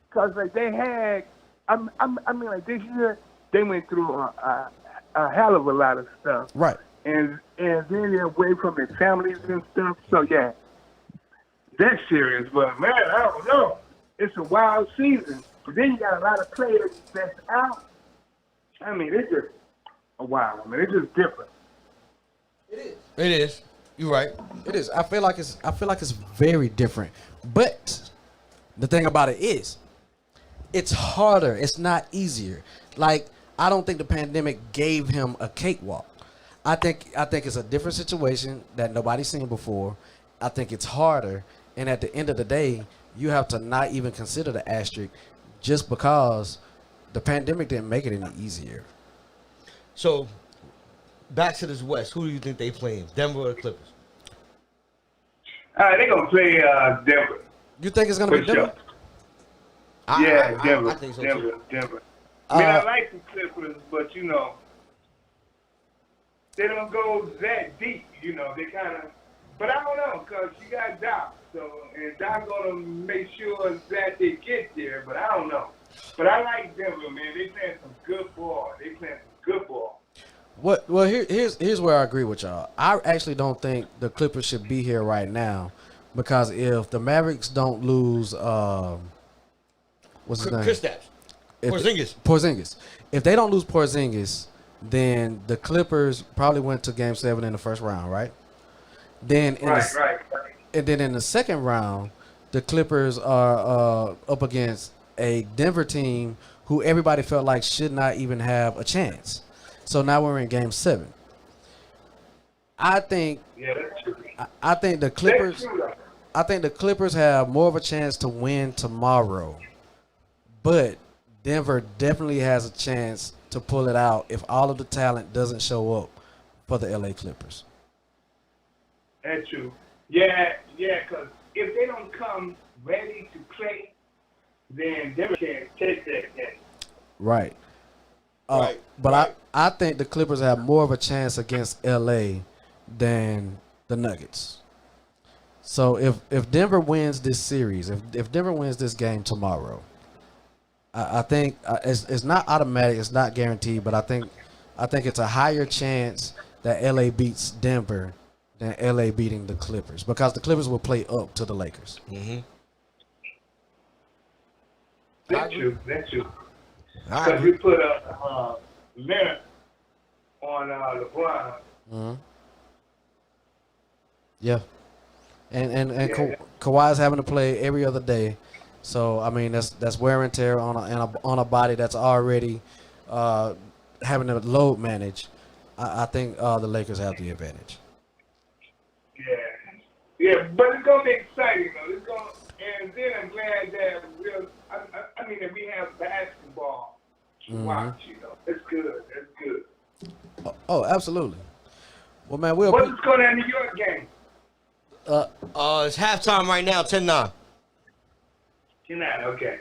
Speaker 4: Because like they had, I mean, like this year they went through a hell of a lot of stuff,
Speaker 11: right?
Speaker 4: And then they're away from their families and stuff. So yeah, that's serious. But man, I don't know. It's a wild season. But then you got a lot of players that's out. I mean, it's just a wild. I mean, it's just different.
Speaker 10: It is. You're right.
Speaker 11: It is. I feel like it's very different. But the thing about it is, it's harder. It's not easier. Like, I don't think the pandemic gave him a cakewalk. I think it's a different situation that nobody's seen before. I think it's harder. And at the end of the day, you have to not even consider the asterisk just because the pandemic didn't make it any easier.
Speaker 10: So back to this West. Who do you think they playing? Denver or the Clippers?
Speaker 4: They're gonna play Denver.
Speaker 11: You think it's gonna
Speaker 4: For
Speaker 11: be Denver?
Speaker 4: Sure. Denver.
Speaker 10: I think so
Speaker 4: Denver.
Speaker 10: too.
Speaker 4: Denver. I mean, I like the Clippers, but you know, they don't go that deep. You know, they kind of. But I don't know, cause you got Doc, and Doc gonna make sure that they get there. But I don't know. But I like Denver, man. They playing some good ball.
Speaker 11: Well, here's where I agree with y'all. I actually don't think the Clippers should be here right now, because if the Mavericks don't lose, what's his name?
Speaker 10: Kristaps.
Speaker 11: Porzingis. If they don't lose Porzingis, then the Clippers probably went to Game 7 in the first round, right? Then and then in the second round, the Clippers are up against a Denver team who everybody felt like should not even have a chance. So now we're in Game 7. I think the Clippers. I think the Clippers have more of a chance to win tomorrow, but Denver definitely has a chance to pull it out if all of the talent doesn't show up for the LA Clippers.
Speaker 4: That's true. Yeah, because if they don't come ready to play, then Denver can't take that game.
Speaker 11: Right. But I think the Clippers have more of a chance against LA than the Nuggets. So if Denver wins this series, if Denver wins this game tomorrow, I think it's not automatic, it's not guaranteed, but I think it's a higher chance that LA beats Denver than LA beating the Clippers, because the Clippers will play up to the Lakers.
Speaker 10: Mm-hmm.
Speaker 4: That's true. Because we put a Leonard on LeBron.
Speaker 11: Mm-hmm. Yeah. And Kawhi's having to play every other day, so I mean that's wear and tear on a body that's already having to load manage. I think the Lakers have the advantage.
Speaker 4: Yeah, but it's gonna be exciting though. And then I'm glad that that we have basketball to watch. It's good.
Speaker 11: Oh, absolutely. Well, man,
Speaker 4: what's going on in the New York game?
Speaker 10: It's halftime right now, 10-9.
Speaker 4: 10-9, okay.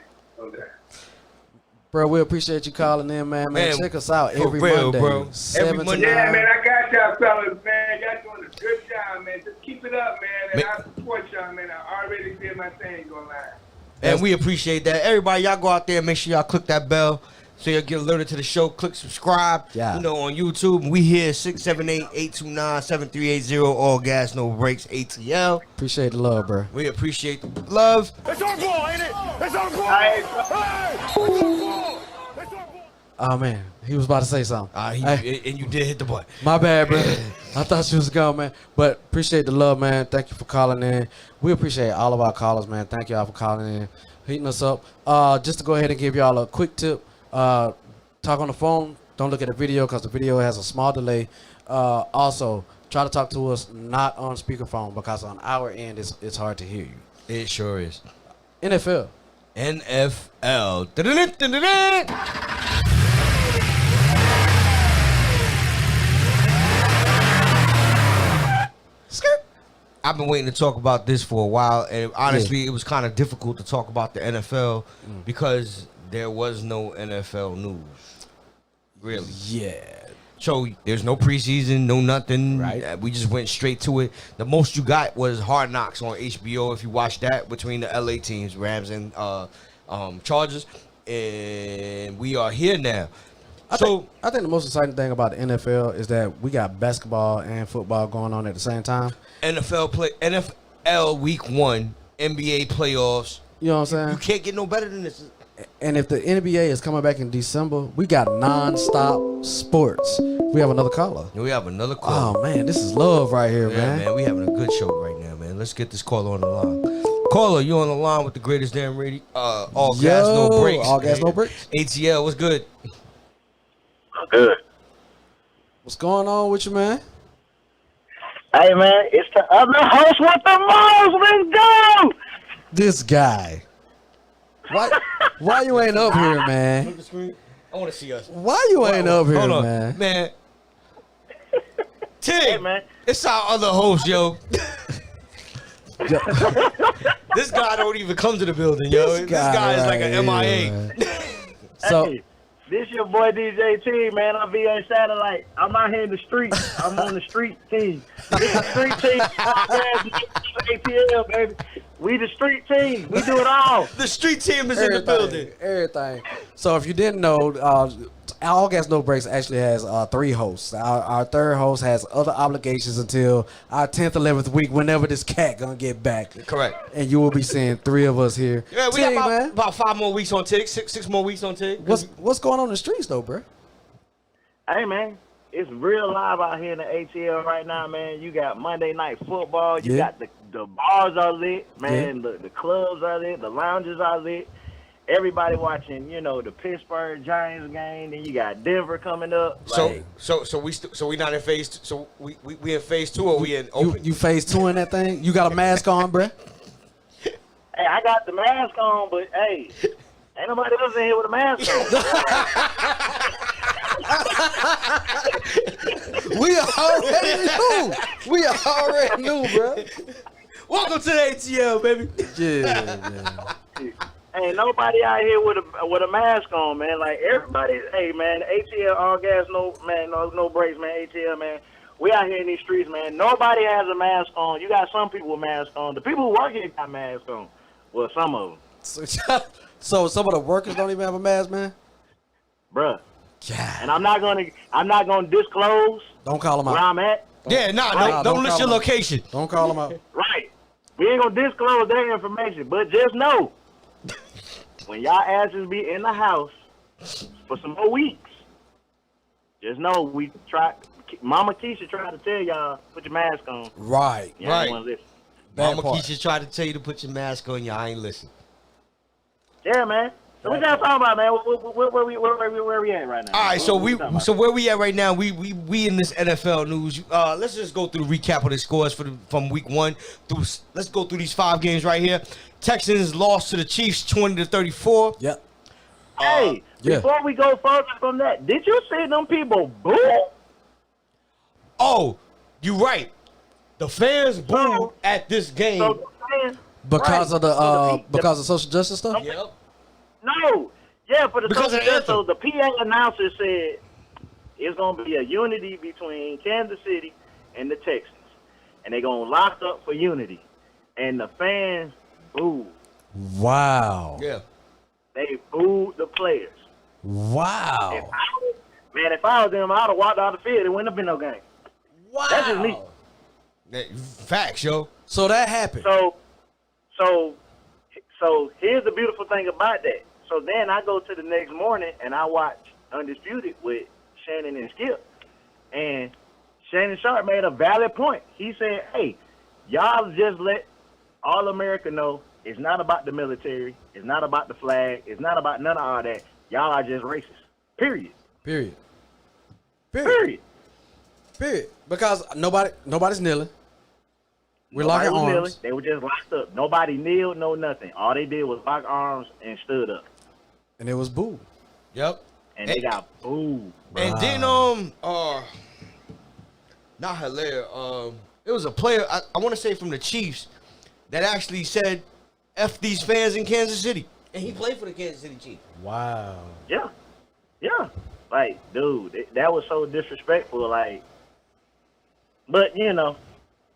Speaker 11: Bro, we appreciate you calling in, man. Check us out every Monday,
Speaker 10: bro.
Speaker 11: 7 to 9.
Speaker 4: Yeah, man, I got y'all fellas, man. Y'all doing a good job, man. Just keep it up, man. And I support y'all, man. I already did my thing online.
Speaker 10: And we appreciate that. Everybody, y'all go out there and make sure y'all click that bell so you'll get alerted to the show. Click subscribe.
Speaker 11: Yeah.
Speaker 10: On YouTube. We here 678-829-7380. All Gas No Breaks ATL.
Speaker 11: Appreciate the love, bro.
Speaker 10: We appreciate the love.
Speaker 9: It's our ball, ain't it? It's our ball. Hey, it's our ball.
Speaker 11: Oh man, he was about to say something.
Speaker 10: And you did hit the button.
Speaker 11: My bad, bro. I thought you was gone, man. But appreciate the love, man. Thank you for calling in. We appreciate all of our callers, man. Thank y'all for calling in, hitting us up. Just to go ahead and give y'all a quick tip. Talk on the phone. Don't look at the video because the video has a small delay. Also, try to talk to us not on speakerphone because on our end it's hard to hear you.
Speaker 10: It sure is.
Speaker 11: NFL.
Speaker 10: Skirt. I've been waiting to talk about this for a while, and honestly, it was kind of difficult to talk about the NFL because there was no NFL news. Really?
Speaker 11: Yeah.
Speaker 10: So there's no preseason, no nothing.
Speaker 11: Right.
Speaker 10: We just went straight to it. The most you got was Hard Knocks on HBO. If you watch that, between the LA teams, Rams and Chargers, and we are here now.
Speaker 11: I think the most exciting thing about the NFL is that we got basketball and football going on at the same time.
Speaker 10: NFL Week 1, NBA playoffs.
Speaker 11: You know what I'm saying?
Speaker 10: You can't get no better than this.
Speaker 11: And if the NBA is coming back in December, we got non-stop sports. We have another caller.
Speaker 10: We have another caller.
Speaker 11: Oh man, this is love right here, man.
Speaker 10: We having a good show right now, man. Let's get this caller on the line. Caller, you on the line with the greatest damn radio. All Gas No Breaks.
Speaker 11: All Gas No Breaks.
Speaker 10: ATL, what's good?
Speaker 12: Good.
Speaker 11: What's going on with you, man?
Speaker 12: Hey, man, it's the other host with the most. Let's go.
Speaker 11: This guy. Why you ain't up here, man?
Speaker 10: I want to see us.
Speaker 11: Why you ain't up here,
Speaker 10: Hold on,
Speaker 11: man?
Speaker 10: Man, Tim,
Speaker 12: Hey, man.
Speaker 10: it's our other host, yo. This guy don't even come to the building, yo. This guy is like an MIA.
Speaker 11: So
Speaker 12: Hey, this your boy DJ T, man. I'm VA Satellite. I'm out here in the streets. I'm on the street team. This the street team. ATL, baby. We the street team. We do it all.
Speaker 10: The street team is in the building.
Speaker 11: Everything. So if you didn't know, All Gas No Breaks actually has 3 hosts. Our third host has other obligations until our 10th, 11th week, whenever this cat gonna get back.
Speaker 10: Correct.
Speaker 11: And you will be seeing 3 of us here.
Speaker 10: Yeah, we
Speaker 11: Tig,
Speaker 10: got
Speaker 11: man.
Speaker 10: about 5 more weeks on TIG, 6 more weeks on TIG.
Speaker 11: What's going on in the streets though, bro?
Speaker 12: Hey, man. It's real live out here in the ATL right now, man. You got Monday Night Football. You got the bars are lit, man. The clubs are lit. The lounges are lit. Everybody watching, the Pittsburgh Giants game. Then you got Denver coming up.
Speaker 10: So we not in phase. So we in phase 2 or we in open?
Speaker 11: You phase 2 in that thing? You got a mask on, bro?
Speaker 12: Hey, I got the mask on, but hey, ain't nobody else in here with a mask on.
Speaker 11: We already knew, bro.
Speaker 10: Welcome to the ATL, baby.
Speaker 11: Yeah.
Speaker 12: Ain't nobody out here with a mask on, man. Like everybody, hey man, ATL, all gas, no brakes, man. ATL, man. We out here in these streets, man. Nobody has a mask on. You got some people with masks on. The people who work here got masks on. Well, some of them.
Speaker 11: So some of the workers don't even have a mask, man.
Speaker 12: Bruh.
Speaker 11: Yeah.
Speaker 12: And I'm not gonna disclose.
Speaker 11: Don't call them out.
Speaker 12: Where I'm at.
Speaker 10: Yeah, don't list your location.
Speaker 11: Don't call them out.
Speaker 12: Right. We ain't gonna disclose that information, but just know when y'all asses be in the house for some more weeks, just know we try. Mama Keisha tried to tell y'all put your mask on.
Speaker 11: Right.
Speaker 12: Y'all ain't wanna listen.
Speaker 10: Mama Keisha tried to tell you to put your mask on. Y'all ain't listen.
Speaker 12: Yeah, man. So what y'all talking about, man? Where we at right now?
Speaker 10: All right, so where we at right now? We in this NFL news. Let's just go through the recap of the scores from week 1 through. Let's go through these 5 games right here. Texans lost to the Chiefs 20-34.
Speaker 11: Yep.
Speaker 12: Hey, before we go further from that, did you see them people boo?
Speaker 10: Oh, you right. The fans booed at this game
Speaker 11: because of because of social justice stuff.
Speaker 10: Yep.
Speaker 12: No, for the
Speaker 10: because of the anthem.
Speaker 12: So the PA announcer said it's gonna be a unity between Kansas City and the Texans, and they're gonna lock up for unity, and the fans booed.
Speaker 11: Wow.
Speaker 10: Yeah.
Speaker 12: They booed the players.
Speaker 11: Wow.
Speaker 12: If I was them, I'd have walked out the field. It wouldn't have been no game.
Speaker 11: Wow.
Speaker 12: That's just me.
Speaker 10: Facts, yo.
Speaker 11: So that happened.
Speaker 12: So here's the beautiful thing about that. So then I go to the next morning and I watch Undisputed with Shannon and Skip. And Shannon Sharp made a valid point. He said, hey, y'all just let all America know it's not about the military. It's not about the flag. It's not about none of all that. Y'all are just racist. Period.
Speaker 11: Because nobody's kneeling. We're locking arms.
Speaker 12: Kneeling. They were just locked up. Nobody kneeled, no nothing. All they did was lock arms and stood up.
Speaker 11: And it was boo.
Speaker 10: Yep.
Speaker 12: And they got booed.
Speaker 10: And then not Hilaire. It was a player I want to say from the Chiefs that actually said F these fans in Kansas City. And he played for the Kansas City Chiefs.
Speaker 11: Wow.
Speaker 12: Yeah. Like, dude, that was so disrespectful. Like, but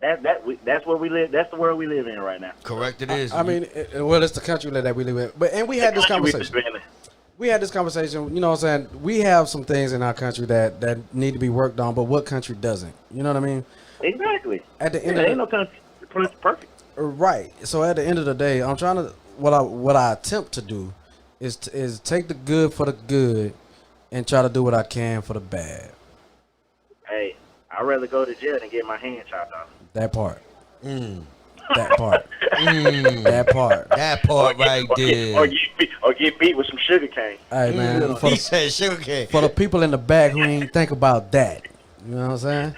Speaker 12: that's where we live. That's the world we live in right now.
Speaker 10: Correct, it is.
Speaker 11: I mean, it's the country that we live in. And we had this conversation. We had this conversation. You know what I'm saying? We have some things in our country that need to be worked on, but what country doesn't? You know what I mean?
Speaker 12: Exactly.
Speaker 11: At the end,
Speaker 12: ain't no country perfect.
Speaker 11: Right. So at the end of the day, I'm trying to what I attempt to do is take the good for the good and try to do what I can for the bad.
Speaker 12: Hey, I'd rather go to jail than get my hand chopped off.
Speaker 11: That part. That part. That part.
Speaker 10: That part right there.
Speaker 12: Or get beat with some sugar cane.
Speaker 11: Hey man,
Speaker 10: he said sugar cane.
Speaker 11: For the people in the back who ain't think about that. You know what I'm saying?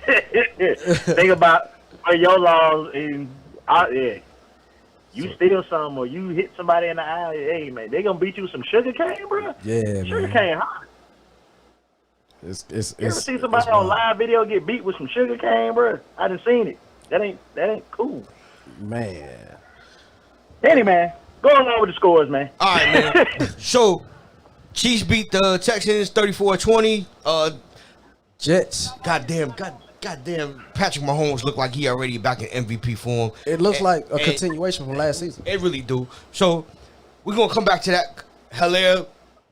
Speaker 12: Think about your laws and you steal something or you hit somebody in the eye. Hey man, they gonna beat you with some sugar cane, bro.
Speaker 11: Yeah,
Speaker 12: sugar
Speaker 11: man.
Speaker 12: cane hot.
Speaker 11: It's
Speaker 12: You ever see somebody on live video get beat with some sugar cane, bro? I done seen it. That ain't cool.
Speaker 11: Man.
Speaker 12: Man, go along with the scores, man.
Speaker 10: All right, man. So, Chiefs beat the Texans 34-20.
Speaker 11: Jets.
Speaker 10: Goddamn, Patrick Mahomes looked like he already back in MVP form.
Speaker 11: It looks like a continuation from last season.
Speaker 10: It really do. So, we're going to come back to that. Hilaire,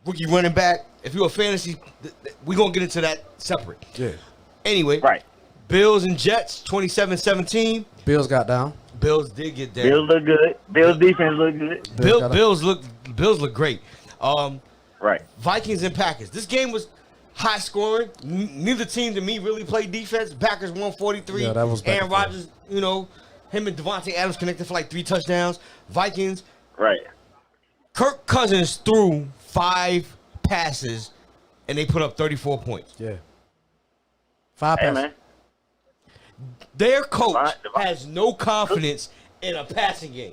Speaker 10: rookie running back. If you're a fantasy, we're going to get into that separate.
Speaker 11: Yeah.
Speaker 10: Anyway.
Speaker 12: Right.
Speaker 10: Bills and Jets, 27-17.
Speaker 11: Bills got down.
Speaker 10: Bills did get down.
Speaker 12: Bills look good. Bills defense look good.
Speaker 10: Bills look great.
Speaker 12: Right.
Speaker 10: Vikings and Packers. This game was high scoring. Neither team to me really played defense. Packers won 43.
Speaker 11: Yeah, that was
Speaker 10: Aaron Rodgers, him and Devontae Adams connected for like 3 touchdowns. Vikings.
Speaker 12: Right.
Speaker 10: Kirk Cousins threw 5 passes, and they put up 34 points.
Speaker 11: Yeah. 5 passes.
Speaker 12: Man.
Speaker 10: Their coach has no confidence in a passing game.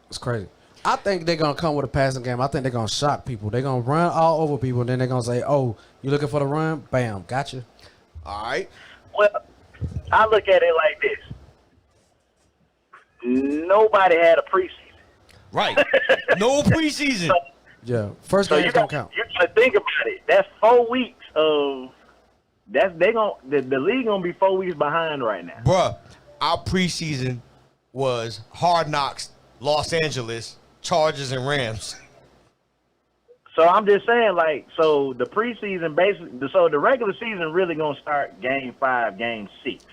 Speaker 11: It's crazy. I think they're going to come with a passing game. I think they're going to shock people. They're going to run all over people, and then they're going to say, oh, you looking for the run? Bam, gotcha.
Speaker 10: All right.
Speaker 12: Well, I look at it like this. Nobody had a preseason.
Speaker 10: Right. No preseason.
Speaker 11: Yeah. First games don't count.
Speaker 12: You got to think about it. That's 4 weeks of the league gonna be 4 weeks behind right now.
Speaker 10: Bruh, our preseason was Hard Knocks, Los Angeles, Chargers, and Rams.
Speaker 12: So I'm just saying, so the preseason the regular season really gonna start game 5, game 6.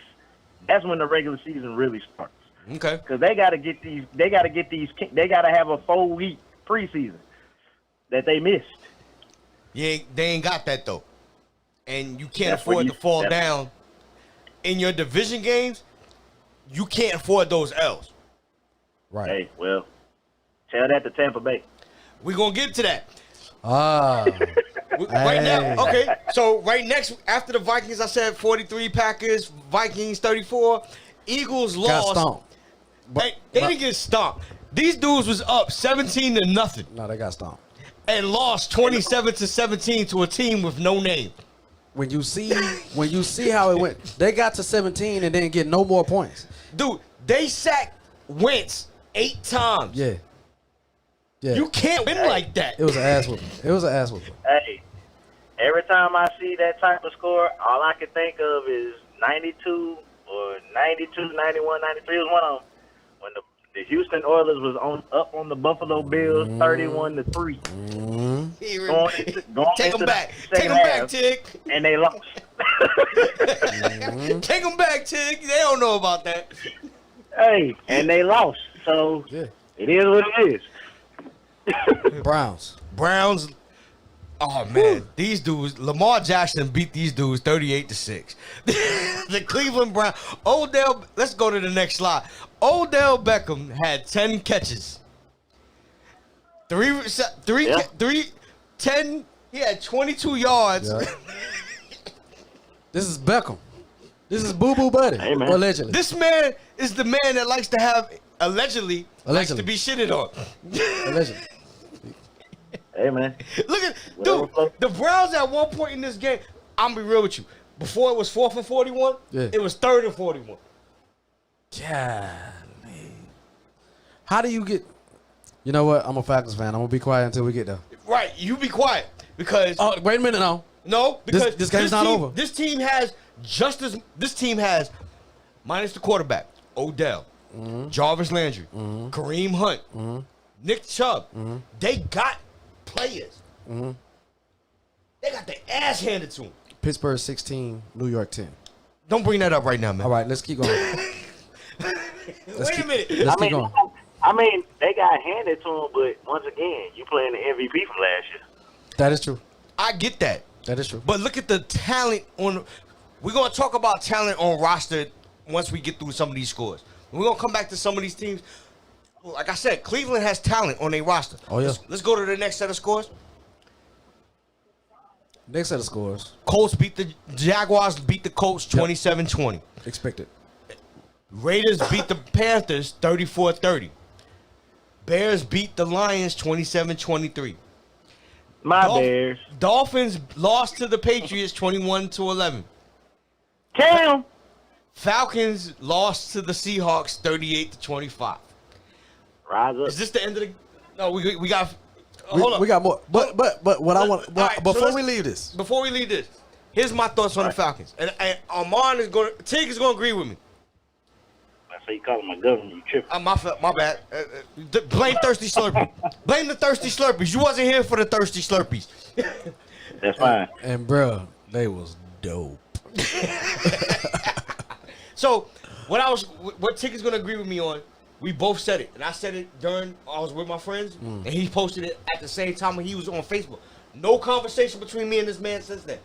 Speaker 12: That's when the regular season really starts.
Speaker 10: Okay.
Speaker 12: Because they gotta have a 4-week preseason that they missed.
Speaker 10: Yeah, they ain't got that though. And you can't afford to fall down. In your division games, you can't afford those L's.
Speaker 11: Right.
Speaker 12: Hey, well, tell that to Tampa Bay.
Speaker 10: We're going to get to that.
Speaker 11: Right
Speaker 10: now, okay. So right next, after the Vikings, I said 43 Packers, Vikings 34. Eagles lost.
Speaker 11: Got stomped.
Speaker 10: They didn't get stomped. These dudes was up 17-0.
Speaker 11: No, they got stomped.
Speaker 10: And lost 27-17 to a team with no name.
Speaker 11: When you see how it went, they got to 17 and didn't get no more points.
Speaker 10: Dude, they sacked Wentz 8 times.
Speaker 11: Yeah.
Speaker 12: You can't win like that.
Speaker 11: It was an ass whooping.
Speaker 12: Hey, every time I see that type of score, all I can think of is 92 or 92, 91, 93 was one of them. When the Houston Oilers was up on the Buffalo Bills 31-3.
Speaker 10: Take them back. Take them back, Tig.
Speaker 12: And they lost.
Speaker 10: Take them back, Tig. They don't know about that.
Speaker 12: Hey, and they lost. So it is what it is.
Speaker 11: Browns.
Speaker 10: Oh man, these dudes. Lamar Jackson beat these dudes 38-6. The Cleveland Browns. Odell. Let's go to the next slide. Odell Beckham had 10 catches. 10. He had 22 yards.
Speaker 11: Yeah. This is Beckham. This is Boo Boo Buddy.
Speaker 12: Hey, man.
Speaker 11: Allegedly.
Speaker 10: This man is the man that likes to have allegedly likes to be shitted on.
Speaker 11: Allegedly.
Speaker 12: Hey man.
Speaker 10: Look at the Browns at one point in this game. I'm gonna be real with you. Before it was 4th and 41, it was 3rd and 41.
Speaker 11: Yeah. How do you get? You know what? I'm a Falcons fan. I'm gonna be quiet until we get there.
Speaker 10: Right, you be quiet because.
Speaker 11: Oh, wait a minute now.
Speaker 10: No, because
Speaker 11: this game's not over.
Speaker 10: This team has minus the quarterback, Odell, Jarvis Landry, Kareem Hunt, Nick Chubb. They got players. They got their ass handed to them.
Speaker 11: Pittsburgh 16, New York 10.
Speaker 10: Don't bring that up right now, man.
Speaker 11: All right, let's keep going.
Speaker 10: Wait a minute.
Speaker 11: Let's keep going.
Speaker 12: I mean, they got handed to them, but once again, you playing the MVP from last year.
Speaker 11: That is true.
Speaker 10: I get that.
Speaker 11: That is true.
Speaker 10: But look at the talent on. We're gonna talk about talent on roster once we get through some of these scores. We're gonna come back to some of these teams. Like I said, Cleveland has talent on their roster.
Speaker 11: Oh yeah.
Speaker 10: Let's go to the next set of scores.
Speaker 11: Next set of scores.
Speaker 10: Colts beat the Jaguars. Beat the Colts 27-20.
Speaker 11: Expected.
Speaker 10: Raiders beat the Panthers 34-30. Bears beat the Lions 27-23.
Speaker 12: My Bears.
Speaker 10: Dolphins lost to the Patriots 21-11.
Speaker 12: Cam.
Speaker 10: Falcons lost to the Seahawks 38-25.
Speaker 12: Rise up.
Speaker 10: Is this the end of the? No, we got. Hold up.
Speaker 11: We got more. But what I want
Speaker 10: right,
Speaker 11: before
Speaker 10: so
Speaker 11: we leave this.
Speaker 10: Before we leave this, here's my thoughts on the Falcons. And Armand is going. Tig is going to agree with me.
Speaker 12: I say you calling my government, you tripping.
Speaker 10: My bad. Blame Thirsty Slurpee. Blame the Thirsty Slurpees. You wasn't here for the Thirsty Slurpees.
Speaker 12: That's fine.
Speaker 11: And bro, they was dope.
Speaker 10: So what Tig is going to agree with me on. We both said it, and I said it during I was with my friends, and he posted it at the same time when he was on Facebook. No conversation between me and this man since then.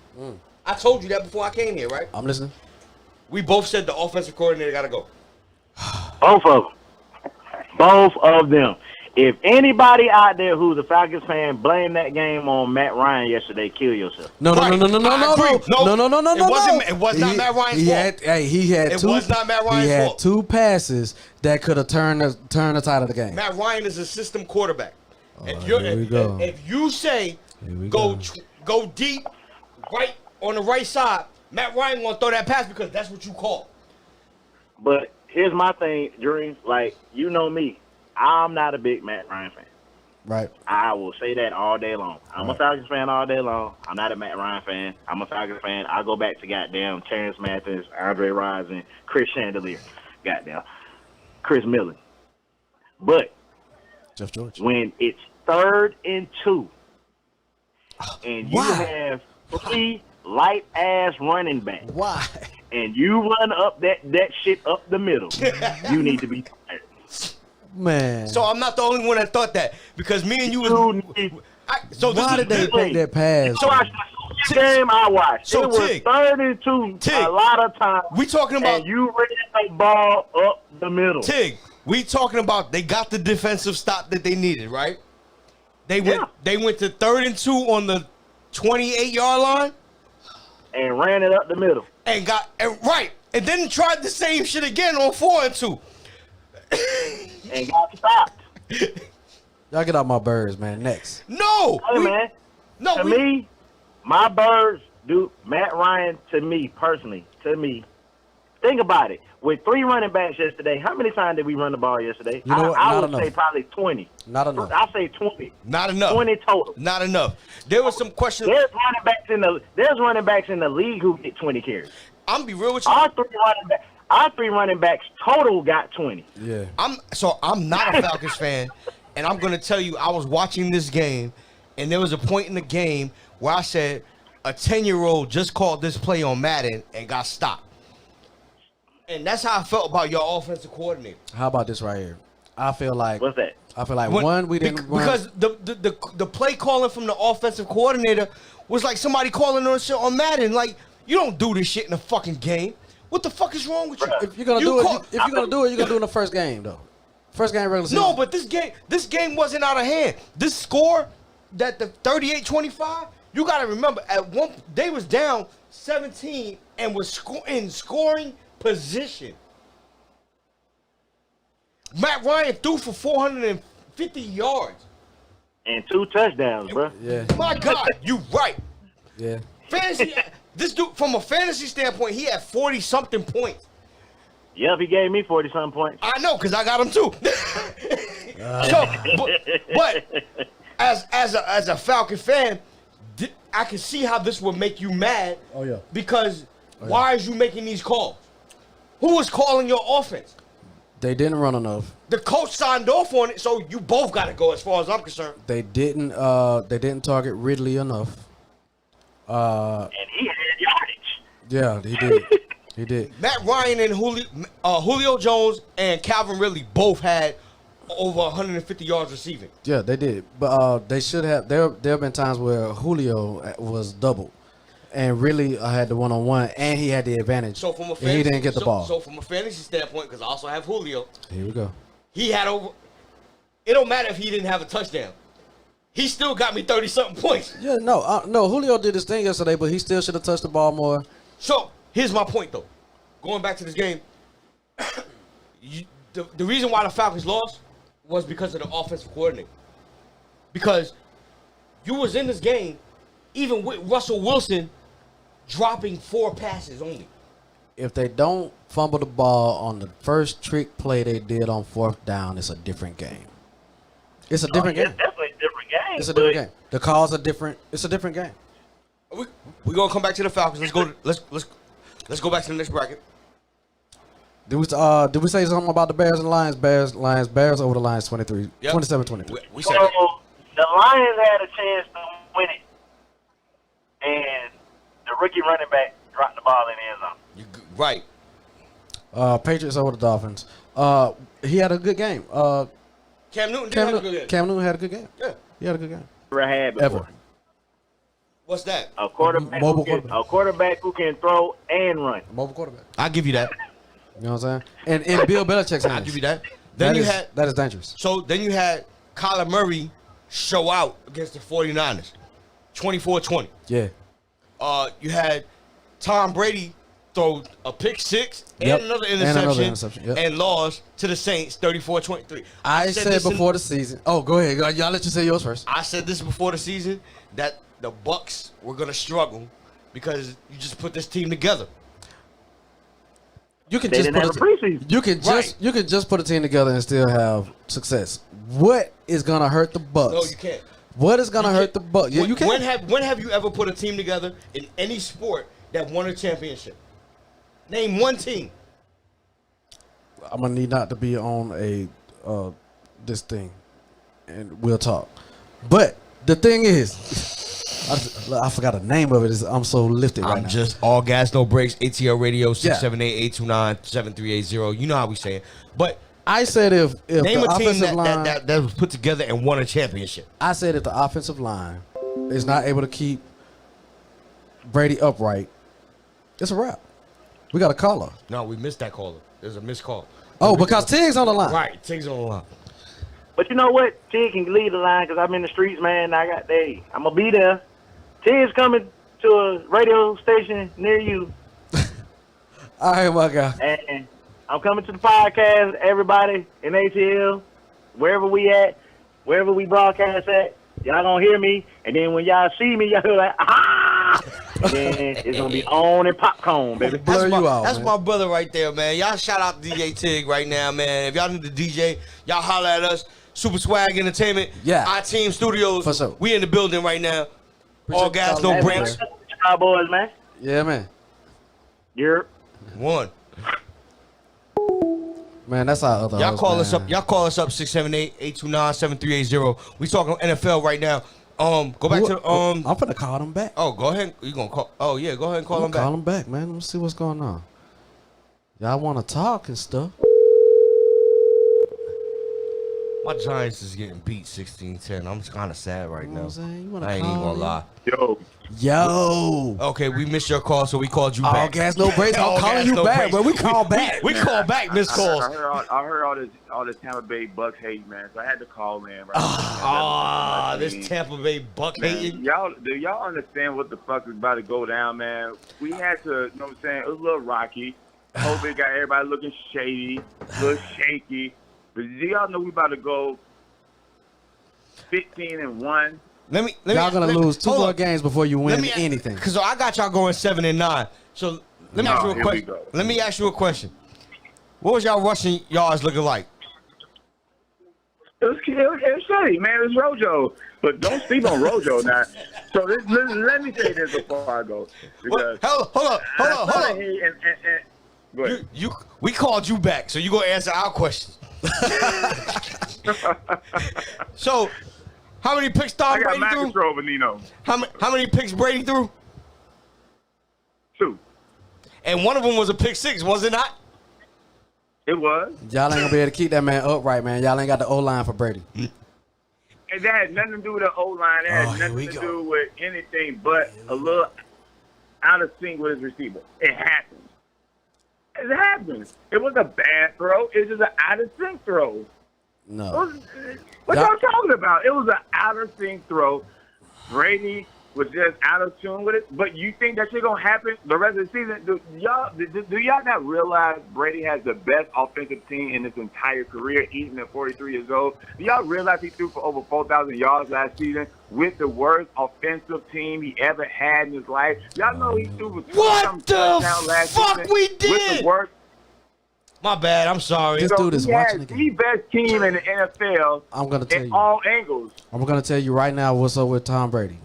Speaker 10: I told you that before I came here, right?
Speaker 11: I'm listening.
Speaker 10: We both said the offensive coordinator got to go.
Speaker 12: Both of them. Both of them. If anybody out there who's a Falcons fan blame that game on Matt Ryan yesterday, kill yourself.
Speaker 11: No.
Speaker 10: It wasn't Matt Ryan's fault.
Speaker 11: He had
Speaker 10: It
Speaker 11: two.
Speaker 10: was not Matt Ryan's
Speaker 11: He had
Speaker 10: fault.
Speaker 11: two passes that could have turned the tide of the game.
Speaker 10: Matt Ryan is a system quarterback.
Speaker 11: Here we go.
Speaker 10: If you say go deep, right on the right side, Matt Ryan gonna throw that pass because that's what you call.
Speaker 12: But here's my thing, Dream. Like, you know me. I'm not a big Matt Ryan fan.
Speaker 11: Right.
Speaker 12: I will say that all day long. I'm a Falcons fan all day long. I'm not a Matt Ryan fan. I'm a Falcons fan. I go back to goddamn Terrence Mathis, Andre Rison, Chris Chandelier, goddamn Chris Millen. But
Speaker 11: Jeff George.
Speaker 12: when it's 3rd and 2, and you have 3 light ass running backs,
Speaker 11: why?
Speaker 12: And you run up that shit up the middle, you need to be tired.
Speaker 11: Man.
Speaker 10: So I'm not the only one that thought that because me and you was.
Speaker 11: Why did they pick that pass?
Speaker 12: So the game I watched,
Speaker 10: So
Speaker 12: it was
Speaker 10: Tig,
Speaker 12: 3rd and 2 a lot of times.
Speaker 10: We talking about
Speaker 12: and you ran the ball up the middle.
Speaker 10: Tig, we talking about they got the defensive stop that they needed, right? They went to 3rd and 2 on the 28-yard line
Speaker 12: and ran it up the middle.
Speaker 10: And and then tried the same shit again on 4 and 2.
Speaker 12: And got stopped.
Speaker 11: Y'all get out my birds, man. Next.
Speaker 10: No.
Speaker 12: Hey, man.
Speaker 10: No.
Speaker 12: To me, my birds do Matt Ryan to me personally. To me, think about it. With 3 running backs yesterday, how many times did we run the ball yesterday?
Speaker 11: You know what?
Speaker 12: I
Speaker 11: Not
Speaker 12: would
Speaker 11: enough.
Speaker 12: say probably 20.
Speaker 11: Not enough.
Speaker 12: I'll say 20.
Speaker 10: Not enough.
Speaker 12: 20 total.
Speaker 10: Not enough. There was some questions.
Speaker 12: There's running backs in the league who get 20 carries.
Speaker 10: I'm gonna be real with you.
Speaker 12: Our three running backs total got 20.
Speaker 11: Yeah.
Speaker 10: I'm not a Falcons fan, and I'm gonna tell you I was watching this game, and there was a point in the game where I said a 10-year-old just called this play on Madden and got stopped. And that's how I felt about your offensive coordinator.
Speaker 11: How about this right here? I feel like.
Speaker 12: What's that?
Speaker 11: I feel like we didn't run.
Speaker 10: Because the play calling from the offensive coordinator was like somebody calling on shit on Madden. Like, you don't do this shit in a fucking game. What the fuck is wrong with you?
Speaker 11: If you're gonna do it, you're gonna do it in the first game though. First game regular season.
Speaker 10: No, but this game wasn't out of hand. This score, that the 38-25, you gotta remember at one they was down 17 and was in scoring position. Matt Ryan threw for 450 yards.
Speaker 12: And 2 touchdowns, bro.
Speaker 11: Yeah.
Speaker 10: My God, you right.
Speaker 11: Yeah.
Speaker 10: Fantasy, this dude, from a fantasy standpoint, he had 40-something points.
Speaker 12: Yep, he gave me 40-something points.
Speaker 10: I know, because I got him too. But as a Falcon fan, I can see how this would make you mad.
Speaker 11: Oh, yeah.
Speaker 10: Because why is you making these calls? Who was calling your offense?
Speaker 11: They didn't run enough.
Speaker 10: The coach signed off on it, so you both got to go as far as I'm concerned.
Speaker 11: They didn't target Ridley enough.
Speaker 12: And he had yardage.
Speaker 11: Yeah, he did. He did.
Speaker 10: Matt Ryan and Julio Jones and Calvin Ridley both had over 150 yards receiving.
Speaker 11: Yeah, they did. But they should have. There have been times where Julio was doubled, and really had the one-on-one, and he had the advantage.
Speaker 10: So from a
Speaker 11: and he didn't get the ball.
Speaker 10: So from a fantasy standpoint, because I also have Julio,
Speaker 11: here we go.
Speaker 10: he had over. It don't matter if he didn't have a touchdown. He still got me 30-something points.
Speaker 11: Yeah, no. Julio did his thing yesterday, but he still should have touched the ball more.
Speaker 10: So here's my point, though. Going back to this game, the reason why the Falcons lost was because of the offensive coordinator. Because You was in this game, even with Russell Wilson dropping 4 passes only.
Speaker 11: If they don't fumble the ball on the first trick play they did on 4th down, it's a different game. It's a different game.
Speaker 12: It's definitely a different game.
Speaker 11: It's a different game. The calls are different. It's a different game.
Speaker 10: We're gonna come back to the Falcons. Let's go back to the next bracket.
Speaker 11: Did we say something about the Bears and Lions? Bears over the Lions 23.
Speaker 10: Yep.
Speaker 11: 27-23.
Speaker 10: We
Speaker 12: So
Speaker 10: said that.
Speaker 12: the Lions had a chance to win it, and the rookie running back dropped the ball in the end zone.
Speaker 10: Right.
Speaker 11: Patriots over the Dolphins. He had a good game.
Speaker 10: Cam Newton did have a good game.
Speaker 11: Cam Newton had a good game.
Speaker 10: Yeah.
Speaker 11: He had a good game.
Speaker 12: Never had before.
Speaker 11: Ever.
Speaker 10: What's that?
Speaker 12: A quarterback, a quarterback who can throw and run.
Speaker 11: Mobile quarterback.
Speaker 10: I'll give you that.
Speaker 11: You know what I'm saying? And in Bill Belichick's hands.
Speaker 10: I'll give you that. Then
Speaker 11: that is dangerous.
Speaker 10: So then you had Kyler Murray show out against the 49ers. 24-20.
Speaker 11: Yeah.
Speaker 10: You had Tom Brady throw a pick 6 and another interception,
Speaker 11: Yep.
Speaker 10: and lost to the Saints 34-23.
Speaker 11: I said before the season. Oh, go ahead. Y'all let you say yours first.
Speaker 10: I said this before the season that the Bucs were gonna struggle because you just put this team together.
Speaker 11: You can
Speaker 12: They
Speaker 11: just
Speaker 12: didn't have a preseason.
Speaker 11: you can just put a team together and still have success. What is gonna hurt the Bucs?
Speaker 10: No, you can't.
Speaker 11: What is gonna hurt the Bucs? Yeah, you can.
Speaker 10: When have you ever put a team together in any sport that won a championship? Name one team.
Speaker 11: I'm gonna need not to be on a this thing, and we'll talk. But the thing is, I forgot the name of it. I'm so lifted right now.
Speaker 10: I'm just all gas, no breaks. ATL Radio 678-829-7380. You know how we say it. But
Speaker 11: I said if
Speaker 10: name
Speaker 11: the
Speaker 10: a team
Speaker 11: offensive line,
Speaker 10: that was put together and won a championship.
Speaker 11: I said if the offensive line is not able to keep Brady upright, it's a wrap. We got a caller.
Speaker 10: No, we missed that caller. There's a missed call.
Speaker 11: Oh, because Tig's on the line.
Speaker 10: Right, Tig's on the line.
Speaker 12: But you know what? Tig can lead the line because I'm in the streets, man. I'm gonna be there. Tig's coming to a radio station near you.
Speaker 11: All right, my guy.
Speaker 12: And I'm coming to the podcast, everybody in ATL, wherever we at, wherever we broadcast at, y'all gonna hear me. And then when y'all see me, y'all be like, ah! And then it's gonna be on and popcorn, baby.
Speaker 10: That's my brother right there, man. Y'all shout out to DJ Tig right now, man. If y'all need the DJ, y'all holler at us. Super Swag Entertainment.
Speaker 11: Yeah.
Speaker 10: Our Team Studios.
Speaker 11: For sure.
Speaker 10: We in the building right now. All gas, no breaks.
Speaker 12: Boys, man.
Speaker 11: Yeah, man.
Speaker 12: You're
Speaker 10: one.
Speaker 11: Man, that's our other
Speaker 10: Y'all
Speaker 11: host,
Speaker 10: call
Speaker 11: man.
Speaker 10: us up. Y'all call us up 678-829-7380. We talking NFL right now. Go back to
Speaker 11: I'm finna call them back.
Speaker 10: Oh, go ahead. You gonna call? Oh yeah, go ahead and call them back.
Speaker 11: Call them back, man. Let's see what's going on. Y'all want to talk and stuff.
Speaker 10: My Giants is getting beat 16-10. I'm kind of sad right now. I ain't even
Speaker 11: call
Speaker 10: gonna lie.
Speaker 11: Yo.
Speaker 10: Okay, we missed your call, so we called you
Speaker 11: All
Speaker 10: back.
Speaker 11: gas, no breaks. I'm calling you back, but we call back.
Speaker 10: We call back missed calls.
Speaker 13: I heard all this Tampa Bay Bucks hate, man. So I had to call in.
Speaker 10: Ah, this Tampa Bay Buck hating.
Speaker 13: Do y'all understand what the fuck is about to go down, man? We had to, you know what I'm saying? It was a little rocky. COVID got everybody looking shady, a little shaky. But do y'all know we about to go 15-1?
Speaker 11: Y'all gonna lose 2 more games before you win anything.
Speaker 10: Because I got y'all going 7-9. So let me ask you a question. Let me ask you a question. What was y'all rushing yards looking like?
Speaker 13: It was shitty, man. It was Rojo. But don't sleep on Rojo now. So let me say this before I go. Because
Speaker 10: Hold up.
Speaker 13: Go ahead.
Speaker 10: We called you back, so you gonna answer our question. So, how many picks Tom Brady threw? How many picks Brady threw?
Speaker 13: 2.
Speaker 10: And one of them was a pick 6, was it not?
Speaker 13: It was.
Speaker 11: Y'all ain't gonna be able to keep that man upright, man. Y'all ain't got the O-line for Brady.
Speaker 13: And that had nothing to do with the O-line. That had nothing to do with anything but a little out of sync with his receiver. It happens. It happens. It was a bad throw. It was just an out of sync throw.
Speaker 11: No.
Speaker 13: What y'all talking about? It was an out of sync throw. Brady was just out of tune with it. But you think that shit gonna happen the rest of the season? Do y'all not realize Brady has the best offensive team in his entire career, even at 43 years old? Do y'all realize he threw for over 4,000 yards last season with the worst offensive team he ever had in his life? Y'all know he threw for
Speaker 10: What the fuck we did?
Speaker 13: With the worst.
Speaker 10: My bad. I'm sorry.
Speaker 11: This dude is watching the game.
Speaker 13: The best team in the NFL.
Speaker 11: I'm gonna tell you
Speaker 13: all angles.
Speaker 11: I'm gonna tell you right now what's up with Tom Brady.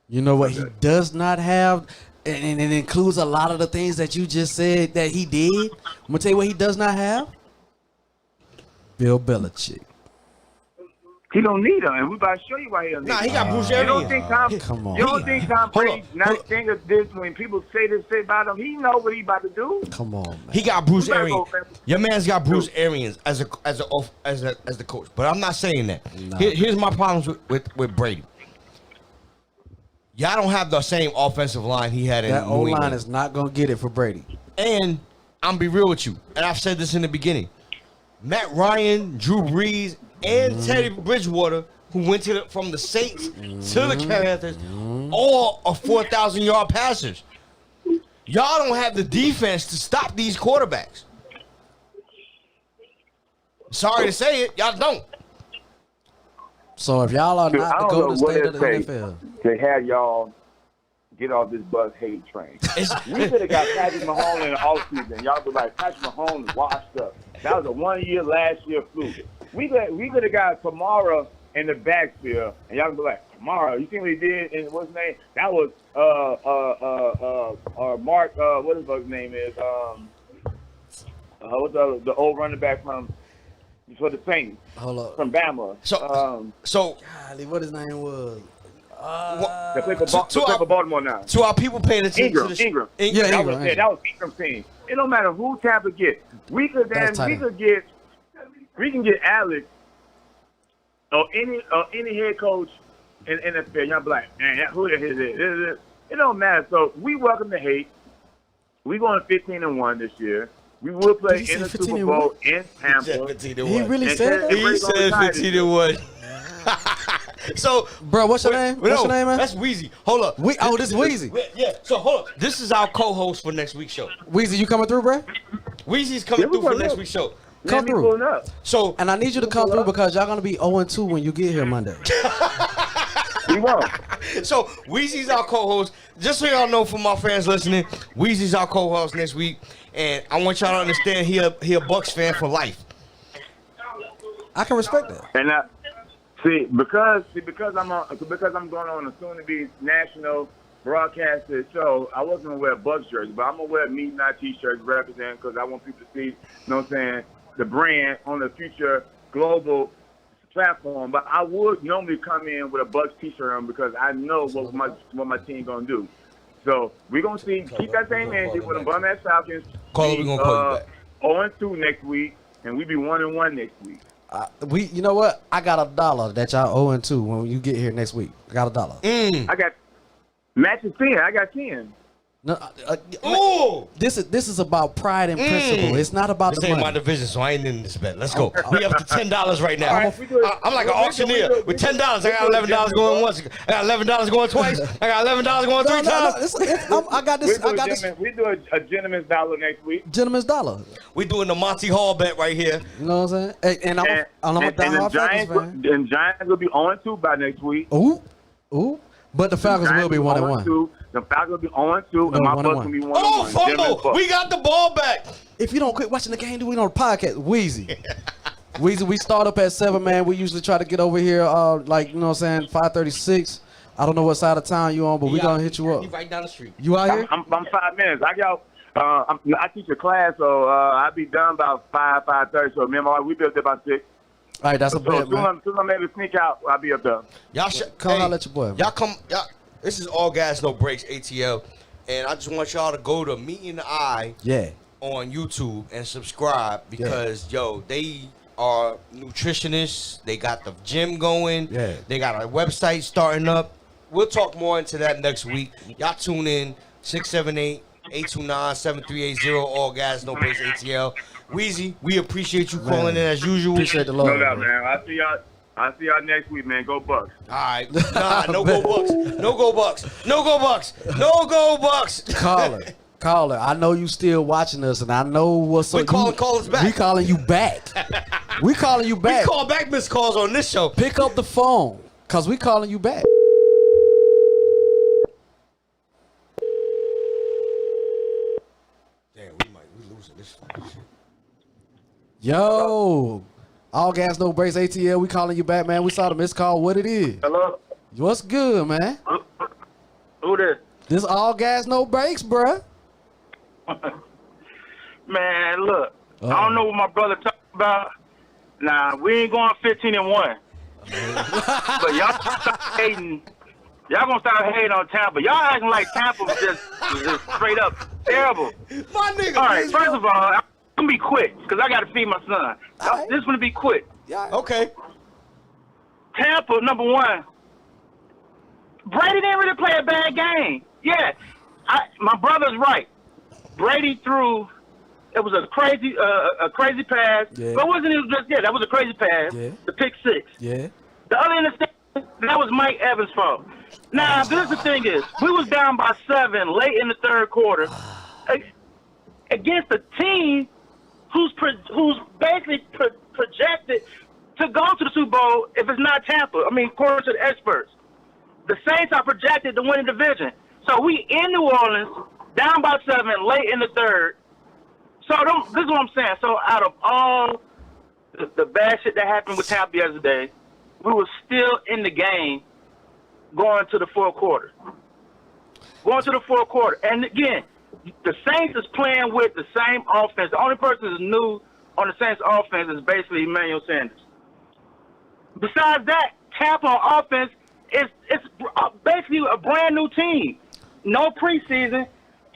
Speaker 11: You know what he does not have, and it includes a lot of the things that you just said that he did. I'm gonna tell you what he does not have. Bill Belichick.
Speaker 13: He don't need him, and we about to show you why he don't need him.
Speaker 10: Nah, he got Bruce Arians.
Speaker 11: Come on.
Speaker 13: You don't think Tom Brady's not think of this when people say this shit about him? He know what he about to do.
Speaker 11: Come on, man.
Speaker 10: He got Bruce Arians. Your man's got Bruce Arians as the coach, but I'm not saying that.
Speaker 11: No.
Speaker 10: Here's my problems with Brady. Y'all don't have the same offensive line he had in
Speaker 11: That
Speaker 10: New
Speaker 11: O
Speaker 10: England.
Speaker 11: line is not gonna get it for Brady.
Speaker 10: And I'm be real with you, and I've said this in the beginning. Matt Ryan, Drew Brees, and Teddy Bridgewater, who went from the Saints to the Panthers, all are 4,000-yard passers. Y'all don't have the defense to stop these quarterbacks. Sorry to say it, y'all don't.
Speaker 11: So if y'all are
Speaker 13: Dude,
Speaker 11: not
Speaker 13: I
Speaker 11: the
Speaker 13: don't
Speaker 11: Golden
Speaker 13: know what
Speaker 11: State
Speaker 13: it
Speaker 11: of the
Speaker 13: takes
Speaker 11: NFL,
Speaker 13: to have y'all get off this Bucks hate train. We could have got Patrick Mahomes in the offseason. Y'all be like, Patrick Mahomes washed up. That was a 1 year last year fluke. We could have got Kamara in the backfield, and y'all be like, Kamara, you see what he did? And what's his name? That was Mark. What his name is? What's the old running back from for the Saints?
Speaker 11: hold up.
Speaker 13: From Bama.
Speaker 10: So
Speaker 11: golly, what his name was?
Speaker 13: They play for Baltimore now.
Speaker 10: To our people paying attention to the
Speaker 13: Ingram.
Speaker 11: Yeah,
Speaker 13: That
Speaker 11: Ingram.
Speaker 13: was Ingram's team. It don't matter who Tampa get. We can get Alex or any head coach in NFL. Y'all be like, man, who the hell is it? It don't matter. So we welcome the hate. We going 15-1 this year. We will play in the Super Bowl in Tampa.
Speaker 11: He really said that?
Speaker 10: He said 15-1. So,
Speaker 11: bro, what's your name? What's your name, man?
Speaker 10: That's Weezy. Hold up.
Speaker 11: This is Weezy.
Speaker 10: Yeah. So hold up. This is our co-host for next week's show.
Speaker 11: Weezy, you coming through, bro?
Speaker 10: Weezy's coming through for next week's show.
Speaker 11: Come through.
Speaker 10: So,
Speaker 11: and I need you to come through because y'all gonna be 0-2 when you get here Monday.
Speaker 13: We won't.
Speaker 10: So Weezy's our co-host. Just so y'all know, for my fans listening, Weezy's our co-host next week, and I want y'all to understand he a Bucks fan for life.
Speaker 11: I can respect that.
Speaker 13: And because I'm going on a soon-to-be national broadcasted show, I wasn't gonna wear a Bucks jersey, but I'm gonna wear Meet and I t-shirts representing because I want people to see, you know what I'm saying, the brand on the future global platform. But I would normally come in with a Bucks t-shirt on because I know what my team gonna do. So we're gonna see. Keep that same energy with the bum ass Falcons.
Speaker 10: We're gonna call you back.
Speaker 13: 0-2 next week, and we be 1-1 next week.
Speaker 11: You know what? I got $1 that y'all 0-2 when you get here next week. I got $1.
Speaker 13: I got matches 10. I got 10.
Speaker 11: No, this is about pride and principle. It's not about
Speaker 10: this
Speaker 11: the
Speaker 10: ain't
Speaker 11: money.
Speaker 10: my division, so I ain't in this bet. Let's go. We up to $10 right now.
Speaker 11: Right,
Speaker 10: I'm like an auctioneer with $10. I got $11 going once. I got $11 going twice. I got $11 going three times.
Speaker 11: I got this.
Speaker 13: We do a gentleman's dollar next week.
Speaker 11: Gentleman's dollar.
Speaker 10: We doing the Monty Hall bet right here.
Speaker 11: You know what I'm saying? And I'm a diehard Falcons fan.
Speaker 13: And Giants will be 0-2 by next week.
Speaker 11: Ooh. But the Falcons will be 1-1.
Speaker 13: The Falcons will be 0-2, and my Bucks will be 1-1.
Speaker 10: Oh, fumble! We got the ball back.
Speaker 11: If you don't quit watching the game, do we on the podcast? Weezy. Weezy, we start up at 7, man. We usually try to get over here, you know what I'm saying, 5:36. I don't know what side of town you on, but we gonna hit you up.
Speaker 10: He right down the street.
Speaker 11: You out here?
Speaker 13: I'm 5 minutes. I teach a class, so I'll be done about 5:30. So me and my wife, we be up there about 6.
Speaker 11: All right, that's a bet, man.
Speaker 13: As soon as I'm able to sneak out, I'll be up there.
Speaker 10: Y'all
Speaker 11: come holler at your boy.
Speaker 10: Y'all. This is All Gas No Breaks ATL, and I just want y'all to go to Me and I on YouTube and subscribe because they are nutritionists. They got the gym going.
Speaker 11: Yeah.
Speaker 10: They got a website starting up. We'll talk more into that next week. Y'all tune in 678-829-7380. All Gas No Breaks ATL. Weezy, we appreciate you calling in as usual.
Speaker 11: Appreciate the love.
Speaker 13: No doubt, man. I'll see y'all. I'll see y'all next week, man. Go Bucks.
Speaker 10: All right. Nah, no go Bucks. No go Bucks. No go Bucks. No go Bucks.
Speaker 11: Caller, I know you still watching us, and I know what's up.
Speaker 10: Call us back.
Speaker 11: We calling you back. We calling you back.
Speaker 10: We call back missed calls on this show.
Speaker 11: Pick up the phone, because we calling you back.
Speaker 10: Damn, we losing this shit.
Speaker 11: Yo, All Gas No Breaks ATL. We calling you back, man. We saw the missed call. What it is?
Speaker 12: Hello?
Speaker 11: What's good, man?
Speaker 12: Who this?
Speaker 11: This All Gas No Breaks, bruh.
Speaker 12: Man, look. I don't know what my brother talking about. Nah, we ain't going 15-1. But y'all start hating. Y'all gonna start hating on Tampa. Y'all acting like Tampa was just straight up terrible.
Speaker 10: My nigga.
Speaker 12: All right, first of all, I'm gonna be quick because I gotta feed my son.
Speaker 11: Right.
Speaker 12: This is gonna be quick.
Speaker 11: Yeah.
Speaker 10: Okay.
Speaker 12: Tampa, number one. Brady didn't really play a bad game. Yeah, my brother's right. Brady threw. It was a crazy pass.
Speaker 11: Yeah.
Speaker 12: But wasn't it just that was a crazy pass?
Speaker 11: Yeah.
Speaker 12: The pick six.
Speaker 11: Yeah.
Speaker 12: The other interception, that was Mike Evans' fault. Now, this the thing is, we was down by 7 late in the third quarter against a team who's basically projected to go to the Super Bowl if it's not Tampa. I mean, according to the experts. The Saints are projected to win the division. So we in New Orleans, down by 7 late in the third. So this is what I'm saying. So out of all the bad shit that happened with Tampa yesterday, we were still in the game going to the fourth quarter. And again, the Saints is playing with the same offense. The only person that's new on the Saints offense is basically Emmanuel Sanders. Besides that, Tampa on offense it's basically a brand new team. No preseason.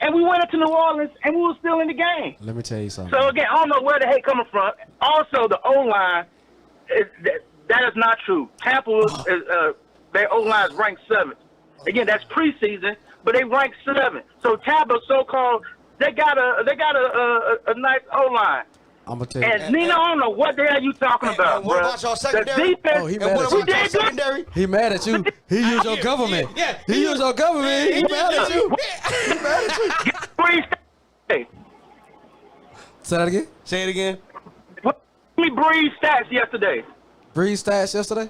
Speaker 12: And we went up to New Orleans, and we were still in the game.
Speaker 11: Let me tell you something.
Speaker 12: So, again, I don't know where the hate coming from. Also, the O-line, that is not true. Tampa, their O-line is ranked 7th. Again, that's preseason, but they ranked 7th. So, Tampa, so-called, they got a nice O-line.
Speaker 11: I'm going to tell you.
Speaker 12: And Nina, I don't know what the hell you talking about,
Speaker 10: what
Speaker 12: bro.
Speaker 10: about y'all secondary?
Speaker 12: The defense,
Speaker 11: Oh, he mad at you.
Speaker 10: Secondary?
Speaker 11: He mad at you. He used your government.
Speaker 10: Yeah.
Speaker 11: He used your government. He mad at you. He mad at you. Say that again?
Speaker 10: Say it again.
Speaker 12: Give me Breeze stats yesterday.
Speaker 11: Breeze stats yesterday?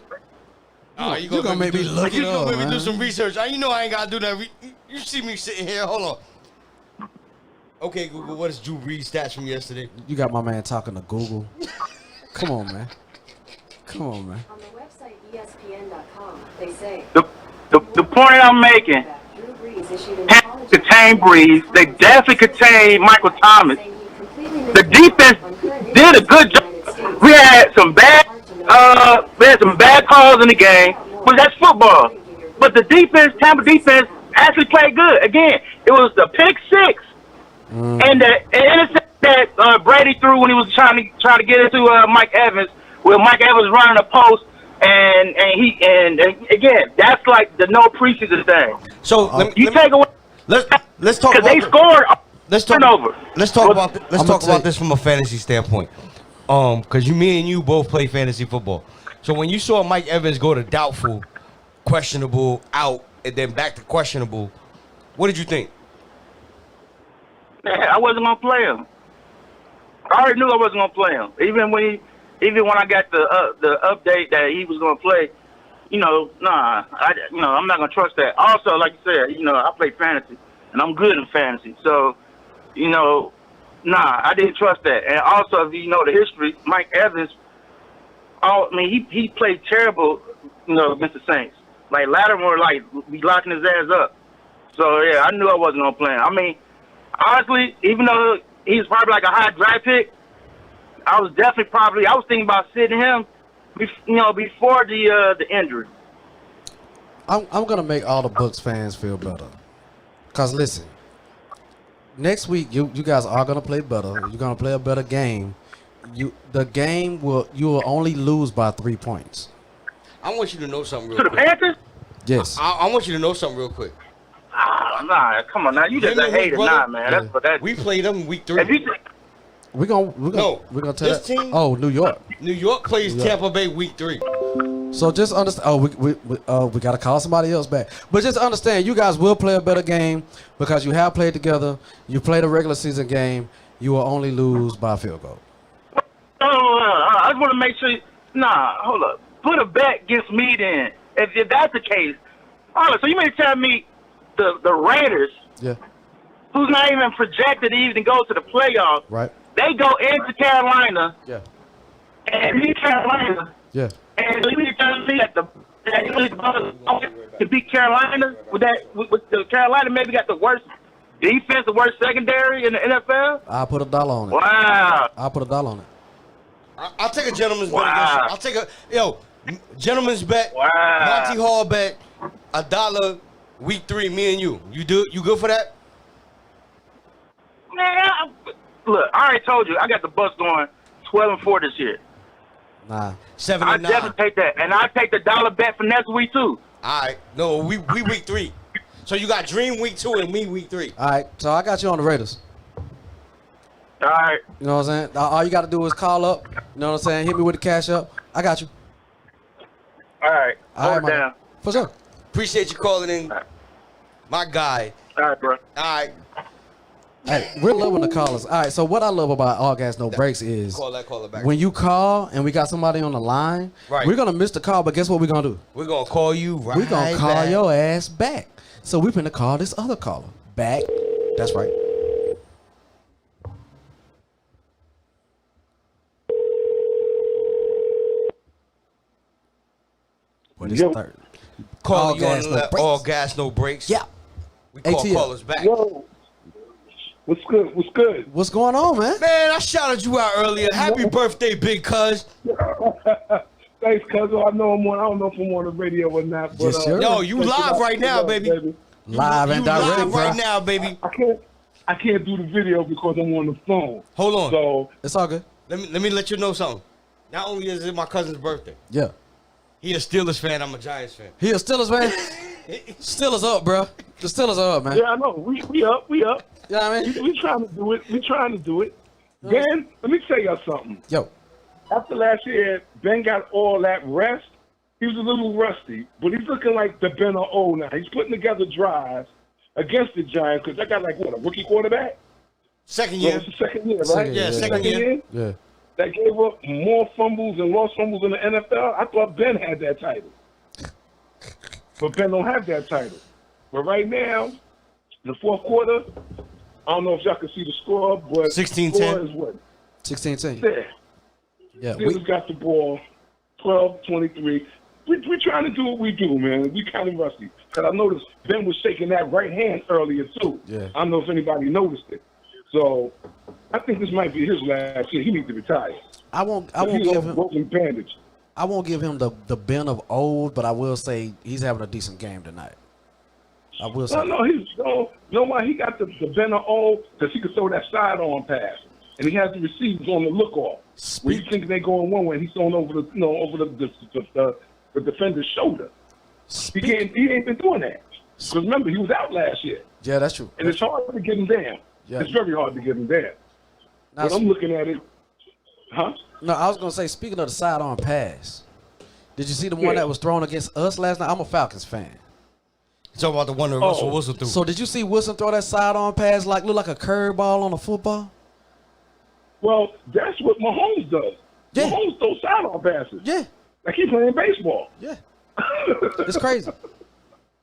Speaker 10: Oh,
Speaker 11: you gonna make me look it up,
Speaker 10: You gonna make me
Speaker 11: man.
Speaker 10: do some research. You know I ain't gotta do that. You see me sitting here. Hold on. Okay, Google, what is Drew Brees' stats from yesterday?
Speaker 11: You got my man talking to Google. Come on, man. Come on, man.
Speaker 14: On the website ESPN.com, they say
Speaker 12: The point I'm making,
Speaker 14: Drew Brees issued an
Speaker 12: Tampa
Speaker 14: apology
Speaker 12: contain Breeze. They definitely contain Michael Thomas.
Speaker 14: saying he completely
Speaker 12: The defense did a good job. We had some bad calls in the game, but that's football. But the defense, Tampa defense, actually played good. Again, it was the pick six and the interception that Brady threw when he was trying to get into Mike Evans, where Mike Evans running a post, and again, that's like the no preseason thing.
Speaker 10: So
Speaker 12: take away.
Speaker 10: Let's talk about
Speaker 12: they scored.
Speaker 10: Let's talk about this from a fantasy standpoint. Because me and you both play fantasy football. So when you saw Mike Evans go to doubtful, questionable, out, and then back to questionable, what did you think?
Speaker 12: I wasn't gonna play him. I already knew I wasn't gonna play him. Even when I got the update that he was gonna play, I'm not gonna trust that. Also, like you said, I play fantasy and I'm good in fantasy, so I didn't trust that. And also, if you know the history, Mike Evans, he played terrible, against the Saints. Like Lattimore, be locking his ass up. So yeah, I knew I wasn't gonna play him. I mean, honestly, even though he's probably like a high draft pick, I was thinking about sitting him, before the injury.
Speaker 11: I'm gonna make all the Bucks fans feel better. Cause listen, next week you guys are gonna play better. You're gonna play a better game. You will only lose by 3 points.
Speaker 10: I want you to know something real
Speaker 12: To the
Speaker 10: quick.
Speaker 12: Panthers?
Speaker 11: Yes.
Speaker 10: I want you to know something real quick.
Speaker 12: Nah, come on now. You just a hater, nah, man. That's what that.
Speaker 10: We played them in week 3.
Speaker 11: We're gonna tell
Speaker 10: this team.
Speaker 11: Oh, New York.
Speaker 10: New York plays Tampa Bay week 3.
Speaker 11: So just understand. Oh, we got to call somebody else back. But just understand, you guys will play a better game because you have played together. You played a regular season game. You will only lose by a field goal.
Speaker 12: I just want to make sure. Nah, hold up. Put a bet against me then. If that's the case, hold up. So you may tell me the Raiders,
Speaker 11: Yeah.
Speaker 12: who's not even projected to even go to the playoffs,
Speaker 11: Right.
Speaker 12: they go into Carolina.
Speaker 11: Yeah.
Speaker 12: And beat Carolina.
Speaker 11: Yeah.
Speaker 12: And you mean to tell me that to beat Carolina with the Carolina maybe got the worst defense, the worst secondary in the NFL?
Speaker 11: I'll put $1 on it.
Speaker 12: Wow.
Speaker 11: I'll put $1 on it.
Speaker 10: I'll take a gentleman's bet against you. I'll take a gentleman's bet.
Speaker 12: Wow.
Speaker 10: Monty Hall bet. $1 week 3. Me and you. You good for that?
Speaker 12: Man, look, I already told you I got the Bucks going 12-4 this year.
Speaker 11: Nah.
Speaker 10: 7-9.
Speaker 12: I definitely take that, and I take the dollar bet for next week too.
Speaker 10: All right. No, we week 3. So you got Dream week 2 and me week 3.
Speaker 11: All right. So I got you on the Raiders.
Speaker 12: All right.
Speaker 11: You know what I'm saying? All you got to do is call up. You know what I'm saying? Hit me with the cash up. I got you.
Speaker 12: All right. Hold it
Speaker 11: man.
Speaker 12: down.
Speaker 11: For sure.
Speaker 10: Appreciate you calling in. My guy.
Speaker 12: All right, bro.
Speaker 10: All right.
Speaker 11: Hey, we're loving the callers. All right, so what I love about All Gas No Breaks is
Speaker 10: Call it back.
Speaker 11: when you call and we got somebody on the line,
Speaker 10: Right.
Speaker 11: we're going to miss the call, but guess what we're going to do?
Speaker 10: We're going to call you right
Speaker 11: We're going to call
Speaker 10: back.
Speaker 11: your ass back. So we're going to call this other caller back. That's right. What is third?
Speaker 10: Call
Speaker 11: All
Speaker 10: you on
Speaker 11: gas,
Speaker 10: the
Speaker 11: no
Speaker 10: left.
Speaker 11: breaks.
Speaker 10: All gas, no breaks.
Speaker 11: Yeah.
Speaker 10: We call
Speaker 11: ATL.
Speaker 10: callers back.
Speaker 4: Yo, what's good? What's good?
Speaker 11: What's going on, man?
Speaker 10: Man, I shouted you out earlier. Happy birthday, big cuz.
Speaker 4: Thanks, cuz. I know I don't know if I'm on the radio or not. But,
Speaker 11: Yes, sir.
Speaker 10: Yo, you live right now, baby.
Speaker 11: Live and
Speaker 10: You
Speaker 11: direct,
Speaker 10: live
Speaker 11: bro.
Speaker 10: right now, baby.
Speaker 4: I can't do the video because I'm on the phone.
Speaker 10: Hold on.
Speaker 4: So
Speaker 11: It's all good.
Speaker 10: Let me let you know something. Not only is it my cousin's birthday,
Speaker 11: Yeah.
Speaker 10: he a Steelers fan, I'm a Giants fan.
Speaker 11: He a Steelers, man. Steelers up, bro. The Steelers are up, man.
Speaker 4: yeah, I know. We up.
Speaker 11: You know what I mean?
Speaker 4: We trying to do it. Ben, let me tell y'all something.
Speaker 11: Yo.
Speaker 4: After last year, Ben got all that rest. He was a little rusty, but he's looking like the Ben of old now. He's putting together drives against the Giants because they got like what, a rookie quarterback?
Speaker 10: Second
Speaker 4: So
Speaker 10: year.
Speaker 4: it's the second year, right?
Speaker 10: Yeah, second year.
Speaker 11: Yeah.
Speaker 4: That gave up more fumbles and lost fumbles in the NFL. I thought Ben had that title. But Ben don't have that title. But right now, the fourth quarter, I don't know if y'all can see the score, but
Speaker 10: 16-10.
Speaker 4: the score is what?
Speaker 11: 16-10.
Speaker 4: There.
Speaker 11: Yeah.
Speaker 4: Steelers got the ball, 12-23. We're trying to do what we do, man. We kind of rusty. Because I noticed Ben was shaking that right hand earlier, too.
Speaker 11: Yeah.
Speaker 4: I don't know if anybody noticed it. So I think this might be his last year. He needs to retire.
Speaker 11: I won't
Speaker 4: He's
Speaker 11: give
Speaker 4: on
Speaker 11: him
Speaker 4: broken bandage.
Speaker 11: I won't give him the Ben of old, but I will say he's having a decent game tonight. I will say.
Speaker 4: No, he's you know why he got the Ben of old? Because he could throw that sidearm pass. And he has the receivers on the look off. Where you think they're going one way, he's throwing over the defender's shoulder. He ain't been doing that. Because remember, he was out last year.
Speaker 11: Yeah, that's true.
Speaker 4: And it's hard to get him down.
Speaker 11: Yeah.
Speaker 4: It's very hard to get him down.
Speaker 11: Now,
Speaker 4: But I'm looking at it, huh?
Speaker 11: No, I was gonna say, speaking of the sidearm pass, did you see the one that was thrown against us last night? I'm a Falcons fan.
Speaker 10: You talking about the one that Russell Wilson threw.
Speaker 11: So did you see Wilson throw that sidearm pass look like a curveball on a football?
Speaker 4: Well, that's what Mahomes does.
Speaker 11: Yeah.
Speaker 4: Mahomes throws sidearm passes.
Speaker 11: Yeah.
Speaker 4: Like he's playing baseball.
Speaker 11: Yeah. It's crazy.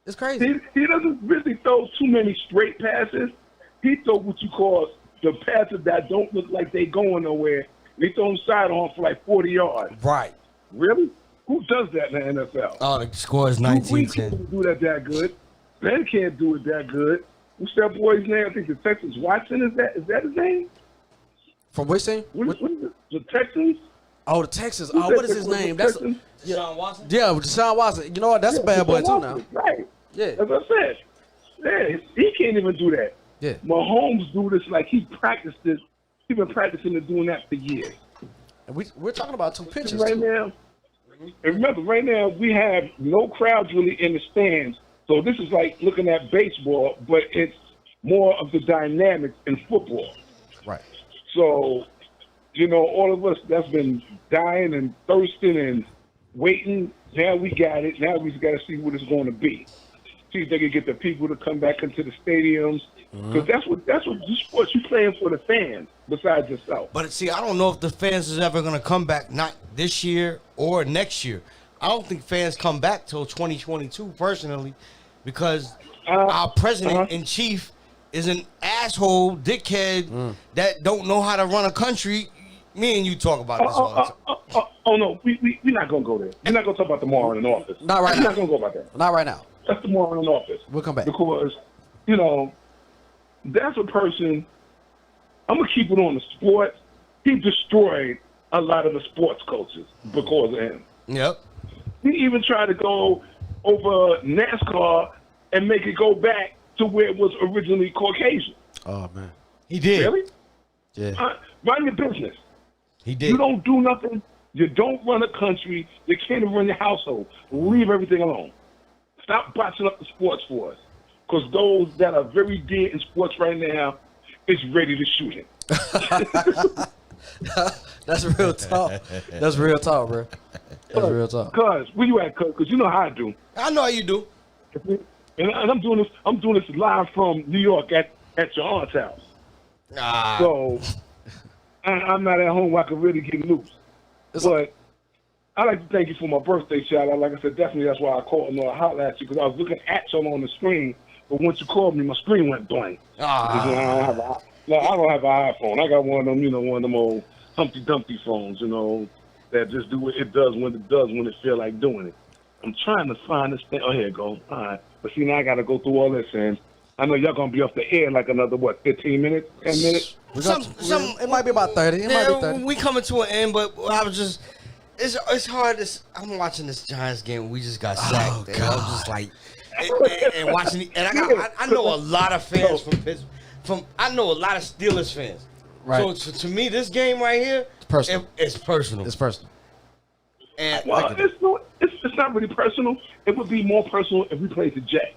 Speaker 11: It's crazy.
Speaker 4: He doesn't really throw too many straight passes. He throws what you call the passes that don't look like they going nowhere. They throw them sidearm for like 40 yards.
Speaker 10: Right.
Speaker 4: Really? Who does that in the NFL?
Speaker 10: Oh, the score is
Speaker 4: We
Speaker 10: 19-10.
Speaker 4: can't do that good. Ben can't do it that good. What's that boy's name? I think the Texans. Watson, is that his name?
Speaker 11: From which team?
Speaker 4: What is it? The Texans?
Speaker 11: Oh, the Texans.
Speaker 4: Who's
Speaker 11: Oh,
Speaker 4: that
Speaker 11: what is his
Speaker 4: Texans?
Speaker 11: name? That's
Speaker 4: Texans?
Speaker 10: Deshaun Watson?
Speaker 11: yeah, Deshaun Watson. You know what? That's a bad boy too now.
Speaker 4: Right.
Speaker 11: Yeah.
Speaker 4: As I said, yeah, he can't even do that.
Speaker 11: Yeah.
Speaker 4: Mahomes do this like he practiced this. He's been practicing and doing that for years.
Speaker 11: And we're talking about two pitches
Speaker 4: right
Speaker 11: too.
Speaker 4: now. And remember, right now we have no crowds really in the stands. So this is like looking at baseball, but it's more of the dynamics in football.
Speaker 11: Right.
Speaker 4: So, all of us that's been dying and thirsting and waiting, Now we got it. Now we just got to see what it's going to be. See if they can get the people to come back into the stadiums. Because that's what the sports you playing for the fans besides yourself.
Speaker 10: But see, I don't know if the fans is ever gonna come back. Not this year or next year. I don't think fans come back till 2022 personally, because our president in chief is an asshole, dickhead that don't know how to run a country. Me and you talk about this all the time.
Speaker 4: Oh no, we're not gonna go there. We're not gonna talk about the moron in office.
Speaker 11: Not right now.
Speaker 4: We're not gonna go about that.
Speaker 11: Not right now.
Speaker 4: That's the moron in office.
Speaker 11: We'll come back.
Speaker 4: Because, that's a person, I'm gonna keep it on the sports. He destroyed a lot of the sports coaches because of him.
Speaker 10: Yep.
Speaker 4: He even tried to go over NASCAR and make it go back to where it was originally Caucasian.
Speaker 11: Oh man.
Speaker 10: He did.
Speaker 4: Really?
Speaker 11: Yeah.
Speaker 4: Run your business.
Speaker 10: He did.
Speaker 4: You don't do nothing. You don't run a country. You can't even run your household. Leave everything alone. Stop botching up the sports for us. Because those that are very dear in sports right now is ready to shoot him.
Speaker 11: That's real talk. That's real talk, bro. That's real talk.
Speaker 4: Cuz, where you at, cuz? Because you know how I do.
Speaker 10: I know how you do.
Speaker 4: And I'm doing this live from New York at your aunt's house. So I'm not at home where I can really get loose. But I'd like to thank you for my birthday shout out. Like I said, definitely that's why I called and I hollered at you, because I was looking at you on the screen, but once you called me, my screen went blank. I don't have an iPhone. I got one of them, one of them old Humpty Dumpty phones, that just do what it does when it feel like doing it. I'm trying to find this thing. Oh, here it goes. All right. But see, now I got to go through all this, and I know y'all going to be off the air like another, 15 minutes, 10 minutes?
Speaker 11: It might be about 30. It might be 30.
Speaker 10: We coming to an end, but I was just... It's hard. I'm watching this Giants game. We just got sacked.
Speaker 11: Oh,
Speaker 10: and I was just like, and watching. And I know a lot of fans from Pittsburgh. I know a lot of Steelers fans.
Speaker 11: Right.
Speaker 10: So to me, this game right here, it's personal. It's personal.
Speaker 11: It's personal.
Speaker 10: And
Speaker 4: it's not really personal. It would be more personal if we played the Jets.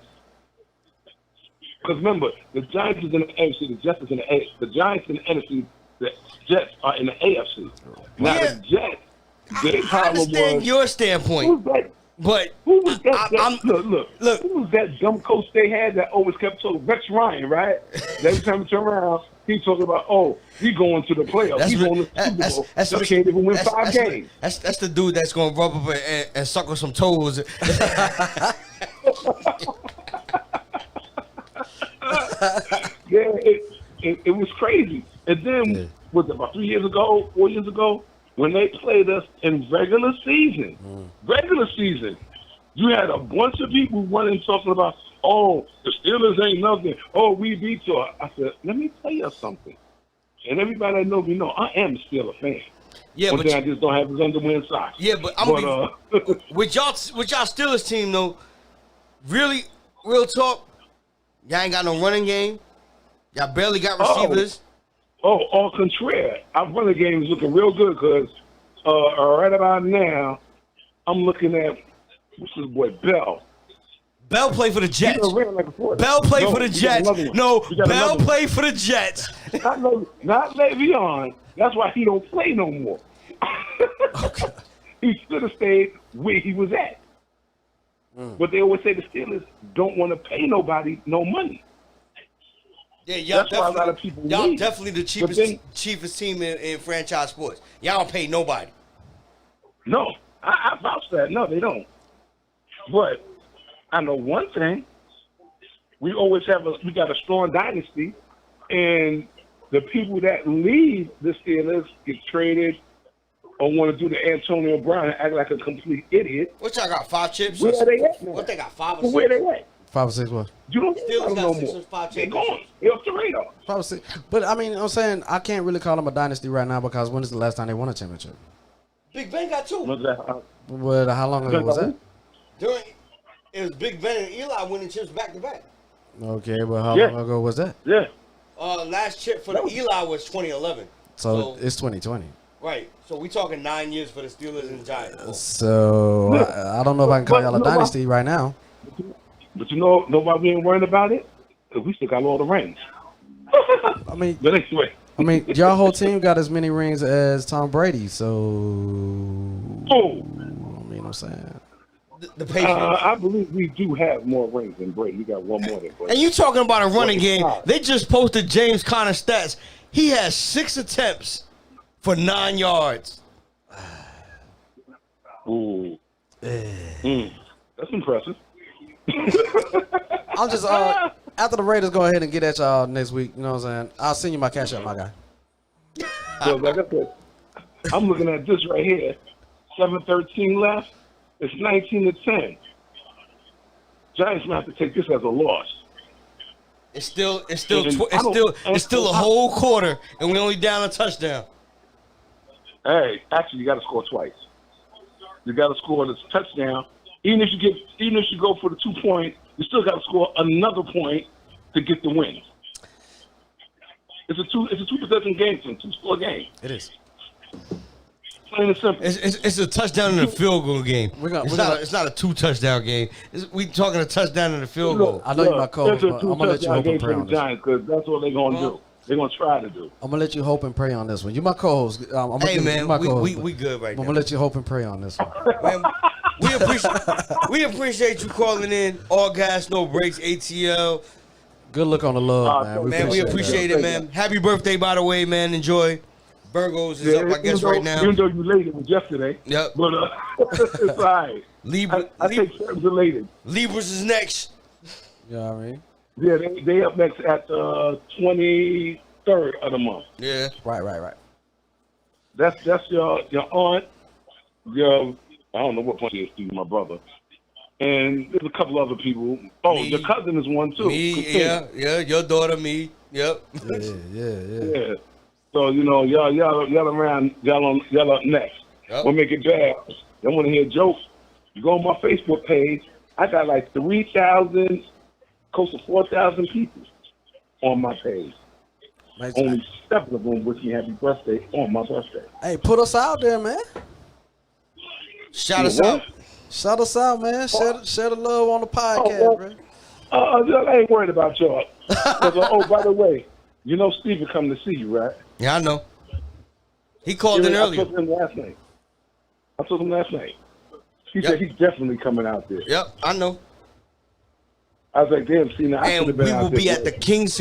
Speaker 4: Because remember, the Giants is in the AFC. The Jets is in the AFC. The Giants in the NFC. The Jets are in the AFC. Now the Jets.
Speaker 10: I understand your standpoint, but
Speaker 4: who was that? Look. Who was that dumb coach they had that always kept talking? Rex Ryan, right? Every time he turn around, he talking about, he going to the playoffs. He's going to the Super Bowl. He can't even win 5 games.
Speaker 10: That's the dude that's going to rub up and suckle some toes.
Speaker 4: Yeah, it was crazy. And then, was it about 4 years ago, when they played us in regular season, you had a bunch of people running talking about, the Steelers ain't nothing. We beat you. I said, let me tell you something. And everybody that knows me know I am still a fan.
Speaker 10: Yeah,
Speaker 4: but I just don't have his underwear socks.
Speaker 10: Yeah, but with y'all Steelers team though, really, real talk, y'all ain't got no running game. Y'all barely got receivers.
Speaker 4: Au contraire. Our running game is looking real good because right about now, I'm looking at, what's this boy, Bell.
Speaker 10: Bell play for the Jets. Bell play for the Jets. No, Bell play for the Jets.
Speaker 4: Not Le'Veon. That's why he don't play no more.
Speaker 10: Okay.
Speaker 4: He should have stayed where he was at. But they always say the Steelers don't want to pay nobody no money.
Speaker 10: Yeah, y'all definitely the cheapest team in franchise sports. Y'all don't pay nobody.
Speaker 4: No, I vouch for that. No, they don't. But I know one thing. We always we got a strong dynasty, and the people that leave the Steelers get traded or want to do the Antonio Brown and act like a complete idiot.
Speaker 10: What y'all got, 5 chips?
Speaker 4: Where are they at now?
Speaker 10: What they got, 5 or 6?
Speaker 4: Where they at?
Speaker 11: 5 or 6 what?
Speaker 4: You don't
Speaker 10: Steelers
Speaker 4: no
Speaker 10: got 6
Speaker 4: more.
Speaker 10: or 5
Speaker 4: They're
Speaker 10: championships.
Speaker 4: gone. They're off the radar.
Speaker 11: 5 or 6. But I mean, I'm saying I can't really call them a dynasty right now because when is the last time they won a championship?
Speaker 10: Big Ben got 2.
Speaker 11: But how long ago was that?
Speaker 10: It was Big Ben and Eli winning chips back to back.
Speaker 11: Okay, but how long ago was that?
Speaker 4: Yeah.
Speaker 10: Last chip for the Eli was 2011.
Speaker 11: So it's 2020.
Speaker 10: Right. So we talking 9 years for the Steelers and Giants.
Speaker 11: So I don't know if I can call y'all a dynasty right now.
Speaker 4: But you know we ain't worrying about it? Because we still got all the rings.
Speaker 11: I mean,
Speaker 4: but anyway.
Speaker 11: I mean, y'all whole team got as many rings as Tom Brady, so.
Speaker 4: Oh.
Speaker 11: I mean, I'm saying.
Speaker 10: The Patriots.
Speaker 15: I believe we do have more rings than Brady. We got one more than Brady.
Speaker 10: And you talking about a running game? They just posted James Conner stats. He has 6 attempts for 9 yards.
Speaker 15: Ooh. That's impressive.
Speaker 11: I'm just after the Raiders go ahead and get at y'all next week. You know what I'm saying? I'll send you my cash out, my guy.
Speaker 15: So like I said, I'm looking at this right here. 7:13 left. It's 19-10. Giants might have to take this as a loss.
Speaker 10: It's still a whole quarter, and we only down a touchdown.
Speaker 15: Hey, actually, you got to score twice. You got to score this touchdown. Even if you go for the 2 point, you still got to score another point to get the win. It's a two possession game, it's a 2-score game.
Speaker 11: It is.
Speaker 15: Plain and simple.
Speaker 10: It's a touchdown and a field goal game. It's not a 2-touchdown game. We talking a touchdown and a field goal.
Speaker 11: I know you my coach,
Speaker 15: but
Speaker 11: but I'm gonna let you hope and pray on this.
Speaker 15: Giants, because that's what they're gonna do. They're gonna try to do.
Speaker 11: I'm gonna let you hope and pray on this one. You my co-host.
Speaker 10: Hey man, we good right now.
Speaker 11: I'm gonna let you hope and pray on this one.
Speaker 10: Man, we appreciate you calling in. All Gas No Breaks ATL.
Speaker 11: Good look on the love, man.
Speaker 10: We appreciate it, man. Happy birthday, by the way, man. Enjoy. Burgos is up, I guess, right now.
Speaker 15: Even though you late, it was yesterday.
Speaker 10: Yep.
Speaker 15: But it's all right. I think certain related.
Speaker 10: Libras is next.
Speaker 11: You know what I mean?
Speaker 15: Yeah, they up next at the 23rd of the month.
Speaker 10: Yeah.
Speaker 11: Right.
Speaker 15: That's your aunt, your I don't know what point it is to you, my brother. And there's a couple other people. Oh,
Speaker 10: me,
Speaker 15: your cousin is one too.
Speaker 10: Me, yeah, your daughter, me. Yep.
Speaker 15: Yeah. So, y'all around, y'all up next.
Speaker 10: Yep.
Speaker 15: We'll make it bad. Y'all want to hear jokes? You go on my Facebook page. I got like 3,000, close to 4,000 people on my page.
Speaker 11: Nice.
Speaker 15: Only 7 of them wish me happy birthday on my birthday.
Speaker 11: Hey, put us out there, man.
Speaker 10: Shout us out.
Speaker 11: Shout us out, man. Share the love on the podcast, man.
Speaker 15: I ain't worried about y'all. By the way, Steve will come to see you, right?
Speaker 10: Yeah, I know. He called in earlier.
Speaker 15: I told him last night. He said he's definitely coming out there.
Speaker 10: Yep, I know.
Speaker 15: I was like, damn, see, now I
Speaker 10: and
Speaker 15: could have been
Speaker 10: we will
Speaker 15: out there.
Speaker 10: be at the King's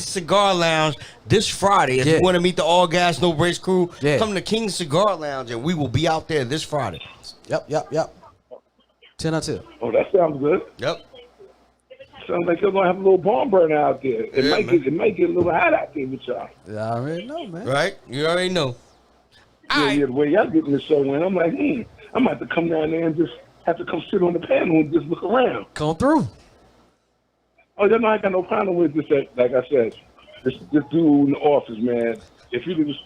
Speaker 10: Cigar Lounge this Friday. If you want to meet the All Gas No Breaks crew, come to King's Cigar Lounge, and we will be out there this Friday.
Speaker 11: Yep. 10 out of 10.
Speaker 15: Oh, that sounds good.
Speaker 10: Yep.
Speaker 15: Sounds like you're gonna have a little barn burner out there. It might get a little hot out there with y'all.
Speaker 11: Yeah, I already know, man.
Speaker 10: Right? You already know.
Speaker 15: Yeah, the way y'all getting the show in, I'm like, I'm about to come down there and just have to come sit on the panel and just look around.
Speaker 11: Come through.
Speaker 15: Oh, I got no problem with this. Like I said, this dude in the office, man. If he was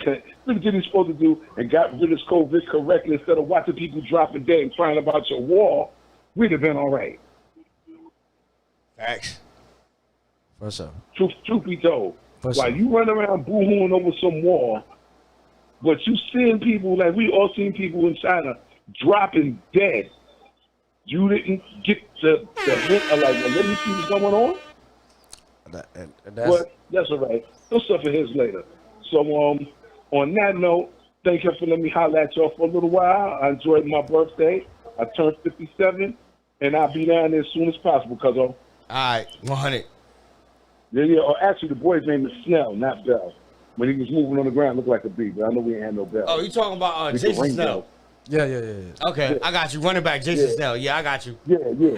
Speaker 15: look what he's supposed to do and got rid of COVID correctly instead of watching people dropping dead and crying about your wall, we'd have been all right.
Speaker 10: Facts.
Speaker 11: For sure.
Speaker 15: Truth be told,
Speaker 11: While
Speaker 15: you run around boo-hooing over some wall, but you seeing people, like we all seen people in China dropping dead. You didn't get the hint of like, well, let me see what's going on. But that's all right. We'll suffer his later. So on that note, thank you for letting me holler at y'all for a little while. I enjoyed my birthday. I turned 57, and I'll be down there as soon as possible, cuz
Speaker 10: All right, 100.
Speaker 15: Yeah. Or actually, the boy's name is Snell, not Bell. When he was moving on the ground, looked like a bee, but I know we ain't had no Bell.
Speaker 10: Oh, you talking about Jason Snell?
Speaker 11: Yeah.
Speaker 10: Okay,
Speaker 15: yeah.
Speaker 10: I got you. Running back, Jason Snell. Yeah, I got you.
Speaker 15: Yeah. He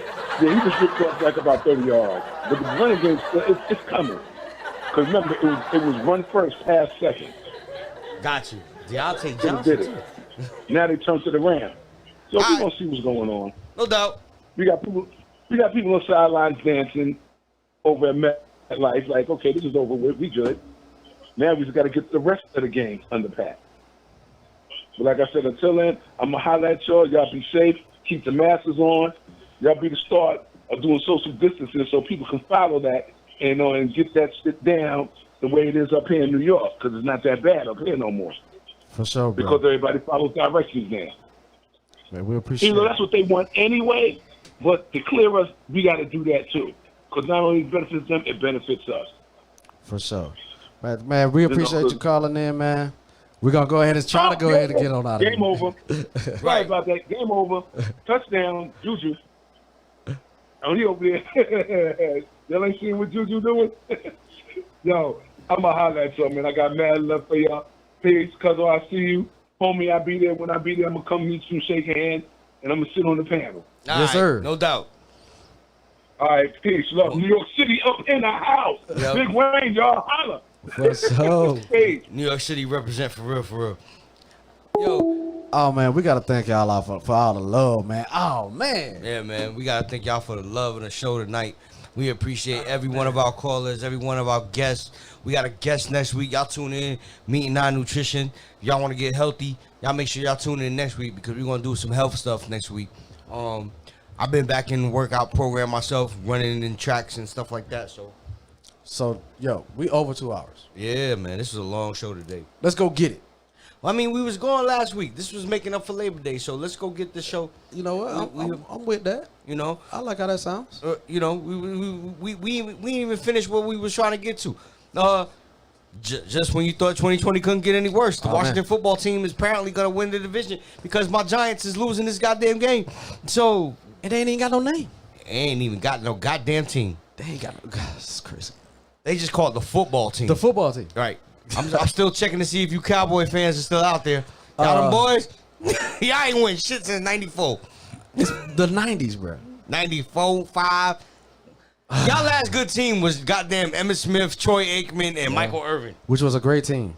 Speaker 15: just ripped off like about 30 yards. But the running game, it's coming. Because remember, it was run first, pass second.
Speaker 10: Got you. Deontay Johnson, too.
Speaker 15: Now they turn to the Rams. So we're going to see what's going on.
Speaker 10: No doubt.
Speaker 15: We got people on the sidelines dancing over at MetLife, like, okay, this is over with. We good. Now we just got to get the rest of the game under pat. But like I said, until then, I'm going to holler at y'all. Y'all be safe. Keep the masks on. Y'all be the start of doing social distancing so people can follow that and get that shit down the way it is up here in New York, because it's not that bad up here no more.
Speaker 11: For sure, bro.
Speaker 15: Because everybody follows directions now.
Speaker 11: Man, we appreciate
Speaker 15: it. That's what they want anyway, but to clear us, we got to do that too. Because not only it benefits them, it benefits us.
Speaker 11: For sure. Man, we appreciate you calling in, man. We're going to go ahead and try to go ahead and get on out of
Speaker 15: Game over. Sorry about that. Game over. Touchdown, Juju. Oh, he over there. Y'all ain't seen what Juju doing? Yo, I'm going to holler at y'all, man. I got mad love for y'all. Peace, cuz I see you. Homie, I be there. When I be there, I'm going to come meet you, shake hands, and I'm going to sit on the panel.
Speaker 10: Yes, sir. No doubt.
Speaker 15: All right, peace. Love. New York City up in the house.
Speaker 10: Yep.
Speaker 15: Big Wayne, y'all holler.
Speaker 10: New York City represent for real. Yo.
Speaker 11: Oh, man, we got to thank y'all all for all the love, man. Oh, man.
Speaker 10: Yeah, man. We got to thank y'all for the love of the show tonight. We appreciate every one of our callers, every one of our guests. We got a guest next week. Y'all tune in, Meeting Nine Nutrition. If y'all want to get healthy, y'all make sure y'all tune in next week because we're going to do some health stuff next week. I've been back in the workout program myself, running in tracks and stuff like that.
Speaker 11: So, yo, we over 2 hours.
Speaker 10: Yeah, man, this was a long show today.
Speaker 11: Let's go get it.
Speaker 10: Well, I mean, we was gone last week. This was making up for Labor Day, so let's go get the show.
Speaker 11: You know what? I'm with that.
Speaker 10: You know,
Speaker 11: I like how that sounds.
Speaker 10: You know, we didn't even finish what we was trying to get to. Just when you thought 2020 couldn't get any worse, the Washington football team is apparently gonna win the division because my Giants is losing this goddamn game. So
Speaker 11: and they ain't even got no name.
Speaker 10: Ain't even got no goddamn team.
Speaker 11: They ain't got no. God, this is crazy.
Speaker 10: They just call it the football team.
Speaker 11: The football team.
Speaker 10: Right. I'm still checking to see if you Cowboy fans are still out there. Y'all them boys, y'all ain't win shit since '94.
Speaker 11: It's the '90s, bro.
Speaker 10: 94, 5. Y'all last good team was goddamn Emmitt Smith, Troy Aikman, and Michael Irvin.
Speaker 11: Which was a great team.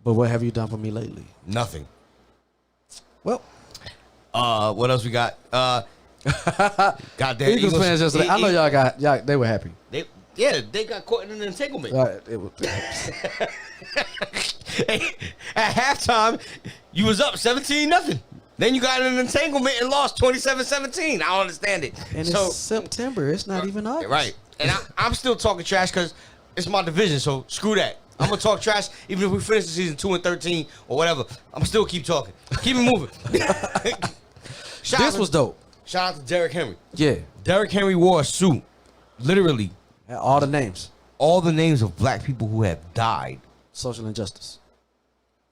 Speaker 11: But what have you done for me lately?
Speaker 10: Nothing.
Speaker 11: Well.
Speaker 10: What else we got? Goddamn
Speaker 11: Eagles fans yesterday. I know y'all they were happy.
Speaker 10: They got caught in an entanglement. At halftime, you was up 17-0. Then you got in an entanglement and lost 27-17. I don't understand it.
Speaker 11: And it's September. It's not even August.
Speaker 10: Right. And I'm still talking trash because it's my division, so screw that. I'm going to talk trash even if we finish the season 2-13 or whatever. I'm still keep talking. Keep it moving.
Speaker 11: This was dope.
Speaker 10: Shout out to Derrick Henry.
Speaker 11: Yeah.
Speaker 10: Derrick Henry wore a suit. Literally.
Speaker 11: All the names.
Speaker 10: All the names of black people who have died.
Speaker 11: Social injustice.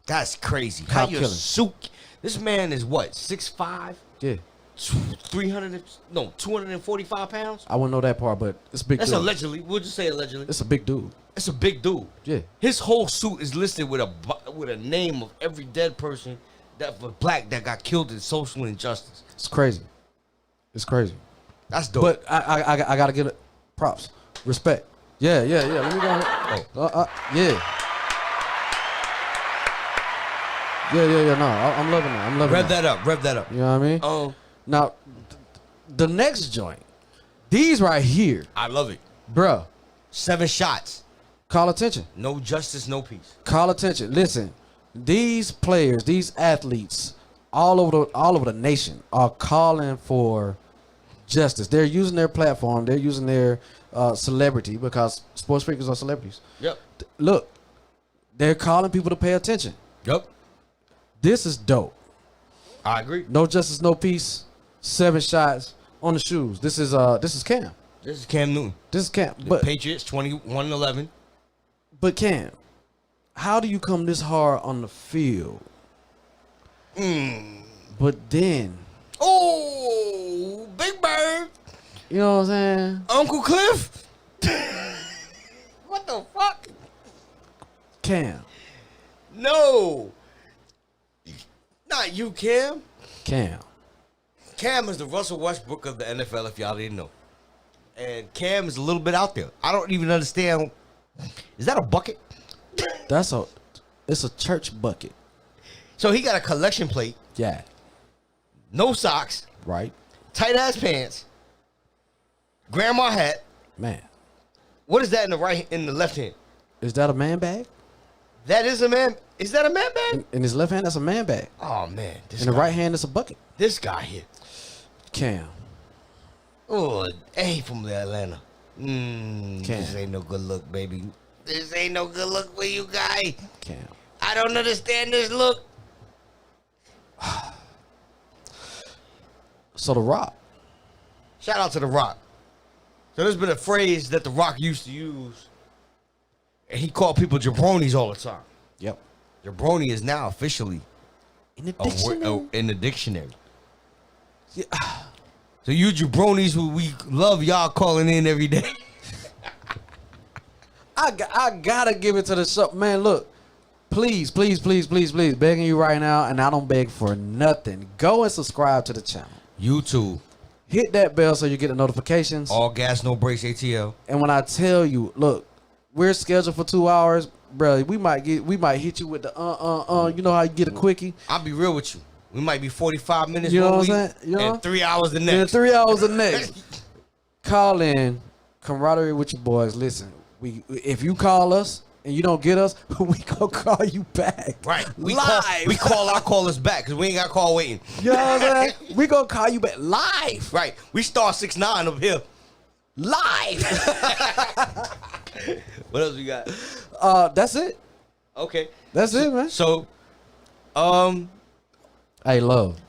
Speaker 10: That's crazy.
Speaker 11: Cop
Speaker 10: How your
Speaker 11: killing.
Speaker 10: suit. This man is what, 6'5"?
Speaker 11: Yeah.
Speaker 10: 245 pounds?
Speaker 11: I wouldn't know that part, but it's a big
Speaker 10: That's
Speaker 11: dude.
Speaker 10: allegedly. We'll just say allegedly.
Speaker 11: It's a big dude.
Speaker 10: It's a big dude.
Speaker 11: Yeah.
Speaker 10: His whole suit is listed with a name of every dead person that was black that got killed in social injustice.
Speaker 11: It's crazy. It's crazy.
Speaker 10: That's dope.
Speaker 11: But I gotta give it props. Respect. Yeah. Let me go ahead. Yeah. Yeah. No, I'm loving it. I'm loving it.
Speaker 10: Rev that up.
Speaker 11: You know what I mean? Now, the next joint, these right here.
Speaker 10: I love it.
Speaker 11: Bruh.
Speaker 10: 7 shots.
Speaker 11: Call attention.
Speaker 10: No justice, no peace.
Speaker 11: Call attention. Listen, these players, these athletes, all over the nation are calling for justice. They're using their platform. They're using their celebrity because sports figures are celebrities.
Speaker 10: Yep.
Speaker 11: Look, they're calling people to pay attention.
Speaker 10: Yep.
Speaker 11: This is dope.
Speaker 10: I agree.
Speaker 11: No justice, no peace. 7 shots on the shoes. This is Cam.
Speaker 10: This is Cam Newton.
Speaker 11: This is Cam.
Speaker 10: The Patriots 21-11.
Speaker 11: But Cam, how do you come this hard on the field? But then,
Speaker 10: Big Bird.
Speaker 11: You know what I'm saying?
Speaker 10: Uncle Cliff. What the fuck?
Speaker 11: Cam.
Speaker 10: No. Not you, Cam.
Speaker 11: Cam.
Speaker 10: Cam is the Russell Westbrook of the NFL, if y'all didn't know. And Cam is a little bit out there. I don't even understand. Is that a bucket?
Speaker 11: It's a church bucket.
Speaker 10: So he got a collection plate.
Speaker 11: Yeah.
Speaker 10: No socks.
Speaker 11: Right.
Speaker 10: Tight ass pants. Grandma hat.
Speaker 11: Man.
Speaker 10: What is that in the left hand?
Speaker 11: Is that a man bag?
Speaker 10: That is a man. Is that a man bag?
Speaker 11: In his left hand, that's a man bag.
Speaker 10: Oh man.
Speaker 11: In the right hand, it's a bucket.
Speaker 10: This guy here.
Speaker 11: Cam.
Speaker 10: Oh, hey, from Atlanta. This ain't no good look, baby. This ain't no good look for you, guy.
Speaker 11: Cam.
Speaker 10: I don't understand this look.
Speaker 11: So The Rock.
Speaker 10: Shout out to The Rock. So there's been a phrase that The Rock used to use, and he called people jabronis all the time.
Speaker 11: Yep.
Speaker 10: Jabroni is now officially
Speaker 11: In the
Speaker 10: a word,
Speaker 11: dictionary.
Speaker 10: in the dictionary. Yeah. So you jabronis who we love y'all calling in every day.
Speaker 11: I gotta give it to the show. Man, look. Please, begging you right now, and I don't beg for nothing. Go and subscribe to the channel.
Speaker 10: YouTube.
Speaker 11: Hit that bell so you get the notifications.
Speaker 10: All Gas No Breaks ATL.
Speaker 11: And when I tell you, look, we're scheduled for 2 hours, bro. We might hit you with the You know how you get a quickie?
Speaker 10: I'll be real with you. We might be 45 minutes.
Speaker 11: You know
Speaker 10: one
Speaker 11: what I'm
Speaker 10: week,
Speaker 11: saying? You know?
Speaker 10: And 3 hours the
Speaker 11: And
Speaker 10: next.
Speaker 11: 3 hours the next. Call in, camaraderie with your boys. Listen, if you call us and you don't get us, we gonna call you back.
Speaker 10: Right. We
Speaker 11: live.
Speaker 10: call our callers back because we ain't got call waiting.
Speaker 11: You know what I'm saying? We gonna call you back live.
Speaker 10: Right. We start 6'9" up here.
Speaker 11: Live.
Speaker 10: What else we got?
Speaker 11: That's it.
Speaker 10: Okay.
Speaker 11: That's it, man.
Speaker 10: So,
Speaker 11: hey, love.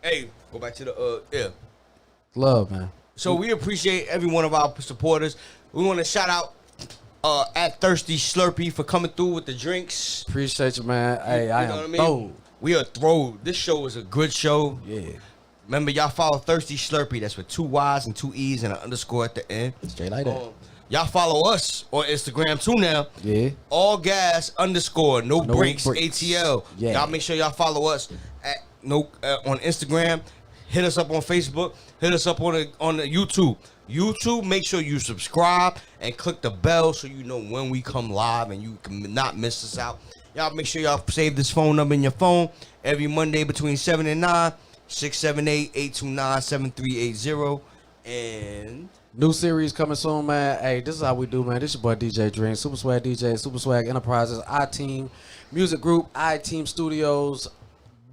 Speaker 10: Hey, go back to the
Speaker 11: Love, man.
Speaker 10: So we appreciate every one of our supporters. We want to shout out at Thirsty Slurpee for coming through with the drinks.
Speaker 11: Appreciate you, man. Hey, I am throwed.
Speaker 10: We are throwed. This show is a good show.
Speaker 11: Yeah.
Speaker 10: Remember, y'all follow Thirsty Slurpee. That's with 2 Y's and 2 E's and an underscore at the end.
Speaker 11: Straight like that.
Speaker 10: Y'all follow us on Instagram too now.
Speaker 11: Yeah.
Speaker 10: All Gas _no
Speaker 11: No
Speaker 10: breaks
Speaker 11: breaks.
Speaker 10: ATL.
Speaker 11: Yeah.
Speaker 10: Y'all make sure y'all follow us at on Instagram. Hit us up on Facebook. Hit us up on the YouTube. YouTube, make sure you subscribe and click the bell so you know when we come live and you can not miss us out. Y'all make sure y'all save this phone number in your phone every Monday between 7 and 9, 678-829-7380. And
Speaker 11: new series coming soon, man. Hey, this is how we do, man. This your boy DJ Dream, Super Swag DJ, Super Swag Enterprises, I-Team Music Group, I-Team Studios.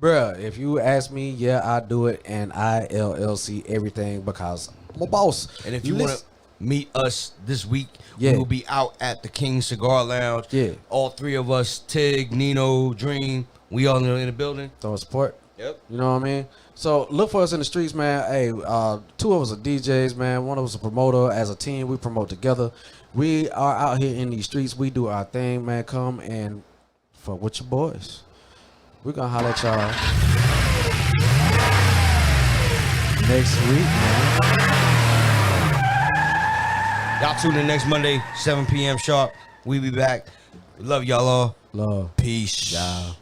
Speaker 11: Bruh, if you ask me, yeah, I do it, and I LLC everything because I'm a boss.
Speaker 10: And if you want to meet us this week,
Speaker 11: yeah,
Speaker 10: we will be out at the King Cigar Lounge.
Speaker 11: Yeah.
Speaker 10: All three of us, Tig, Nino, Dream, we all in the building.
Speaker 11: Throwing support.
Speaker 10: Yep.
Speaker 11: You know what I mean? So look for us in the streets, man. Hey, 2 of us are DJs, man. 1 of us a promoter. As a team, we promote together. We are out here in these streets. We do our thing, man. Come and fuck with your boys. We're going to holler at y'all next week, man.
Speaker 10: Y'all tune in next Monday, 7 p.m. sharp. We be back. Love y'all all.
Speaker 11: Love.
Speaker 10: Peace.
Speaker 11: Y'all.